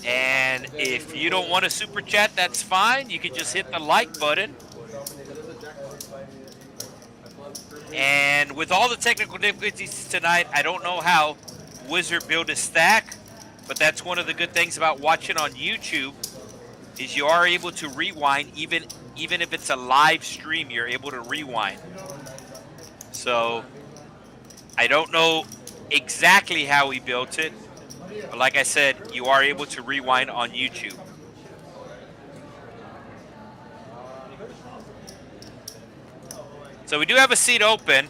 And if you don't want a super chat, that's fine. You can just hit the like button. And with all the technical difficulties tonight, I don't know how Wizard built his stack, but that's one of the good things about watching on YouTube is you are able to rewind even if it's a live stream, you're able to rewind. So I don't know exactly how he built it, but like I said, you are able to rewind on YouTube. So we do have a seat open.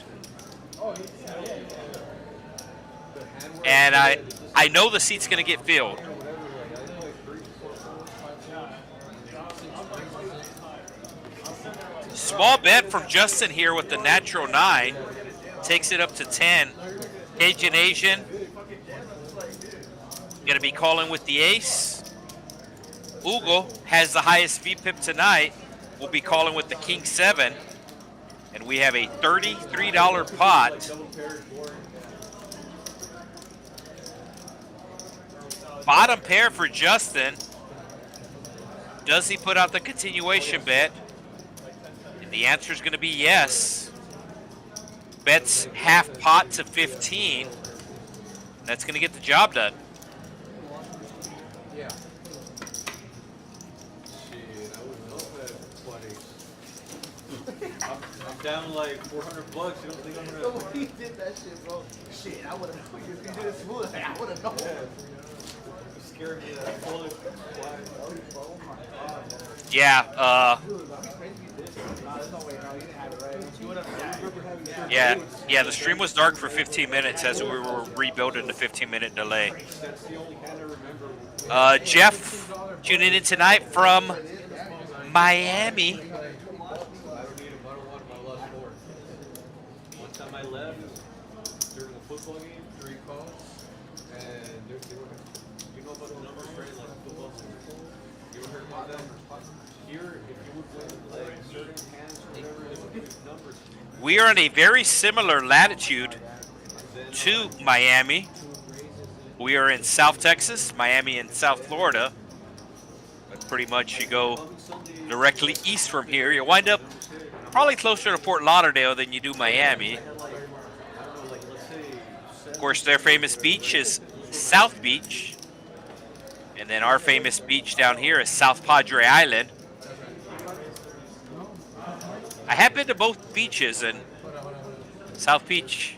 And I know the seat's going to get filled. Small bet from Justin here with the natural 9. Takes it up to 10. Cajun Asian. Going to be calling with the ace. Ugle has the highest VPIP tonight. We'll be calling with the King 7. And we have a $33 pot. Bottom pair for Justin. Does he put out the continuation bet? And the answer is going to be yes. Bets half pot to 15. That's going to get the job done. Yeah. Shit, I would love that quad 8s. I'm down like $400. You don't think I'm So gonna? when he did that shit, bro, shit, I would have known. If he did it smooth, like, I would have known. You scared me that I pulled it. Oh my god. Yeah, There's no way, no, you didn't have it right. You would have. yeah. The stream was dark for 15 minutes as we were rebuilding the 15-minute delay. That's the only hand I remember. Jeff tuning in tonight from Miami. I don't need him. I don't want him. I lost more. One time I left during a football game, 3 calls, and they were, you know about the numbers, right? Like football. You ever heard about that? Here, if you would win like certain hands or whatever, they would give numbers. We are in a very similar latitude to Miami. We are in South Texas, Miami in South Florida. But pretty much you go directly east from here. You wind up probably closer to Fort Lauderdale than you do Miami. Of course, their famous beach is South Beach. And then our famous beach down here is South Padre Island. I have been to both beaches, and South Beach,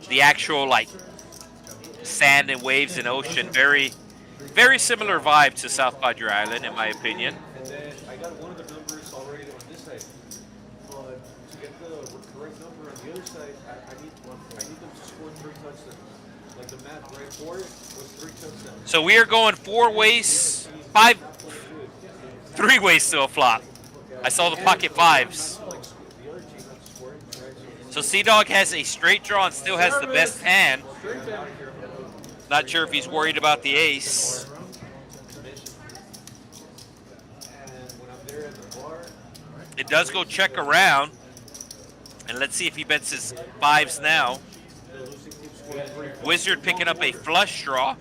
the actual like sand and waves and ocean, very, very similar vibe to South Padre Island, in my opinion. And then I got one of the numbers already on this side, but to get the correct number on the other side, I need them to score 3 touchdowns. Like the math right for it was 3 touchdowns. So we are going 4 ways, 3 ways to a flop. I saw the pocket 5s. So Sea-Dog has a straight draw and still has the best hand. Not sure if he's worried about the ace. It does go check around. And let's see if he bets his 5s now. Wizard picking up a flush draw.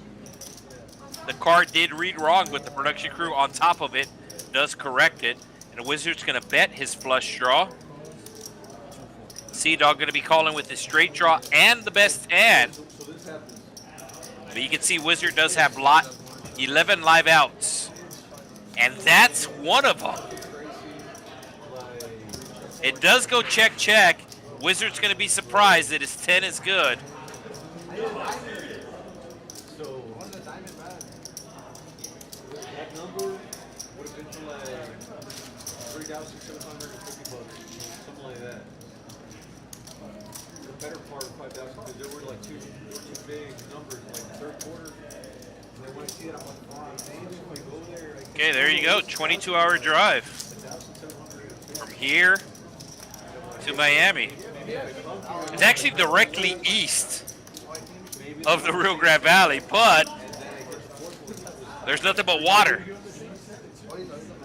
The card did read wrong, but the production crew on top of it does correct it. And the Wizard's going to bet his flush draw. Sea-Dog going to be calling with his straight draw and the best hand. But you can see Wizard does have 11 live outs. And that's one of them. It does go check, check. Wizard's going to be surprised that his 10 is good. So that number would have been for like $3,750, something like that. The better part of 5,000, because there were like two big numbers, like the third quarter. And then when I see it, I'm like, oh, maybe if I go there. Okay, there you go. 22-hour drive from here to Miami. It's actually directly east of the Rio Grande Valley, but there's nothing but water.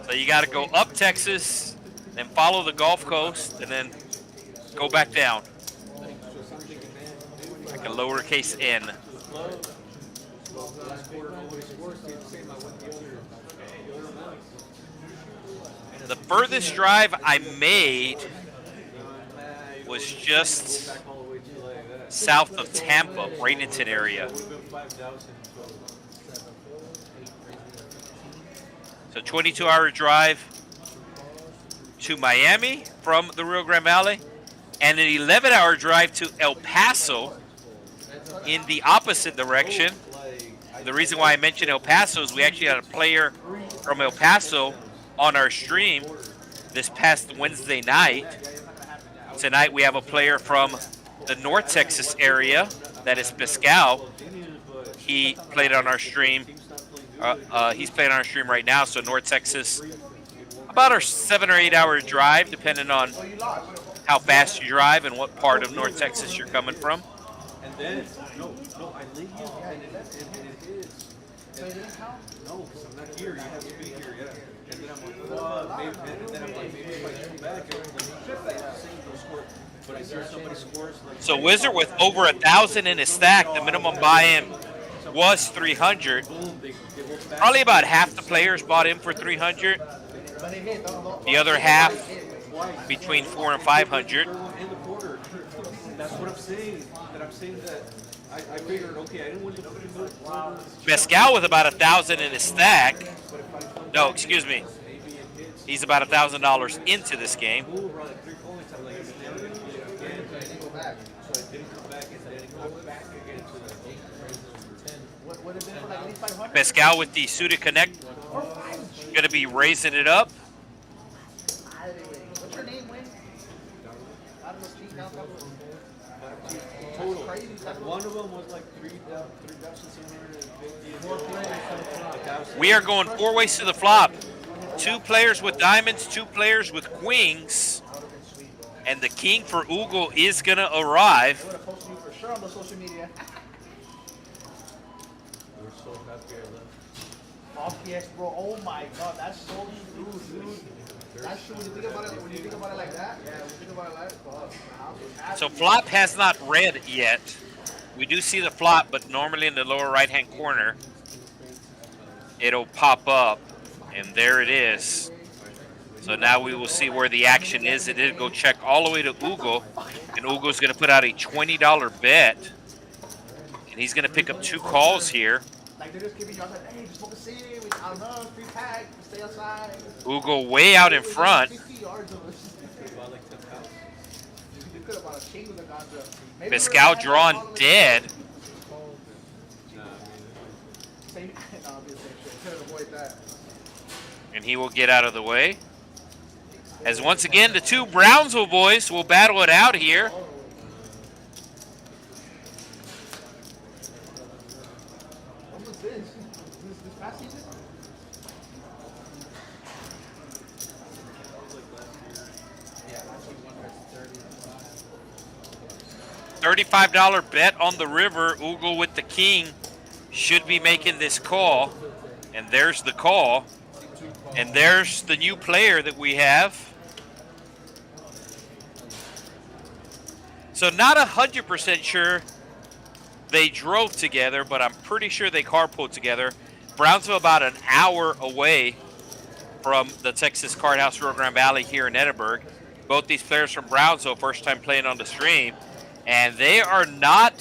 So you got to go up Texas, then follow the Gulf Coast, and then go back down. Like a lowercase n. The furthest drive I made was just south of Tampa, Bradenton area. So 22-hour drive to Miami from the Rio Grande Valley, and an 11-hour drive to El Paso in the opposite direction. The reason why I mentioned El Paso is we actually had a player from El Paso on our stream this past Wednesday night. Tonight we have a player from the North Texas area, that is Pascal. He played on our stream. He's playing on our stream right now, so North Texas, about a 7 or 8 hour drive, depending on how fast you drive and what part of North Texas you're coming from. And then, no, I leave you, and it is. No, because I'm not here. You have to be here, yeah. And then I'm like, maybe, and then I'm like, maybe if I come back, but I see somebody scores. Like, So Wizard with over 1,000 in his stack, the minimum buy-in was 300. Probably about half the players bought in for 300. The other half between 400 and 500. in the quarter. That's what I'm saying. That I'm saying that I figured, okay, I didn't win the quarter. Pascal with about 1,000 in his stack. No, excuse me. He's about $1,000 into this game. So it didn't come back, and then it got back again to the 8, raised it to 10. What would it been for like 8,500? Pascal with the suited connect. Going to be raising it up. What's your name, Wayne? I don't know, cheat down Total. crazy. One of them was like 3,750. We are going 4 ways to the flop. 2 players with diamonds, 2 players with queens. And the king for Ugle is going to arrive. I would have posted you for sure on the social media. We're so happy I left. Oh, yes, bro. Oh my God, that's so true, dude. That's true. When you think about it, like that, yeah. When you think about it like that, So flop has not read yet. We do see the flop, but normally in the lower right-hand corner, it'll pop up, and there it is. So now we will see where the action is. It did go check all the way to Ugle, and Ugle's going to put out a $20 bet, and he's going to pick up 2 calls here. like they're just giving you, like, hey, just smoke a city. I don't know, free pack, stay outside. Ugle way out in front. 50 yards of us. You could have bought a chain with a ganja. Maybe Pascal drawing dead. Same, no, I'll be the same shit. Couldn't avoid that. And he will get out of the way. As once again, the 2 Brownsville boys will battle it out here. What was this? This past season? $35 bet on the river. Ugle with the king should be making this call. And there's the call. And there's the new player that we have. So not 100% sure they drove together, but I'm pretty sure they carpooled together. Brownsville about an hour away from the Texas Card House Rio Grande Valley here in Edinburg. Both these players from Brownsville, first time playing on the stream. And they are not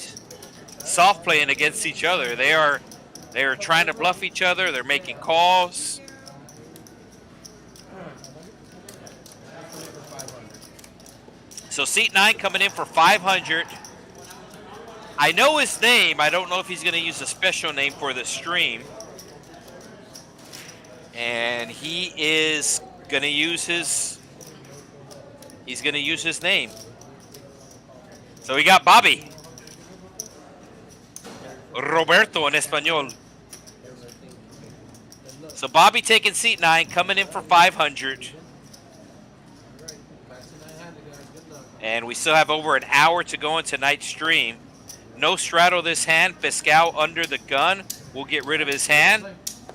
soft playing against each other. They are trying to bluff each other. They're making calls. So seat 9 coming in for 500. I know his name. I don't know if he's going to use a special name for the stream. And he is going to use his name. So we got Bobby. Roberto en español. So Bobby taking seat 9, coming in for 500. And we still have over an hour to go in tonight's stream. No straddle this hand. Pascal under the gun. We'll get rid of his hand.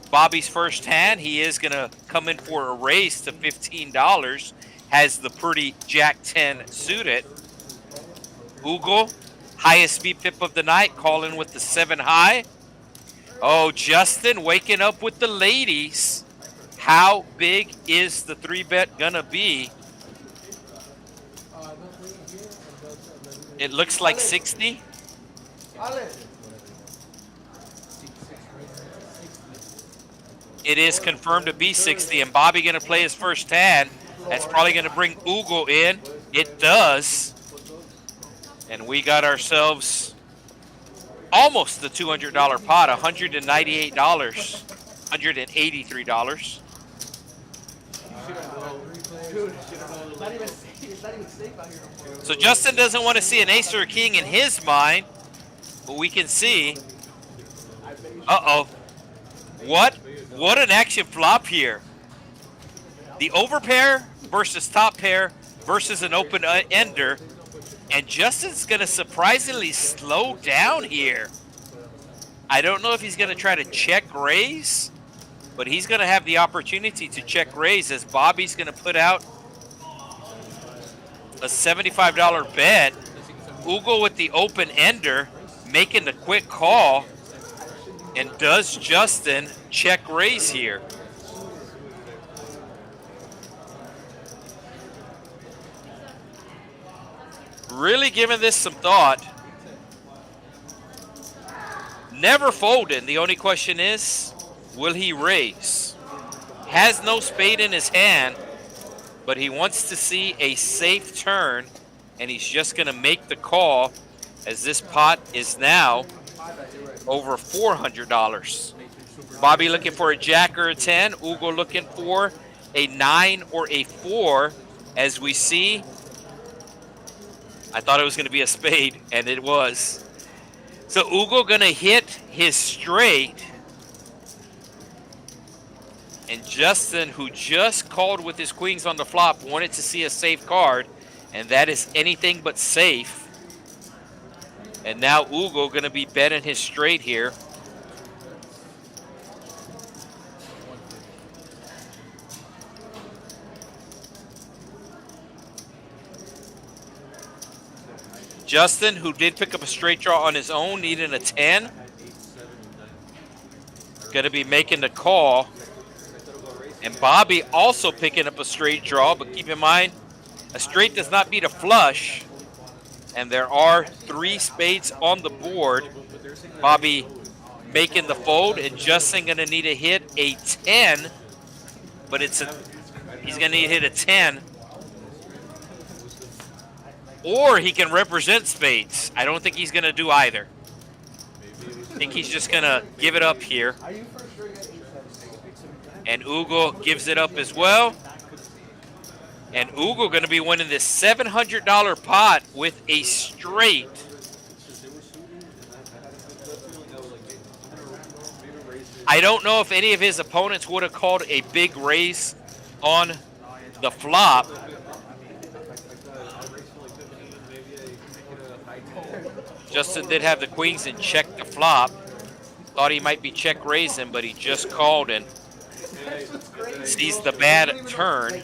Bobby's first hand. He is going to come in for a raise to $15. Has the pretty Jack 10 suited. Ugle, highest speed pip of the night. Calling with the 7 high. Oh, Justin waking up with the ladies. How big is the 3-bet going to be? It looks like 60. It is confirmed to be 60, and Bobby going to play his first hand. That's probably going to bring Ugle in. It does. And we got ourselves almost the $200 pot, $198, $183. So Justin doesn't want to see an ace or a king in his mind, but we can see. Uh-oh. What an action flop here. The overpair versus top pair versus an open ender. And Justin's going to surprisingly slow down here. I don't know if he's going to try to check raise, but he's going to have the opportunity to check raise as Bobby's going to put out a $75 bet. Ugle with the open ender, making the quick call. And does Justin check raise here? Really giving this some thought. Never folding. The only question is, will he raise? Has no spade in his hand, but he wants to see a safe turn, and he's just going to make the call as this pot is now over $400. Bobby looking for a jack or a 10. Ugle looking for a 9 or a 4. As we see, I thought it was going to be a spade, and it was. So Ugle going to hit his straight. And Justin, who just called with his queens on the flop, wanted to see a safe card, and that is anything but safe. And now Ugle going to be betting his straight here. Justin, who did pick up a straight draw on his own, needing a 10, going to be making the call. And Bobby also picking up a straight draw, but keep in mind, a straight does not beat a flush. And there are 3 spades on the board. Bobby making the fold, and Justin going to need to hit a 10, but he's going to need to hit a 10. Or he can represent spades. I don't think he's going to do either. I think he's just going to give it up here. And Ugle gives it up as well. And Ugle going to be winning this $700 pot with a straight. I don't know if any of his opponents would have called a big raise on the flop. Justin did have the queens and checked the flop. Thought he might be check raising, but he just called and sees the bad turn.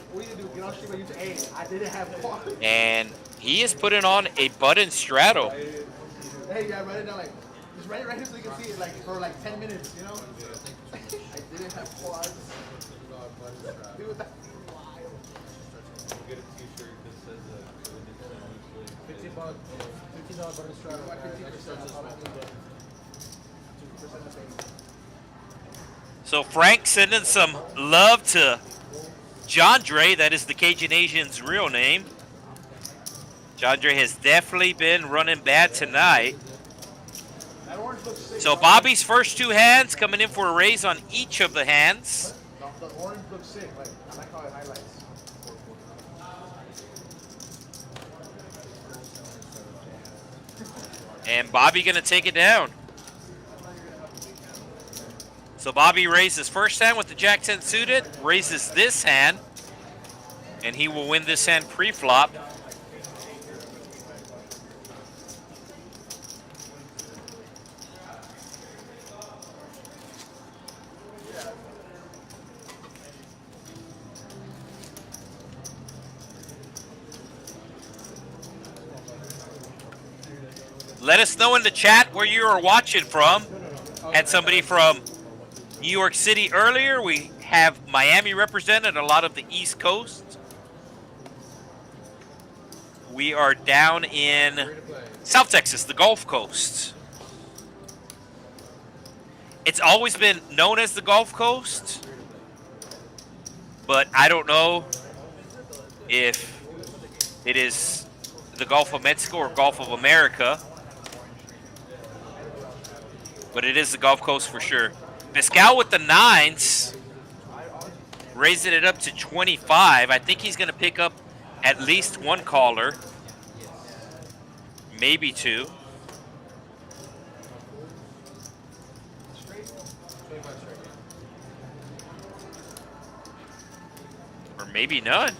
And he is putting on a button straddle. Hey, yeah, write it down, like, just write it right here so you can see it, like, for like 10 minutes, you know? I didn't have quads. Dude, that's wild. Get a t-shirt that says $15 button straddle. 15%. So Frank sending some love to John Dre. That is the Cajun Asian's real name. John Dre has definitely been running bad tonight. So Bobby's first 2 hands coming in for a raise on each of the hands. The orange looks sick. Like, I like how it highlights. And Bobby going to take it down. So Bobby raises first hand with the Jack-10 suited, raises this hand, and he will win this hand pre-flop. Let us know in the chat where you are watching from. Had somebody from New York City earlier. We have Miami represented, a lot of the East Coast. We are down in South Texas, the Gulf Coast. It's always been known as the Gulf Coast, but I don't know if it is the Gulf of Mexico or Gulf of America. But it is the Gulf Coast for sure. Pascal with the 9s, raising it up to 25. I think he's going to pick up at least 1 caller, maybe 2. Or maybe none.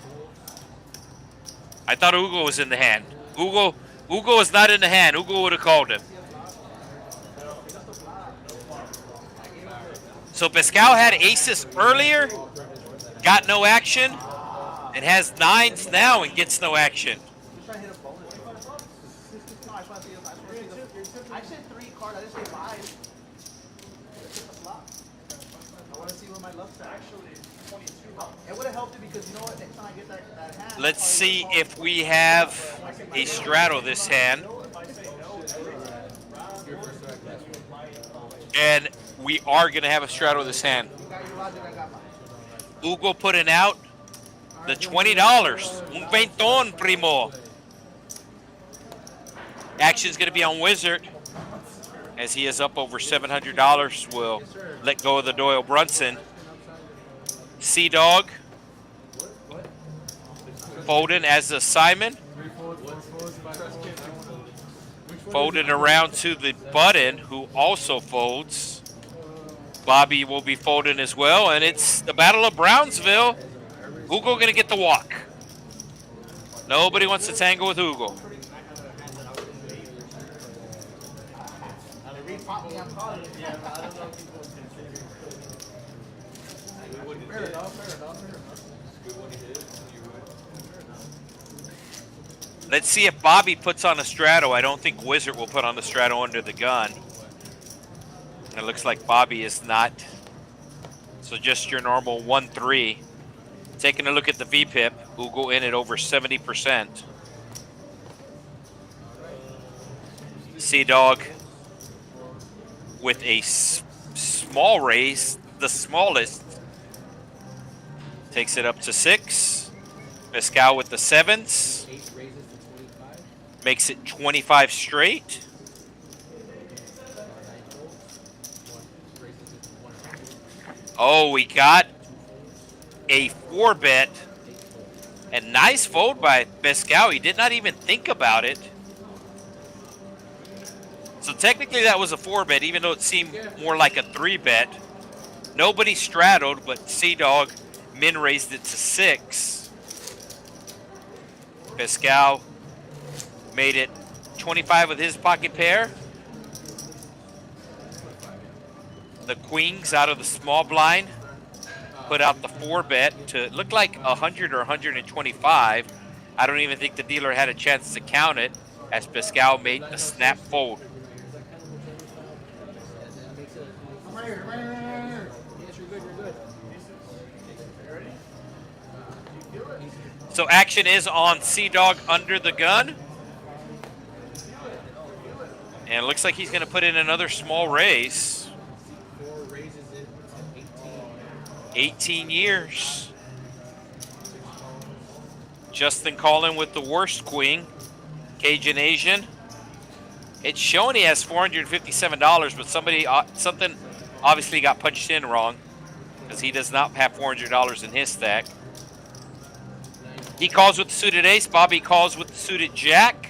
I thought Ugle was in the hand. Ugle is not in the hand. Ugle would have called him. So Pascal had aces earlier, got no action, and has 9s now and gets no action. I said 3 cards, I didn't say 5. I want to see where my luck's at. Actually, 22. It would have helped it because you know what, next time I get that hand. Let's see if we have a straddle this hand. And we are going to have a straddle this hand. Ugle putting out the $20. Un ventón, primo. Action's going to be on Wizard, as he is up over $700. Will let go of the Doyle Brunson. Sea Dog folding as the Simon. Folded around to the Button, who also folds. Bobby will be folding as well, and it's the Battle of Brownsville. Ugle going to get the walk. Nobody wants to tangle with Ugle. Let's see if Bobby puts on a straddle. I don't think Wizard will put on the straddle under the gun. It looks like Bobby is not. So just your normal 1-3. Taking a look at the VPIP, Ugle in at over 70%. Sea Dog with a small raise, the smallest, takes it up to 6. Pascal with the 7s makes it 25 straight. Oh, we got a 4-bet. And nice fold by Pascal. He did not even think about it. So technically that was a 4-bet, even though it seemed more like a 3-bet. Nobody straddled, but Sea Dog min raised it to 6. Pascal made it 25 with his pocket pair. The queens out of the small blind put out the 4-bet to look like 100 or 125. I don't even think the dealer had a chance to count it, as Pascal made the snap fold. So action is on Sea Dog under the gun. And it looks like he's going to put in another small raise. 18 years. Justin calling with the worst queen. Cajun Asian. It's showing he has $457, but something obviously got punched in wrong, because he does not have $400 in his stack. He calls with the suited ace. Bobby calls with the suited jack.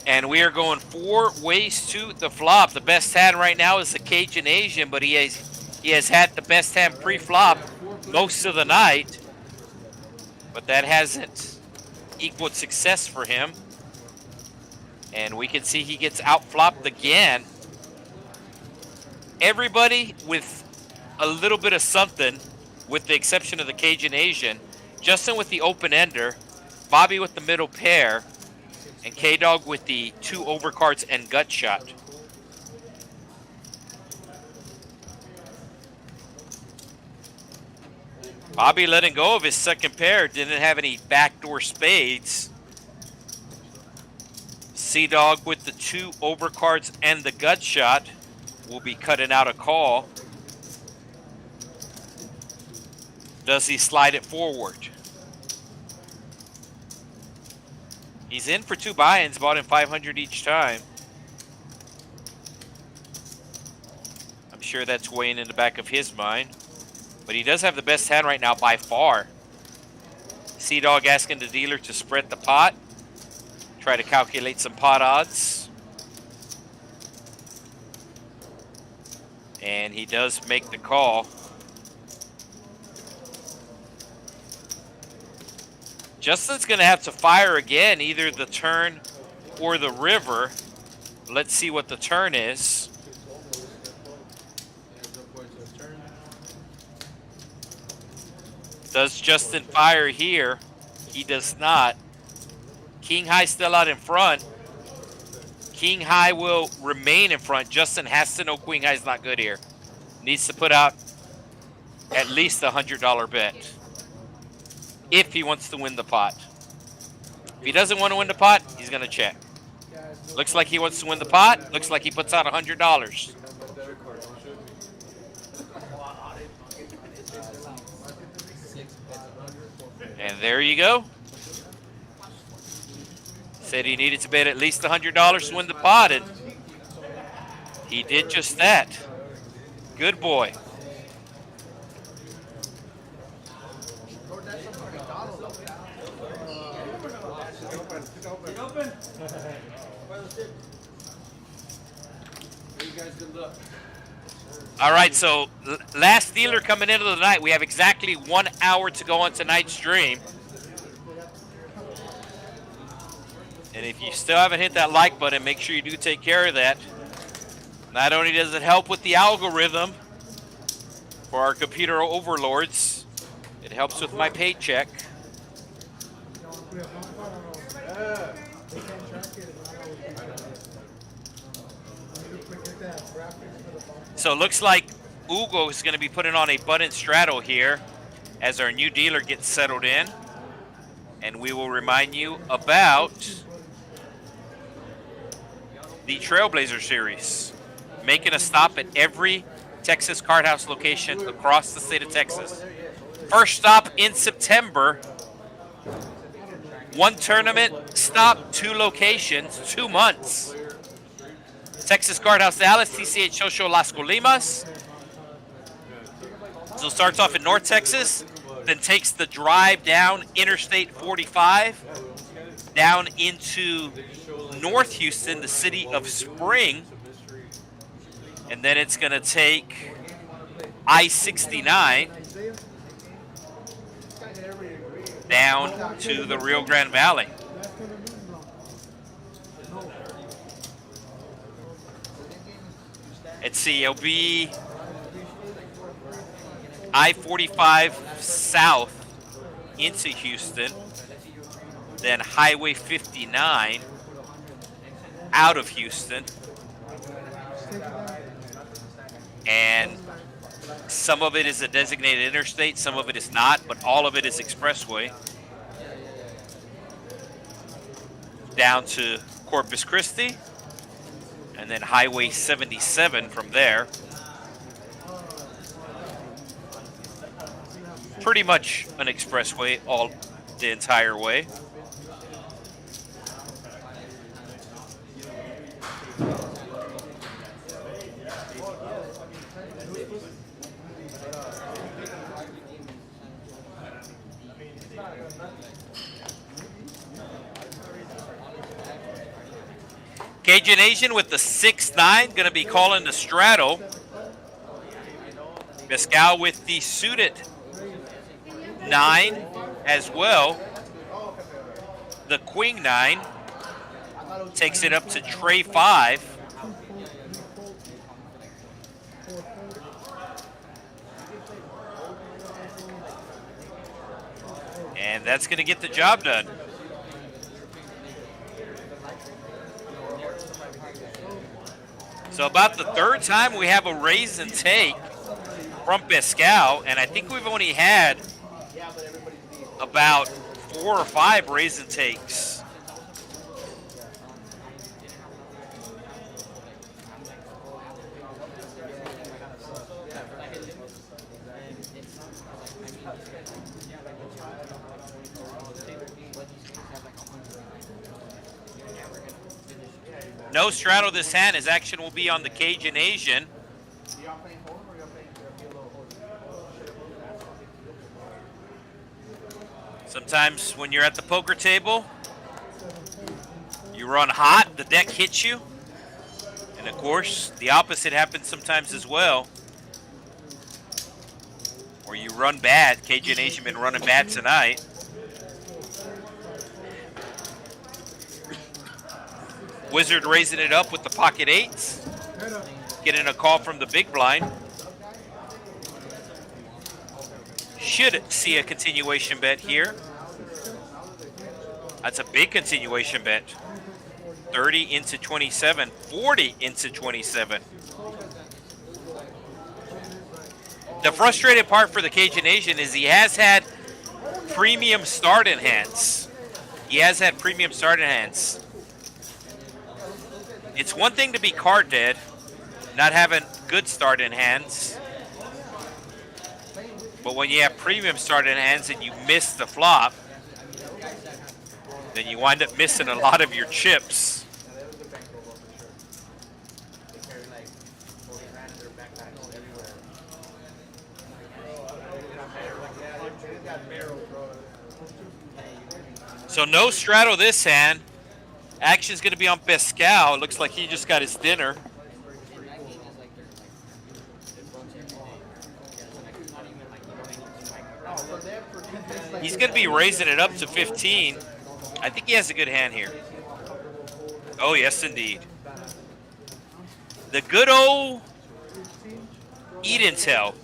And we are going 4 ways to the flop. The best hand right now is the Cajun Asian, but he has had the best hand pre-flop most of the night. But that hasn't equaled success for him. And we can see he gets out-flopped again. Everybody with a little bit of something, with the exception of the Cajun Asian. Justin with the open-ender. Bobby with the middle pair. And K-Dog with the 2 overcards and gut shot. Bobby letting go of his second pair. Didn't have any backdoor spades. Sea Dog with the 2 overcards and the gut shot will be cutting out a call. Does he slide it forward? He's in for 2 buy-ins, bought in 500 each time. I'm sure that's weighing in the back of his mind. But he does have the best hand right now by far. Sea Dog asking the dealer to spread the pot. Try to calculate some pot odds. And he does make the call. Justin's going to have to fire again, either the turn or the river. Let's see what the turn is. Does Justin fire here? He does not. King High still out in front. King High will remain in front. Justin has to know Queen High's not good here. Needs to put out at least a $100 bet if he wants to win the pot. If he doesn't want to win the pot, he's going to check. Looks like he wants to win the pot. Looks like he puts out $100. And there you go. Said he needed to bet at least $100 to win the pot, and he did just that. Good boy. All right, so last dealer coming into the night. We have exactly 1 hour to go on tonight's stream. And if you still haven't hit that like button, make sure you do take care of that. Not only does it help with the algorithm for our computer overlords, it helps with my paycheck. So it looks like Ugle is going to be putting on a button straddle here as our new dealer gets settled in. And we will remind you about the Trailblazer Series, making a stop at every Texas Card House location across the state of Texas. First stop in September. 1 tournament stop, 2 locations, 2 months. Texas Card House Dallas, TCH Social Las Colimas. So starts off in North Texas, then takes the drive down Interstate 45, down into North Houston, the city of Spring. And then it's going to take I-69 down to the Rio Grande Valley. Let's see, it'll be I-45 south into Houston, then Highway 59 out of Houston, and some of it is a designated interstate, some of it is not, but all of it is expressway down to Corpus Christi, and then Highway 77 from there. Pretty much an expressway all the entire way. Cajun Asian with the 6-9, going to be calling the straddle. Mescal with the suited 9 as well. The queen 9 takes it up to tray 5. And that's going to get the job done. So about the 3rd time we have a raise and take from Mescal, and I think we've only had about 4 or 5 raise and takes. No straddle this hand. His action will be on the Cajun Asian. Sometimes when you're at the poker table, you run hot, the deck hits you. And of course, the opposite happens sometimes as well. Or you run bad. Cajun Asian been running bad tonight. Wizard raising it up with the pocket 8s. Getting a call from the big blind. Should see a continuation bet here. That's a big continuation bet. 30 into 27, 40 into 27. The frustrated part for the Cajun Asian is he has had premium start in hands. He has had premium start in hands. It's one thing to be card dead, not having good start in hands. But when you have premium starting hands and you miss the flop, then you wind up missing a lot of your chips. Yeah, that was a bankroll for sure. They carry like 40 grand in their backpacks everywhere. They got barrels, bro. So no straddle this hand. Action's going to be on Pascal. It looks like he just got his dinner. He's going to be raising it up to 15. I think he has a good hand here. Oh, yes, indeed. The good old Eden tell.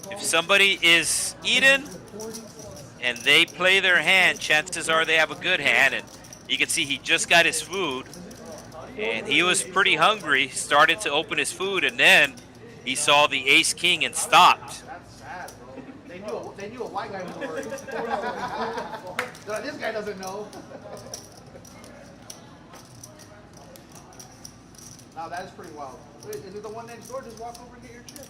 If somebody is Eden and they play their hand, chances are they have a good hand. And you can see he just got his food. And he was pretty hungry, started to open his food, and then he saw the ace-king and stopped. That's sad, bro. They knew a white guy was worried. This guy doesn't know. Now that is pretty wild. Wait, is it the one next door? Just walk over and get your chips.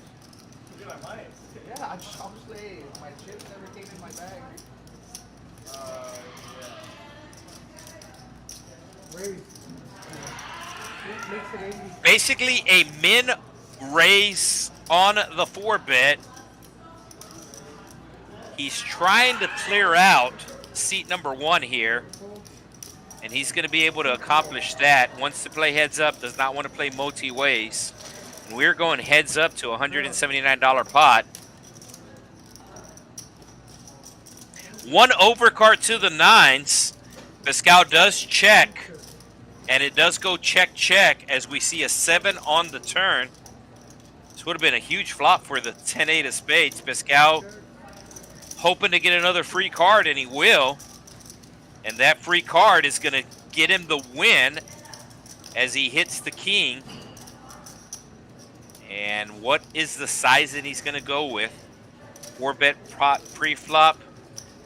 Yeah, I might. Yeah, I just say my chips never came in my bag. Raise. Makes it 80. Basically a min raise on the 4-bet. He's trying to clear out seat number 1 here. And he's going to be able to accomplish that. Wants to play heads up, does not want to play multi-ways. And we're going heads up to a $179 pot. 1 overcard to the 9s. Pascal does check. And it does go check, check, as we see a 7 on the turn. This would have been a huge flop for the 10-8 of spades. Pascal hoping to get another free card, and he will. And that free card is going to get him the win as he hits the king. And what is the size that he's going to go with? 4-bet pre-flop.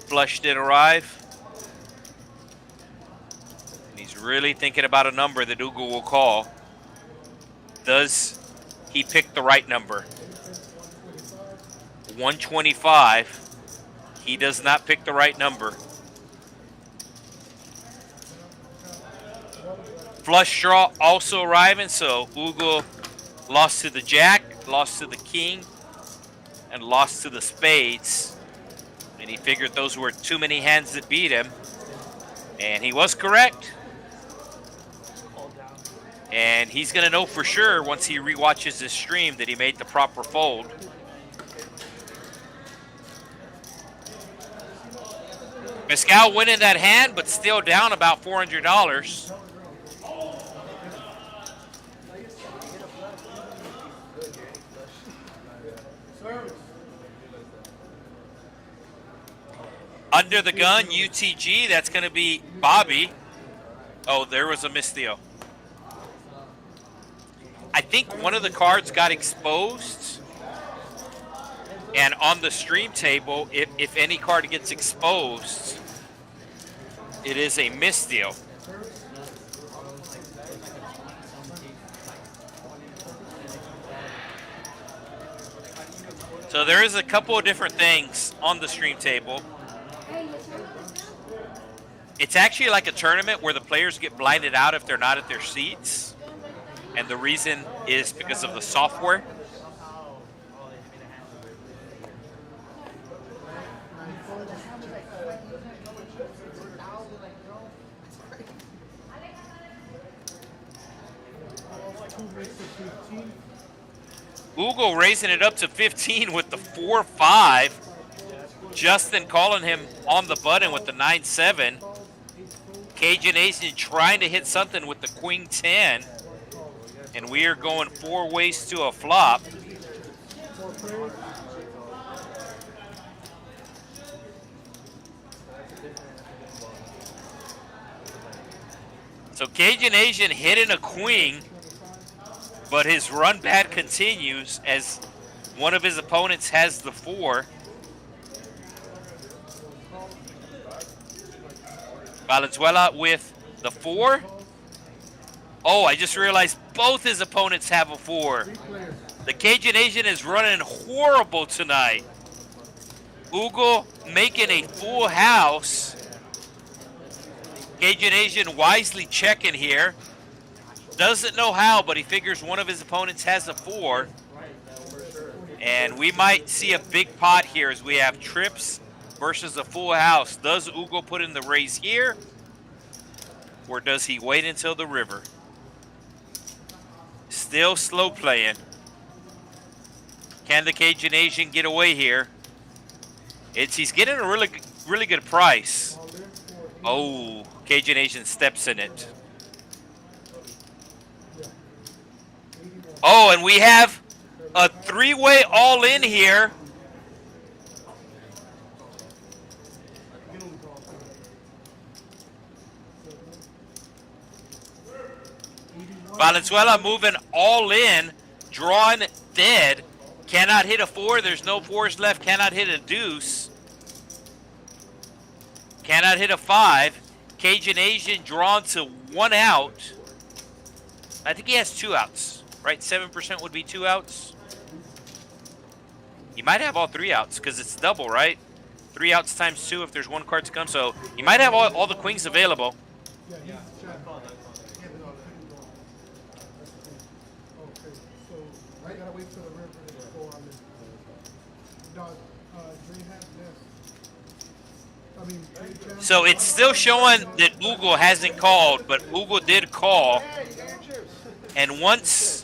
Flush did arrive. And he's really thinking about a number that Ugle will call. Does he pick the right number? 125. He does not pick the right number. Flush draw also arriving, so Ugle lost to the jack, lost to the king, and lost to the spades. And he figured those were too many hands that beat him. And he was correct. And he's going to know for sure once he rewatches this stream that he made the proper fold. Pascal winning that hand, but still down about $400. Under the gun, UTG, that's going to be Bobby. Oh, there was a misdeal. I think one of the cards got exposed. And on the stream table, if any card gets exposed, it is a misdeal. So there is a couple of different things on the stream table. It's actually like a tournament where the players get blinded out if they're not at their seats. And the reason is because of the software. Ugle raising it up to 15 with the 4-5. Justin calling him on the button with the 9-7. Cajun Ace trying to hit something with the Queen 10. And we are going 4 ways to a flop. So Cajun Asian hitting a queen, but his run bad continues as one of his opponents has the 4. Valenzuela with the 4. Oh, I just realized both his opponents have a 4. The Cajun Asian is running horrible tonight. Ugle making a full house. Cajun Asian wisely checking here. Doesn't know how, but he figures one of his opponents has a 4. And we might see a big pot here as we have trips versus a full house. Does Ugle put in the raise here? Or does he wait until the river? Still slow playing. Can the Cajun Asian get away here? He's getting a really good price. Oh, Cajun Asian steps in it. Oh, and we have a 3-way all-in here. Valenzuela moving all in, drawing dead. Cannot hit a 4. There's no 4s left. Cannot hit a deuce. Cannot hit a 5. Cajun Asian drawn to 1 out. I think he has 2 outs, right? 7% would be 2 outs. He might have all 3 outs because it's double, right? 3 outs times 2 if there's 1 card to come. So he might have all the queens available. Yeah, okay, so I gotta wait till the river to go on this. Dog, Dre had this. I mean, So it's still showing that Ugle hasn't called, but Ugle did call. And once,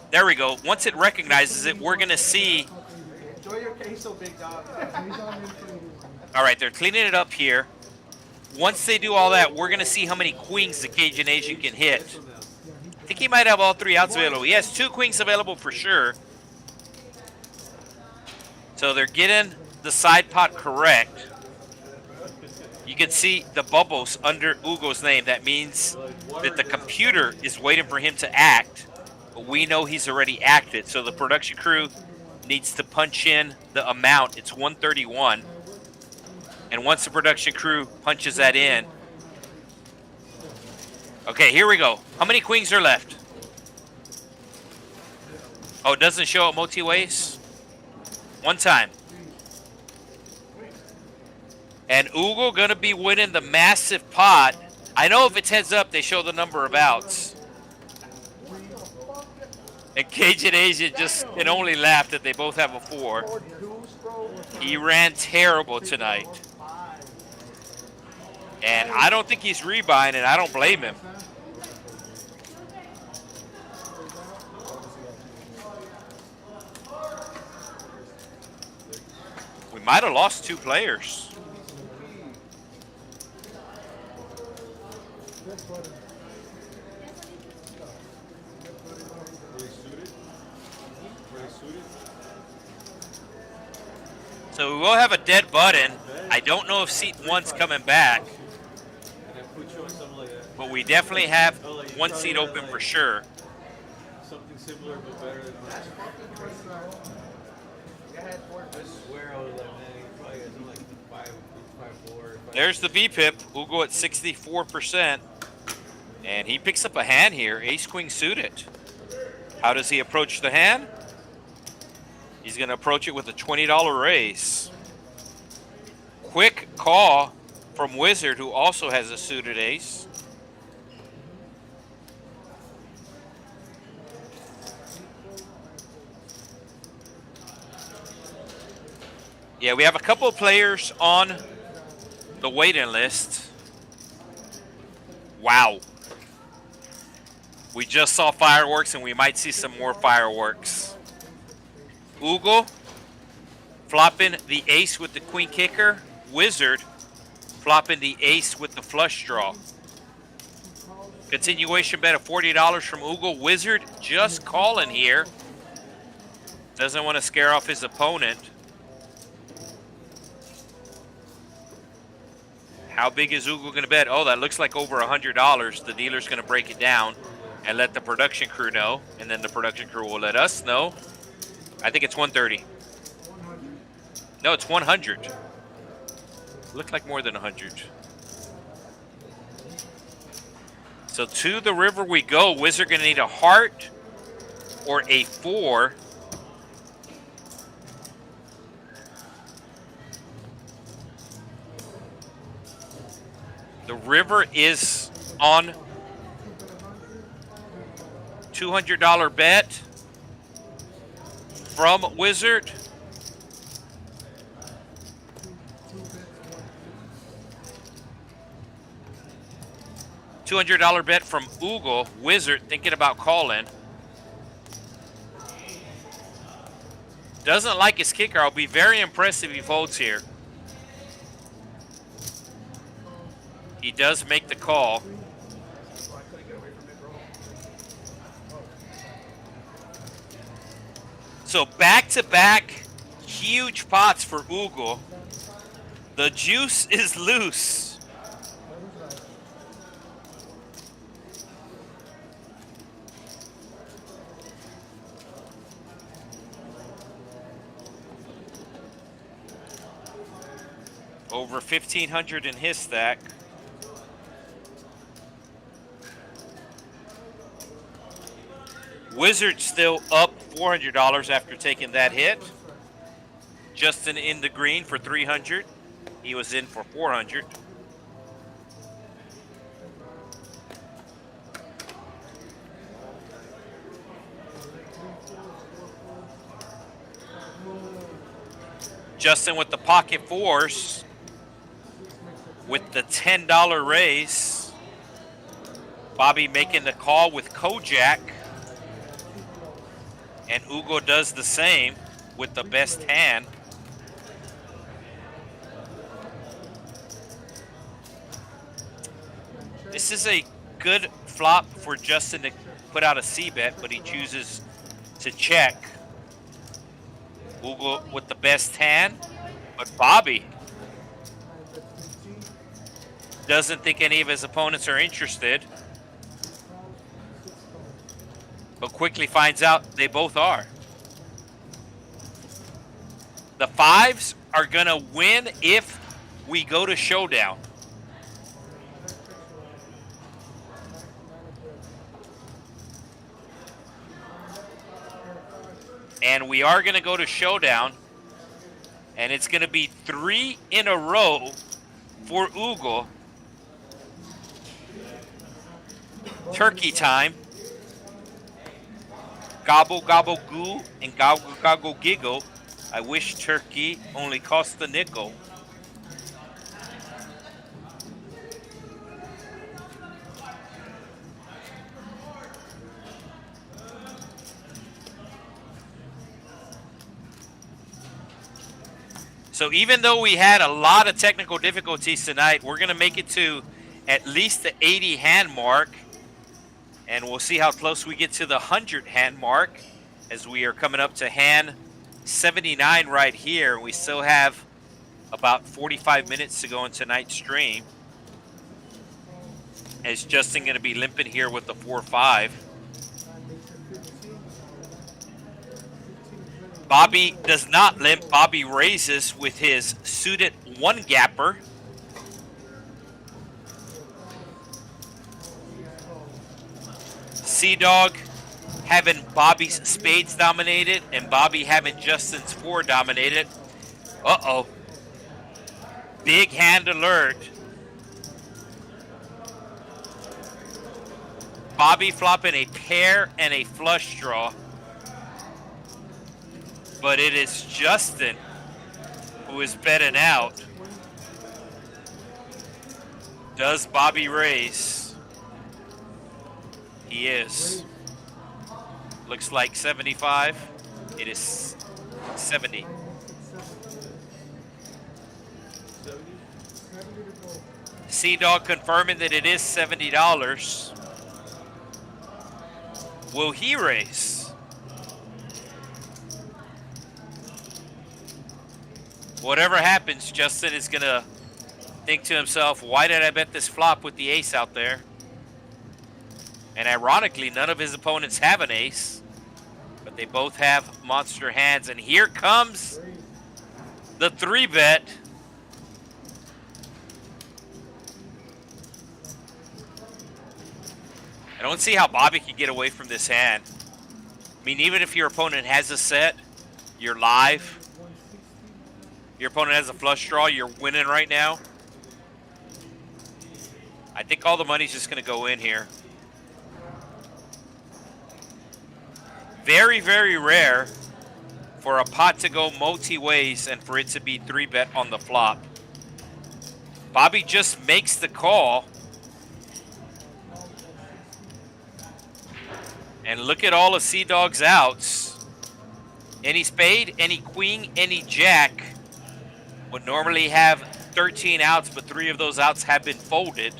there we go. Once it recognizes it, we're gonna see. Enjoy your queso, big dog. All right, they're cleaning it up here. Once they do all that, we're gonna see how many queens the Cajun Asian can hit. I think he might have all 3 outs available. He has 2 queens available for sure. So they're getting the side pot correct. You can see the bubbles under Ugle's name. That means that the computer is waiting for him to act, but we know he's already acted. So the production crew needs to punch in the amount. It's 131. And once the production crew punches that in, okay, here we go. How many queens are left? Oh, it doesn't show it multi-ways? One time. And Ugle gonna be winning the massive pot. I know if it's heads up, they show the number of outs. And Cajun Asian just can only laugh that they both have a 4. He ran terrible tonight. And I don't think he's rebuying, and I don't blame him. We might have lost 2 players. So we will have a dead button. I don't know if seat 1's coming back. But we definitely have 1 seat open for sure. Something similar but better than mine. I swear I was like, man, he probably has like 5-4. There's the VPIP. Ugle at 64%. And he picks up a hand here. Ace Queen suited. How does he approach the hand? He's going to approach it with a $20 raise. Quick call from Wizard, who also has a suited ace. Yeah, we have a couple of players on the waiting list. Wow. We just saw fireworks, and we might see some more fireworks. Ugle flopping the ace with the queen kicker. Wizard flopping the ace with the flush draw. Continuation bet of $40 from Ugle. Wizard just calling here. Doesn't want to scare off his opponent. How big is Ugle going to bet? Oh, that looks like over $100. The dealer's going to break it down and let the production crew know. And then the production crew will let us know. I think it's 130. No, it's 100. Looked like more than 100. So to the river we go. Wizard going to need a heart or a 4. river is on. $200 bet from Wizard. $200 bet from Ugle. Wizard thinking about calling. Doesn't like his kicker. I'll be very impressed if he folds here. He does make the call. So back-to-back huge pots for Ugle. The juice is loose. Over 1,500 in his stack. Wizard still up $400 after taking that hit. Justin in the green for 300. He was in for 400. Justin with the pocket fours with the $10 raise. Bobby making the call with Kojak. And Ugo does the same with the best hand. This is a good flop for Justin to put out a C-bet, but he chooses to check. Ugo with the best hand, but Bobby doesn't think any of his opponents are interested, but quickly finds out they both are. The fives are gonna win if we go to showdown. And we are gonna go to showdown, and it's gonna be 3 in a row for Ugle. Turkey time. Gobble, gobble, goo, and gobble, gobble, giggle. I wish turkey only cost a nickel. So even though we had a lot of technical difficulties tonight, we're going to make it to at least the 80 hand mark. And we'll see how close we get to the 100 hand mark as we are coming up to hand 79 right here. We still have about 45 minutes to go in tonight's stream. As Justin going to be limping here with the 4-5. Bobby does not limp. Bobby raises with his suited one gapper. Sea-Dog having Bobby's spades dominated and Bobby having Justin's 4 dominated. Uh-oh. Big hand alert. Bobby flopping a pair and a flush draw. But it is Justin who is betting out. Does Bobby raise? He is. Looks like 75. It is 70. 70? Sea-Dog confirming that it is $70. Will he raise? Whatever happens, Justin is going to think to himself, why did I bet this flop with the ace out there? And ironically, none of his opponents have an ace, but they both have monster hands. And here comes the 3-bet. I don't see how Bobby can get away from this hand. I mean, even if your opponent has a set, you're live. Your opponent has a flush draw, you're winning right now. I think all the money's just going to go in here. Very, very rare for a pot to go multi-ways and for it to be 3-bet on the flop. Bobby just makes the call. And look at all of Sea-Dog's outs. Any spade, any queen, any jack would normally have 13 outs, but 3 of those outs have been folded.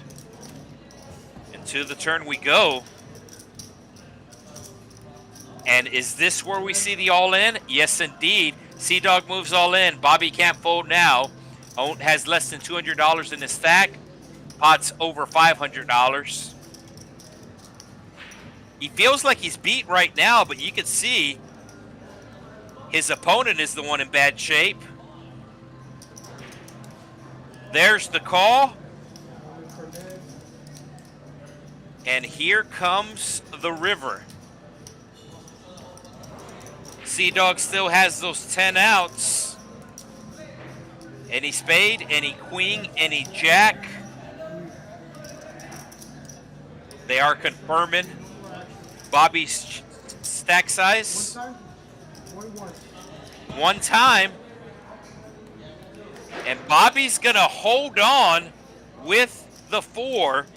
And to the turn we go. And is this where we see the all-in? Yes, indeed. Sea-Dog moves all in. Bobby can't fold now. Has less than $200 in his stack. Pot's over $500. He feels like he's beat right now, but you can see his opponent is the one in bad shape. There's the call. And here comes the river. Sea-Dog still has those 10 outs. Any spade, any queen, any jack. They are confirming Bobby's stack size. One time. And Bobby's going to hold on with the 4.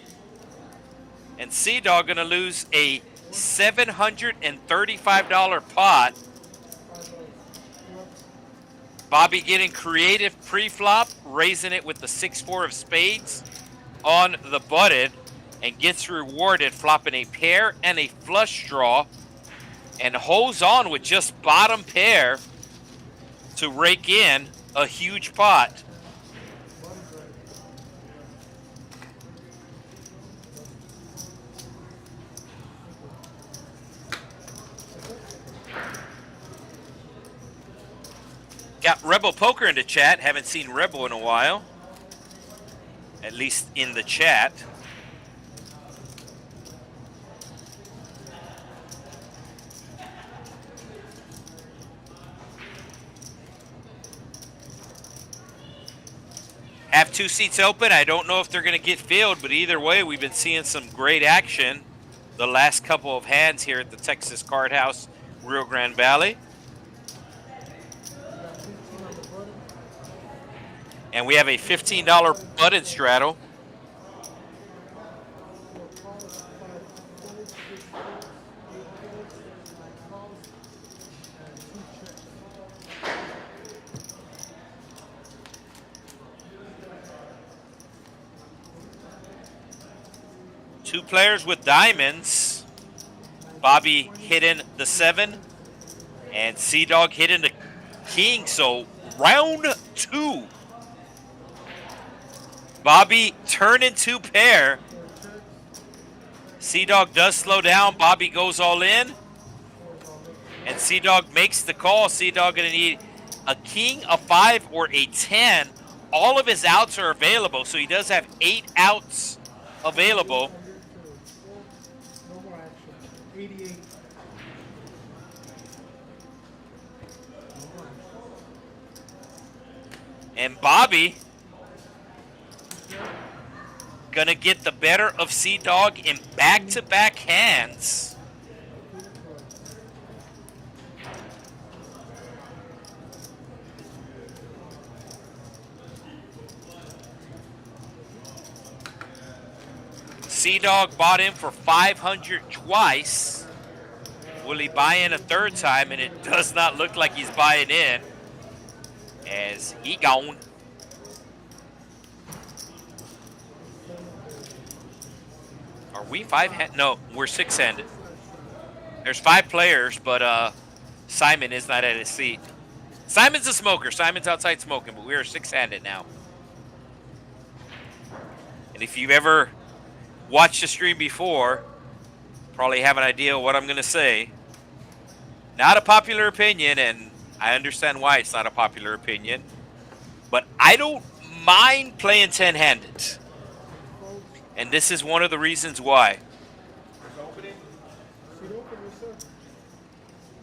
And Sea-Dog going to lose a $735 pot. Bobby getting creative pre-flop, raising it with the 6-4 of spades on the button, and gets rewarded flopping a pair and a flush draw, and holds on with just bottom pair to rake in a huge pot. Got Rebel Poker in the chat. Haven't seen Rebel in a while. At least in the chat. Have 2 seats open. I don't know if they're going to get filled, but either way, we've been seeing some great action the last couple of hands here at the Texas Card House Rio Grande Valley. And we have a $15 button straddle. Two players with diamonds. Bobby hitting the 7 and Sea-Dog hitting the king. So round 2. Bobby turning 2 pair. Sea-Dog does slow down. Bobby goes all in. And Sea-Dog makes the call. Sea-Dog going to need a king, a 5, or a 10. All of his outs are available. So he does have 8 outs available. No more action. 88. And Bobby gonna get the better of Sea-Dog in back-to-back hands. Sea-Dog bought in for $500 twice. Will he buy in a 3rd time? And it does not look like he's buying in, as he gone. Are we 5-handed? No, we're 6-handed. There's 5 players, but Simon is not at his seat. Simon's a smoker. Simon's outside smoking, but we are 6-handed now. And if you've ever watched the stream before, probably have an idea of what I'm going to say. Not a popular opinion, and I understand why it's not a popular opinion, but I don't mind playing 10-handed. And this is one of the reasons why.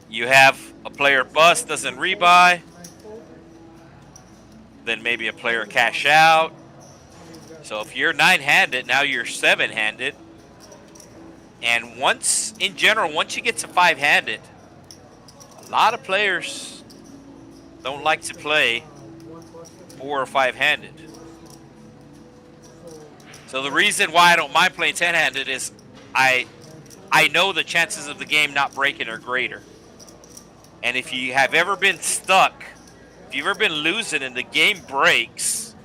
You have a player bust, doesn't rebuy. Then maybe a player cash out. So if you're 9-handed, now you're 7-handed. And once, in general, once you get to 5-handed, a lot of players don't like to play 4 or 5-handed. So the reason why I don't mind playing 10-handed is I know the chances of the game not breaking are greater. And if you have ever been stuck, if you've ever been losing and the game breaks,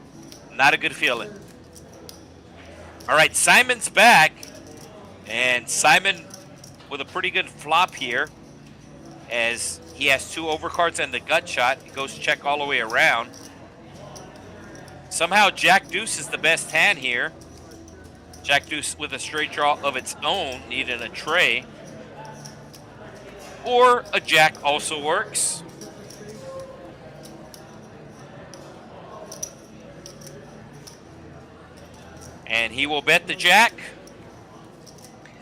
not a good feeling. All right, Simon's back. And Simon with a pretty good flop here, as he has 2 overcards and the gut shot. He goes check all the way around. Somehow Jack Deuce is the best hand here. Jack Deuce with a straight draw of its own, needing a tray. Or a jack also works. And he will bet the jack.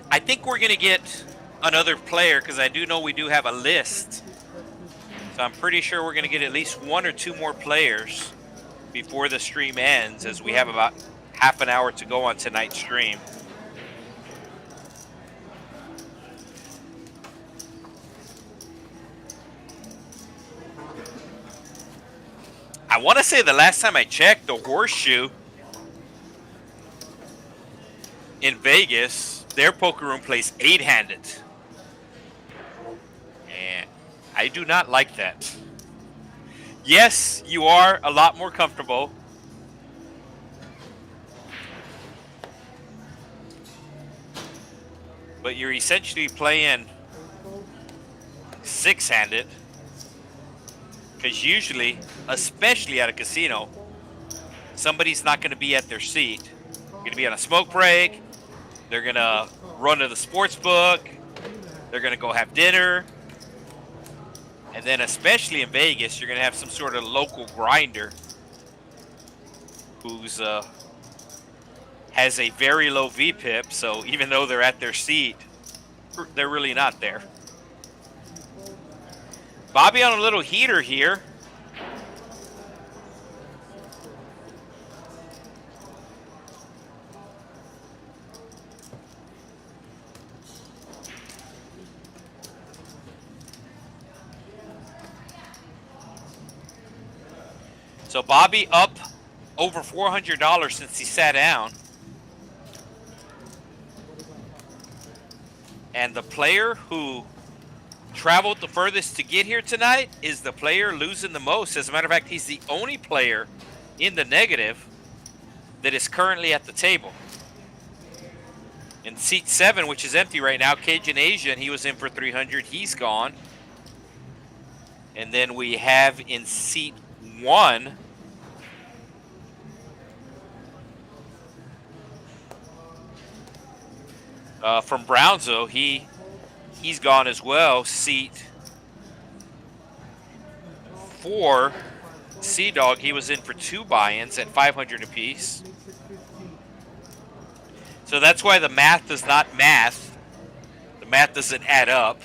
I think we're going to get another player because I do know we do have a list. So I'm pretty sure we're going to get at least 1 or 2 more players before the stream ends, as we have about half an hour to go on tonight's stream. I want to say the last time I checked, the Horseshoe in Vegas, their poker room plays 8-handed. And I do not like that. Yes, you are a lot more comfortable. But you're essentially playing 6-handed. Because usually, especially at a casino, somebody's not going to be at their seat. They're going to be on a smoke break. They're going to run to the sports book. They're going to go have dinner. And then especially in Vegas, you're going to have some sort of local grinder who's has a very low VPIP. So even though they're at their seat, they're really not there. Bobby on a little heater here. So Bobby up over $400 since he sat down. And the player who traveled the furthest to get here tonight is the player losing the most. As a matter of fact, he's the only player in the negative that is currently at the table. In seat 7, which is empty right now, Cajun Asian, he was in for 300. He's gone. And then we have in seat 1, from Brownsville, he's gone as well. Seat 4, Sea Dog, he was in for 2 buy-ins at 500 apiece. So that's why the math does not math. The math doesn't add up.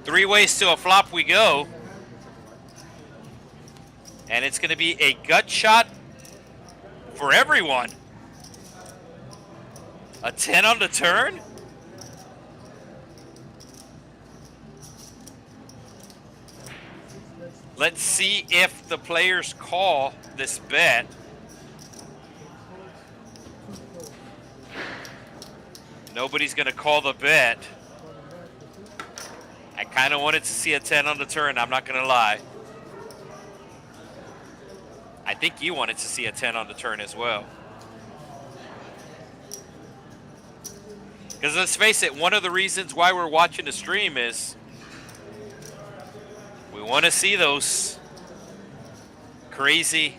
Three ways to a flop we go. And it's going to be a gut shot for everyone. A 10 on the turn? Let's see if the players call this bet. Nobody's going to call the bet. I kind of wanted to see a 10 on the turn, I'm not going to lie. I think you wanted to see a 10 on the turn as well. Because let's face it, one of the reasons why we're watching the stream is we want to see those crazy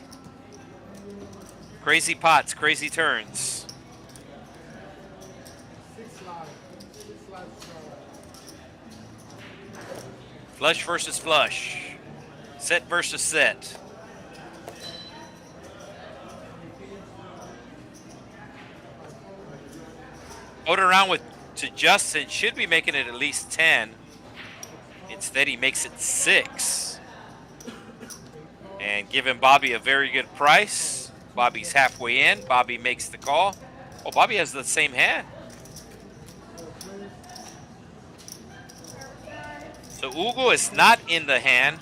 pots, crazy turns. Flush versus flush. Set versus set. Going around to Justin, should be making it at least 10. In Instead, he makes it 6. And giving Bobby a very good price. Bobby's halfway in. Bobby makes the call. Oh, Bobby has the same hand. So Ugle is not in the hand.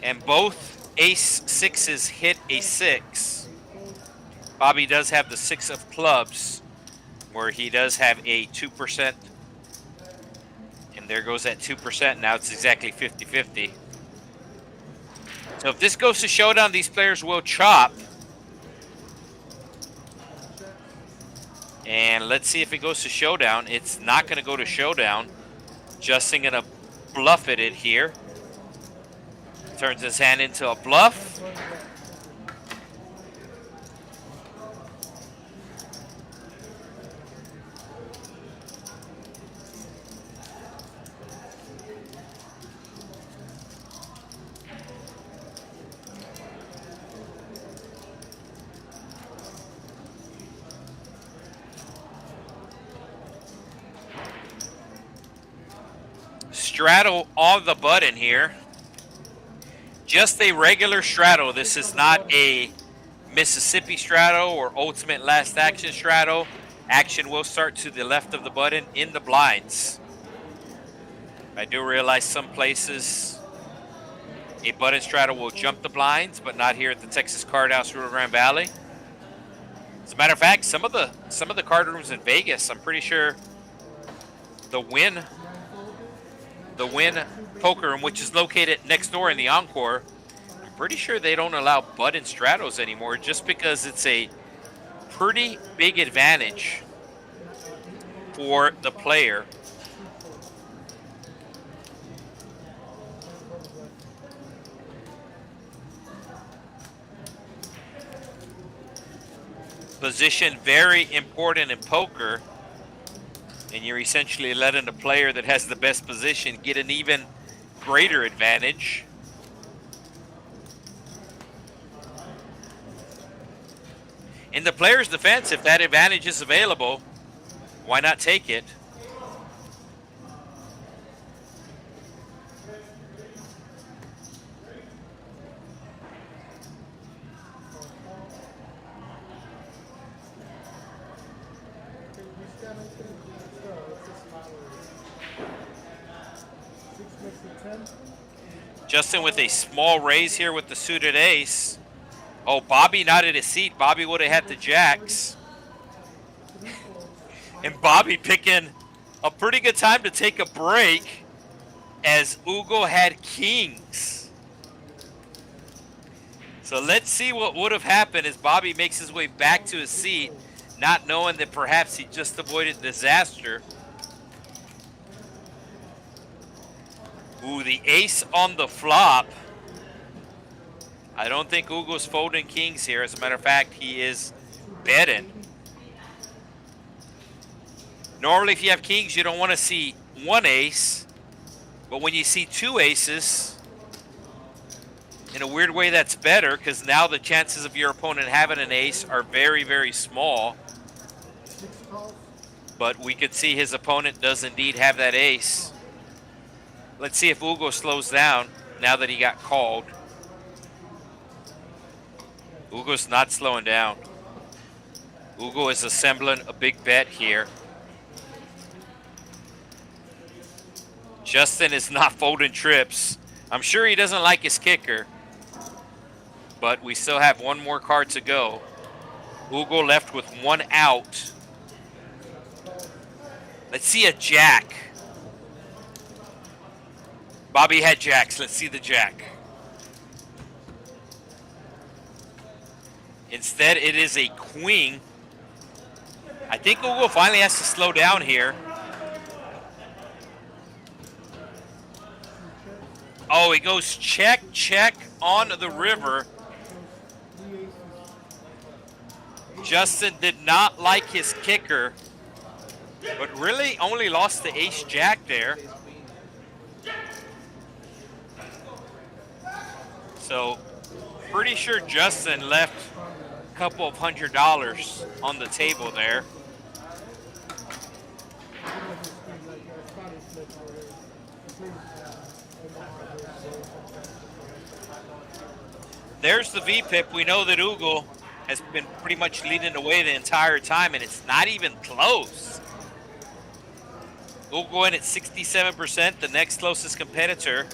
And both ace 6s hit a 6. Bobby does have the 6 of clubs, where he does have a 2%. And there goes that 2%. Now it's exactly 50-50. So if this goes to showdown, these players will chop. And let's see if it goes to showdown. It's not going to go to showdown. Justin going to bluff it here. Turns his hand into a bluff. Straddle on the button here. Just a regular straddle. This is not a Mississippi straddle or ultimate last action straddle. Action will start to the left of the button in the blinds. I do realize some places a button straddle will jump the blinds, but not here at the Texas Card House Rio Grande Valley. As a matter of fact, some of the card rooms in Vegas, I'm pretty sure the Win Poker Room, which is located next door in the Encore, I'm pretty sure they don't allow button straddles anymore, just because it's a pretty big advantage for the player. Position very important in poker. And you're essentially letting the player that has the best position get an even greater advantage. In the player's defense, if that advantage is available, why not take it? Justin with a small raise here with the suited ace. Oh, Bobby not at his seat. Bobby would have had the jacks. And Bobby picking a pretty good time to take a break as Ugle had kings. So let's see what would have happened as Bobby makes his way back to his seat, not knowing that perhaps he just avoided disaster. Ooh, the ace on the flop. I don't think Ugle's folding kings here. As a matter of fact, he is betting. Normally, if you have kings, you don't want to see one ace. But when you see two aces, in a weird way, that's better, because now the chances of your opponent having an ace are very, very small. But we could see his opponent does indeed have that ace. Let's see if Ugle slows down now that he got called. Ugle's not slowing down. Ugle is assembling a big bet here. Justin is not folding trips. I'm sure he doesn't like his kicker, but we still have one more card to go. Ugle left with one out. Let's see a jack. Bobby had jacks. Let's see the jack. Instead, it is a queen. I think Ugle finally has to slow down here. Oh, he goes check, check on the river. Justin did not like his kicker, but really only lost the ace-jack there. So, pretty sure Justin left couple of $100 on the table there. There's the VPIP. We know that Ugle has been pretty much leading the way the entire time, and it's not even close. Ugle in at 67%. The next closest competitor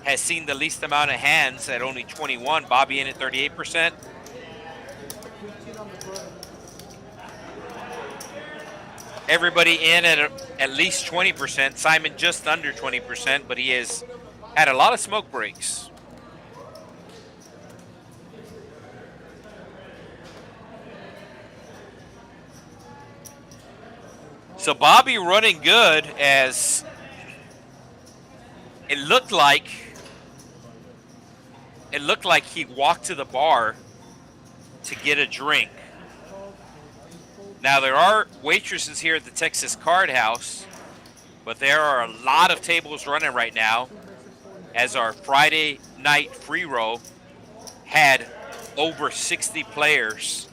has seen the least amount of hands at only 21. Bobby in at 38%. Everybody in at least 20%. Simon just under 20%, but he has had a lot of smoke breaks. So Bobby running good, as it looked like he walked to the bar to get a drink. Now there are waitresses here at the Texas Card House, but there are a lot of tables running right now, as our Friday night free roll had over 60 players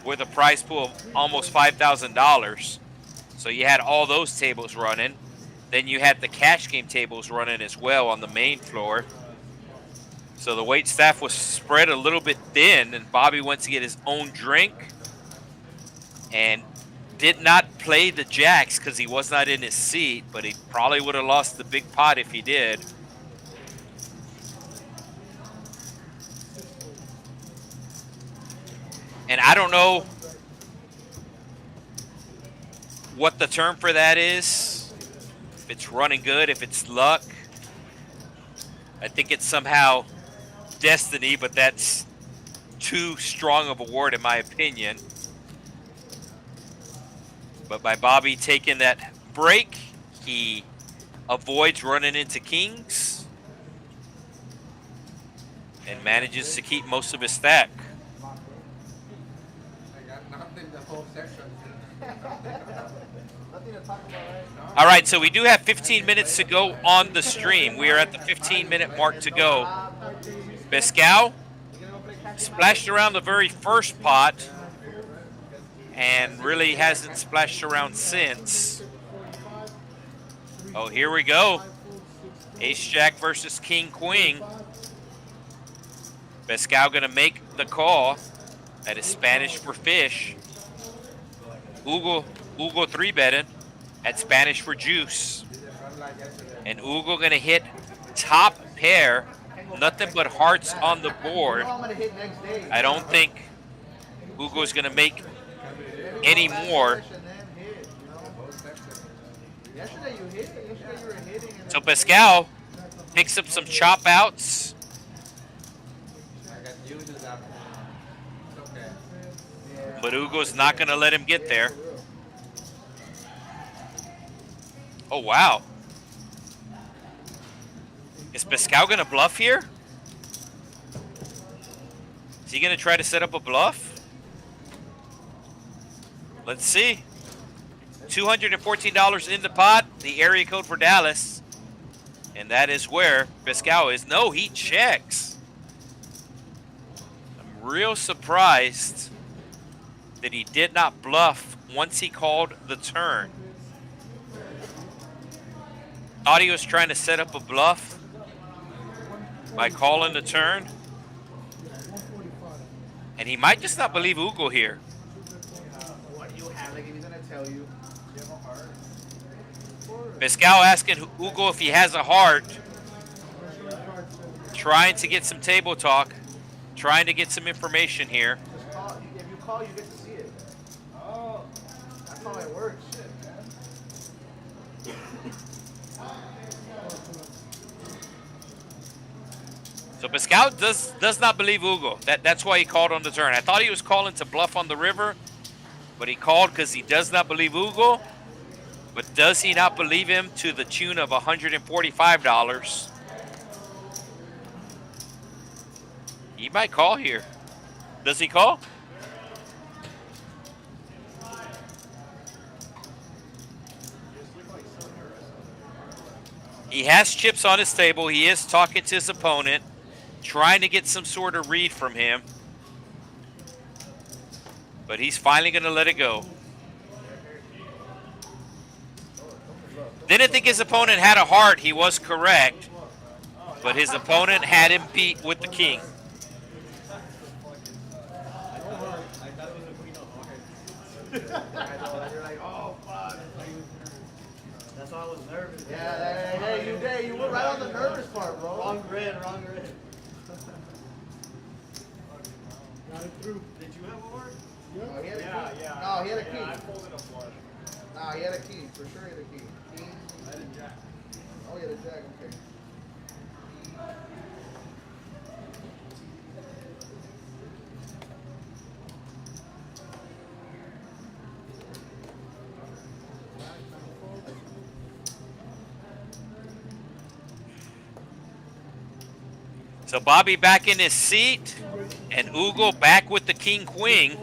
with a prize pool of almost $5,000. So you had all those tables running. Then you had the cash game tables running as well on the main floor. So the wait staff was spread a little bit thin, and Bobby went to get his own drink and did not play the jacks because he was not in his seat, but he probably would have lost the big pot if he did. And I don't know what the term for that is, if it's running good, if it's luck. I think it's somehow destiny, but that's too strong of a word in my opinion. But by Bobby taking that break, he avoids running into kings and manages to keep most of his stack. I got nothing the whole section. Nothing to talk about, right? All right, so we do have 15 minutes to go on the stream. We are at the 15-minute mark to go. Biscow splashed around the very first pot and really hasn't splashed around since. Oh, here we go. Ace-Jack versus King-Queen. Biscow going to make the call. That is Spanish for fish. Ugle 3-betting at Spanish for juice. And Ugle going to hit top pair. Nothing but hearts on the board. I don't think Ugle is going to make any more. So Pascal picks up some chop outs. But Ugo's not going to let him get there. Oh, wow. Is Pascal going to bluff here? Is he going to try to set up a bluff? Let's see. $214 in the pot. The area code for Dallas. And that is where Pascal is. No, he checks. I'm real surprised that he did not bluff once he called the turn. Thought he was trying to set up a bluff by calling the turn. And he might just not believe Ugle here. What you have, like, he's gonna tell you. Pascal asking Ugle if he has a heart. Trying to get some table talk. Trying to get some information here. If you call, you get to see it. Oh, that's how it works. So Pascal does not believe Ugle. That's why he called on the turn. I thought he was calling to bluff on the river, but he called because he does not believe Ugle. But does he not believe him to the tune of $145? He might call here. Does he call? He has chips on his table. He is talking to his opponent, trying to get some sort of read from him. but he's finally going to let it go. Didn't think his opponent had a heart. He was correct, but his opponent had him beat with the king. You're like, oh fuck. That's why I was nervous. Yeah, you were right on the nervous part, bro. Wrong grid, wrong grid. Got it through. Did you have a heart? No, he had a key. Yeah. No, he had a key. Yeah, I folded a flush. No, he had a key. For sure he had a key. King. I had a jack. Oh, he had a jack. Okay. So Bobby back in his seat, and Ugle back with the king queen.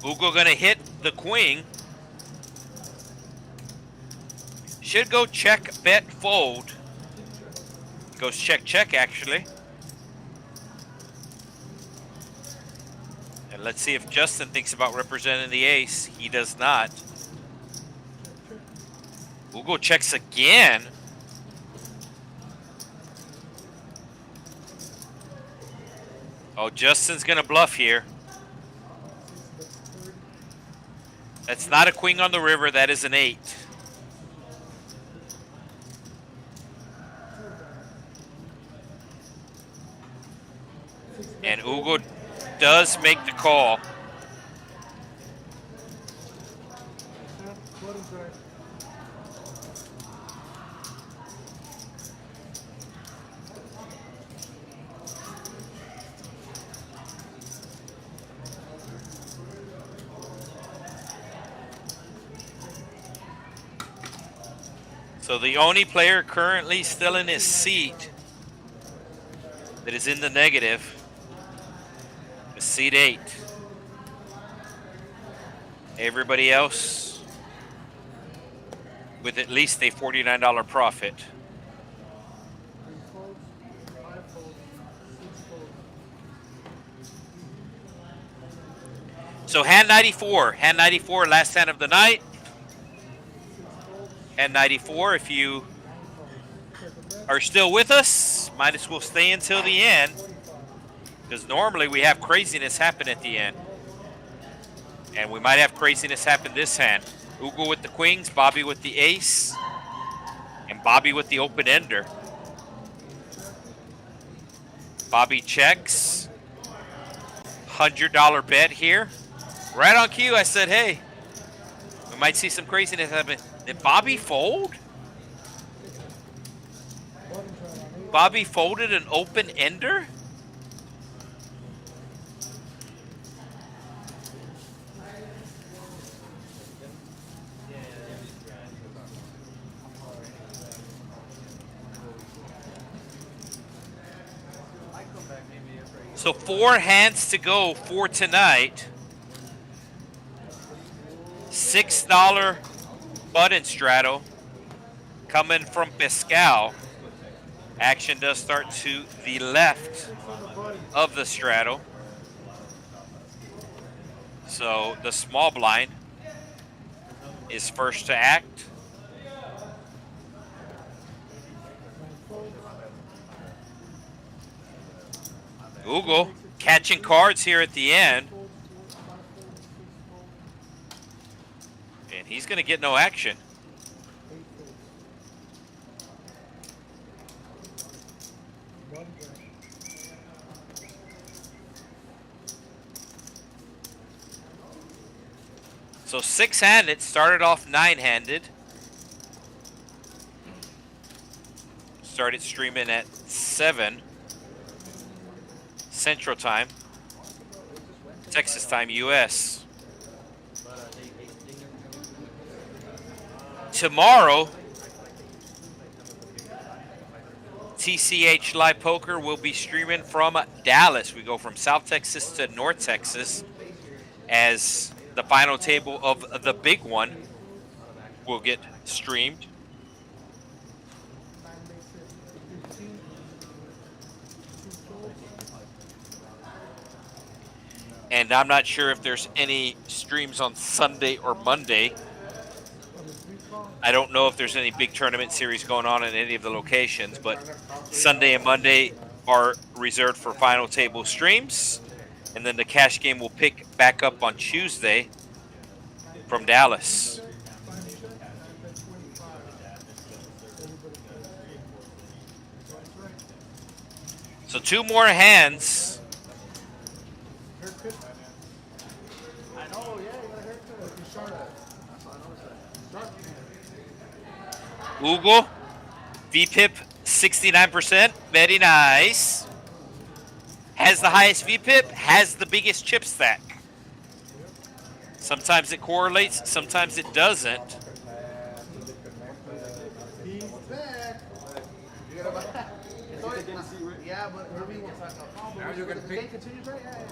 Ugle gonna hit the queen. Should go check, bet, fold. Goes check, check actually. And let's see if Justin thinks about representing the ace. He does not. Ugle checks again. Oh, Justin's gonna bluff here. That's not a queen on the river, that is an 8. And Ugle does make the call. So the only player currently still in his seat that is in the negative is seat 8. Everybody else with at least a $49 profit. So hand 94, last hand of the night. Hand 94, if you are still with us, might as well stay until the end, because normally we have craziness happen at the end. And we might have craziness happen this hand. Ugle with the queens, Bobby with the ace, and Bobby with the open ender. Bobby checks. $100 bet here. Right on cue, I said, hey, we might see some craziness happen. Did Bobby fold? Bobby folded an open ender? So 4 hands to go for tonight. $6 button straddle coming from Pascal. Action does start to the left of the straddle. So the small blind is first to act. Ugle catching cards here at the end. And he's going to get no action. So 6-handed, started off 9-handed. Started streaming at 7 Central Time, Texas Time, US. Tomorrow, TCH Live Poker will be streaming from Dallas. We go from South Texas to North Texas as the final table of the big one will get streamed. And I'm not sure if there's any streams on Sunday or Monday. I don't know if there's any big tournament series going on in any of the locations, but Sunday and Monday are reserved for final table streams. And then the cash game will pick back up on Tuesday from Dallas. So 2 more hands. I know, yeah, you got a haircut. You short at. That's what I noticed. Ugle, VPIP 69%, very nice. Has the highest VPIP, has the biggest chip stack. Sometimes it correlates, sometimes it doesn't. He's back. You gotta buy. It's always, yeah, but Irving wants to talk. Now you're gonna pick. Continues, right? Yeah.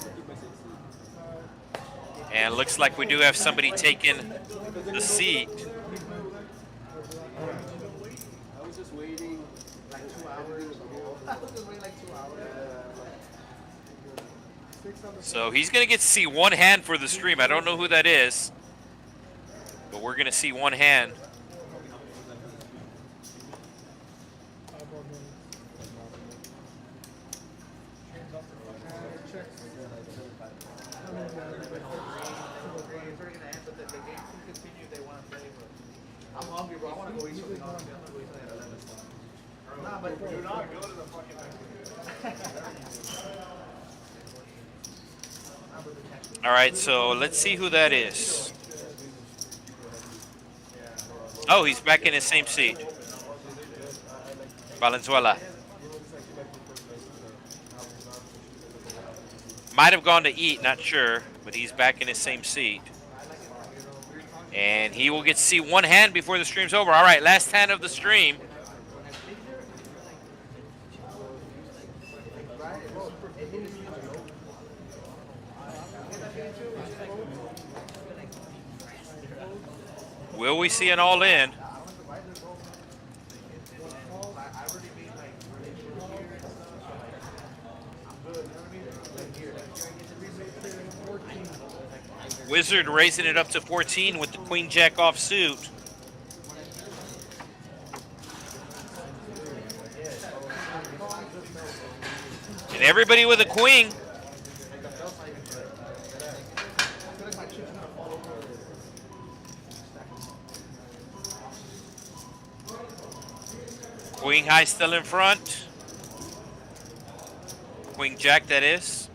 And it looks like we do have somebody taking the seat. I was just waiting like 2 hours. I was just waiting like 2 hours. So he's going to get to see one hand for the stream. I don't know who that is, but we're going to see one hand. I'm hungry, bro. I want to go eat something. I'm gonna go eat something at 11. Nah, but do not go to the fucking All right, so let's see who that is. Oh, he's back in his same seat. Valenzuela. Might have gone to eat, not sure, but he's back in his same seat. And he will get to see one hand before the stream's over. All right, last hand of the stream. Will we see an all-in? Wizard raising it up to 14 with the queen jack offsuit. And everybody with a queen. Queen high still in front. Queen jack, that is.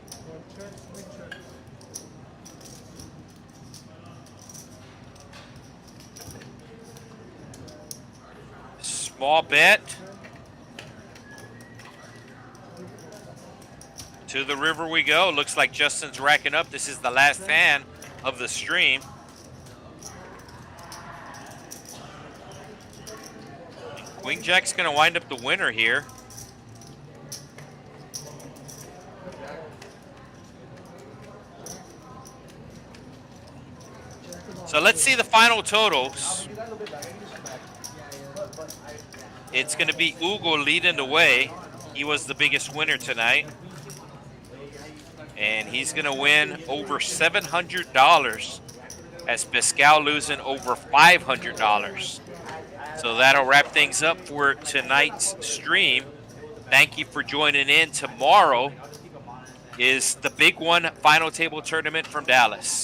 Small bet. To the river we go. Looks like Justin's racking up. This is the last hand of the stream. Queen jack's going to wind up the winner here. So let's see the final totals. It's going to be Ugle leading the way. He was the biggest winner tonight. And he's going to win over $700 as Pascal losing over $500. So that'll wrap things up for tonight's stream. Thank you for joining in. Tomorrow is the big one, final table tournament from Dallas.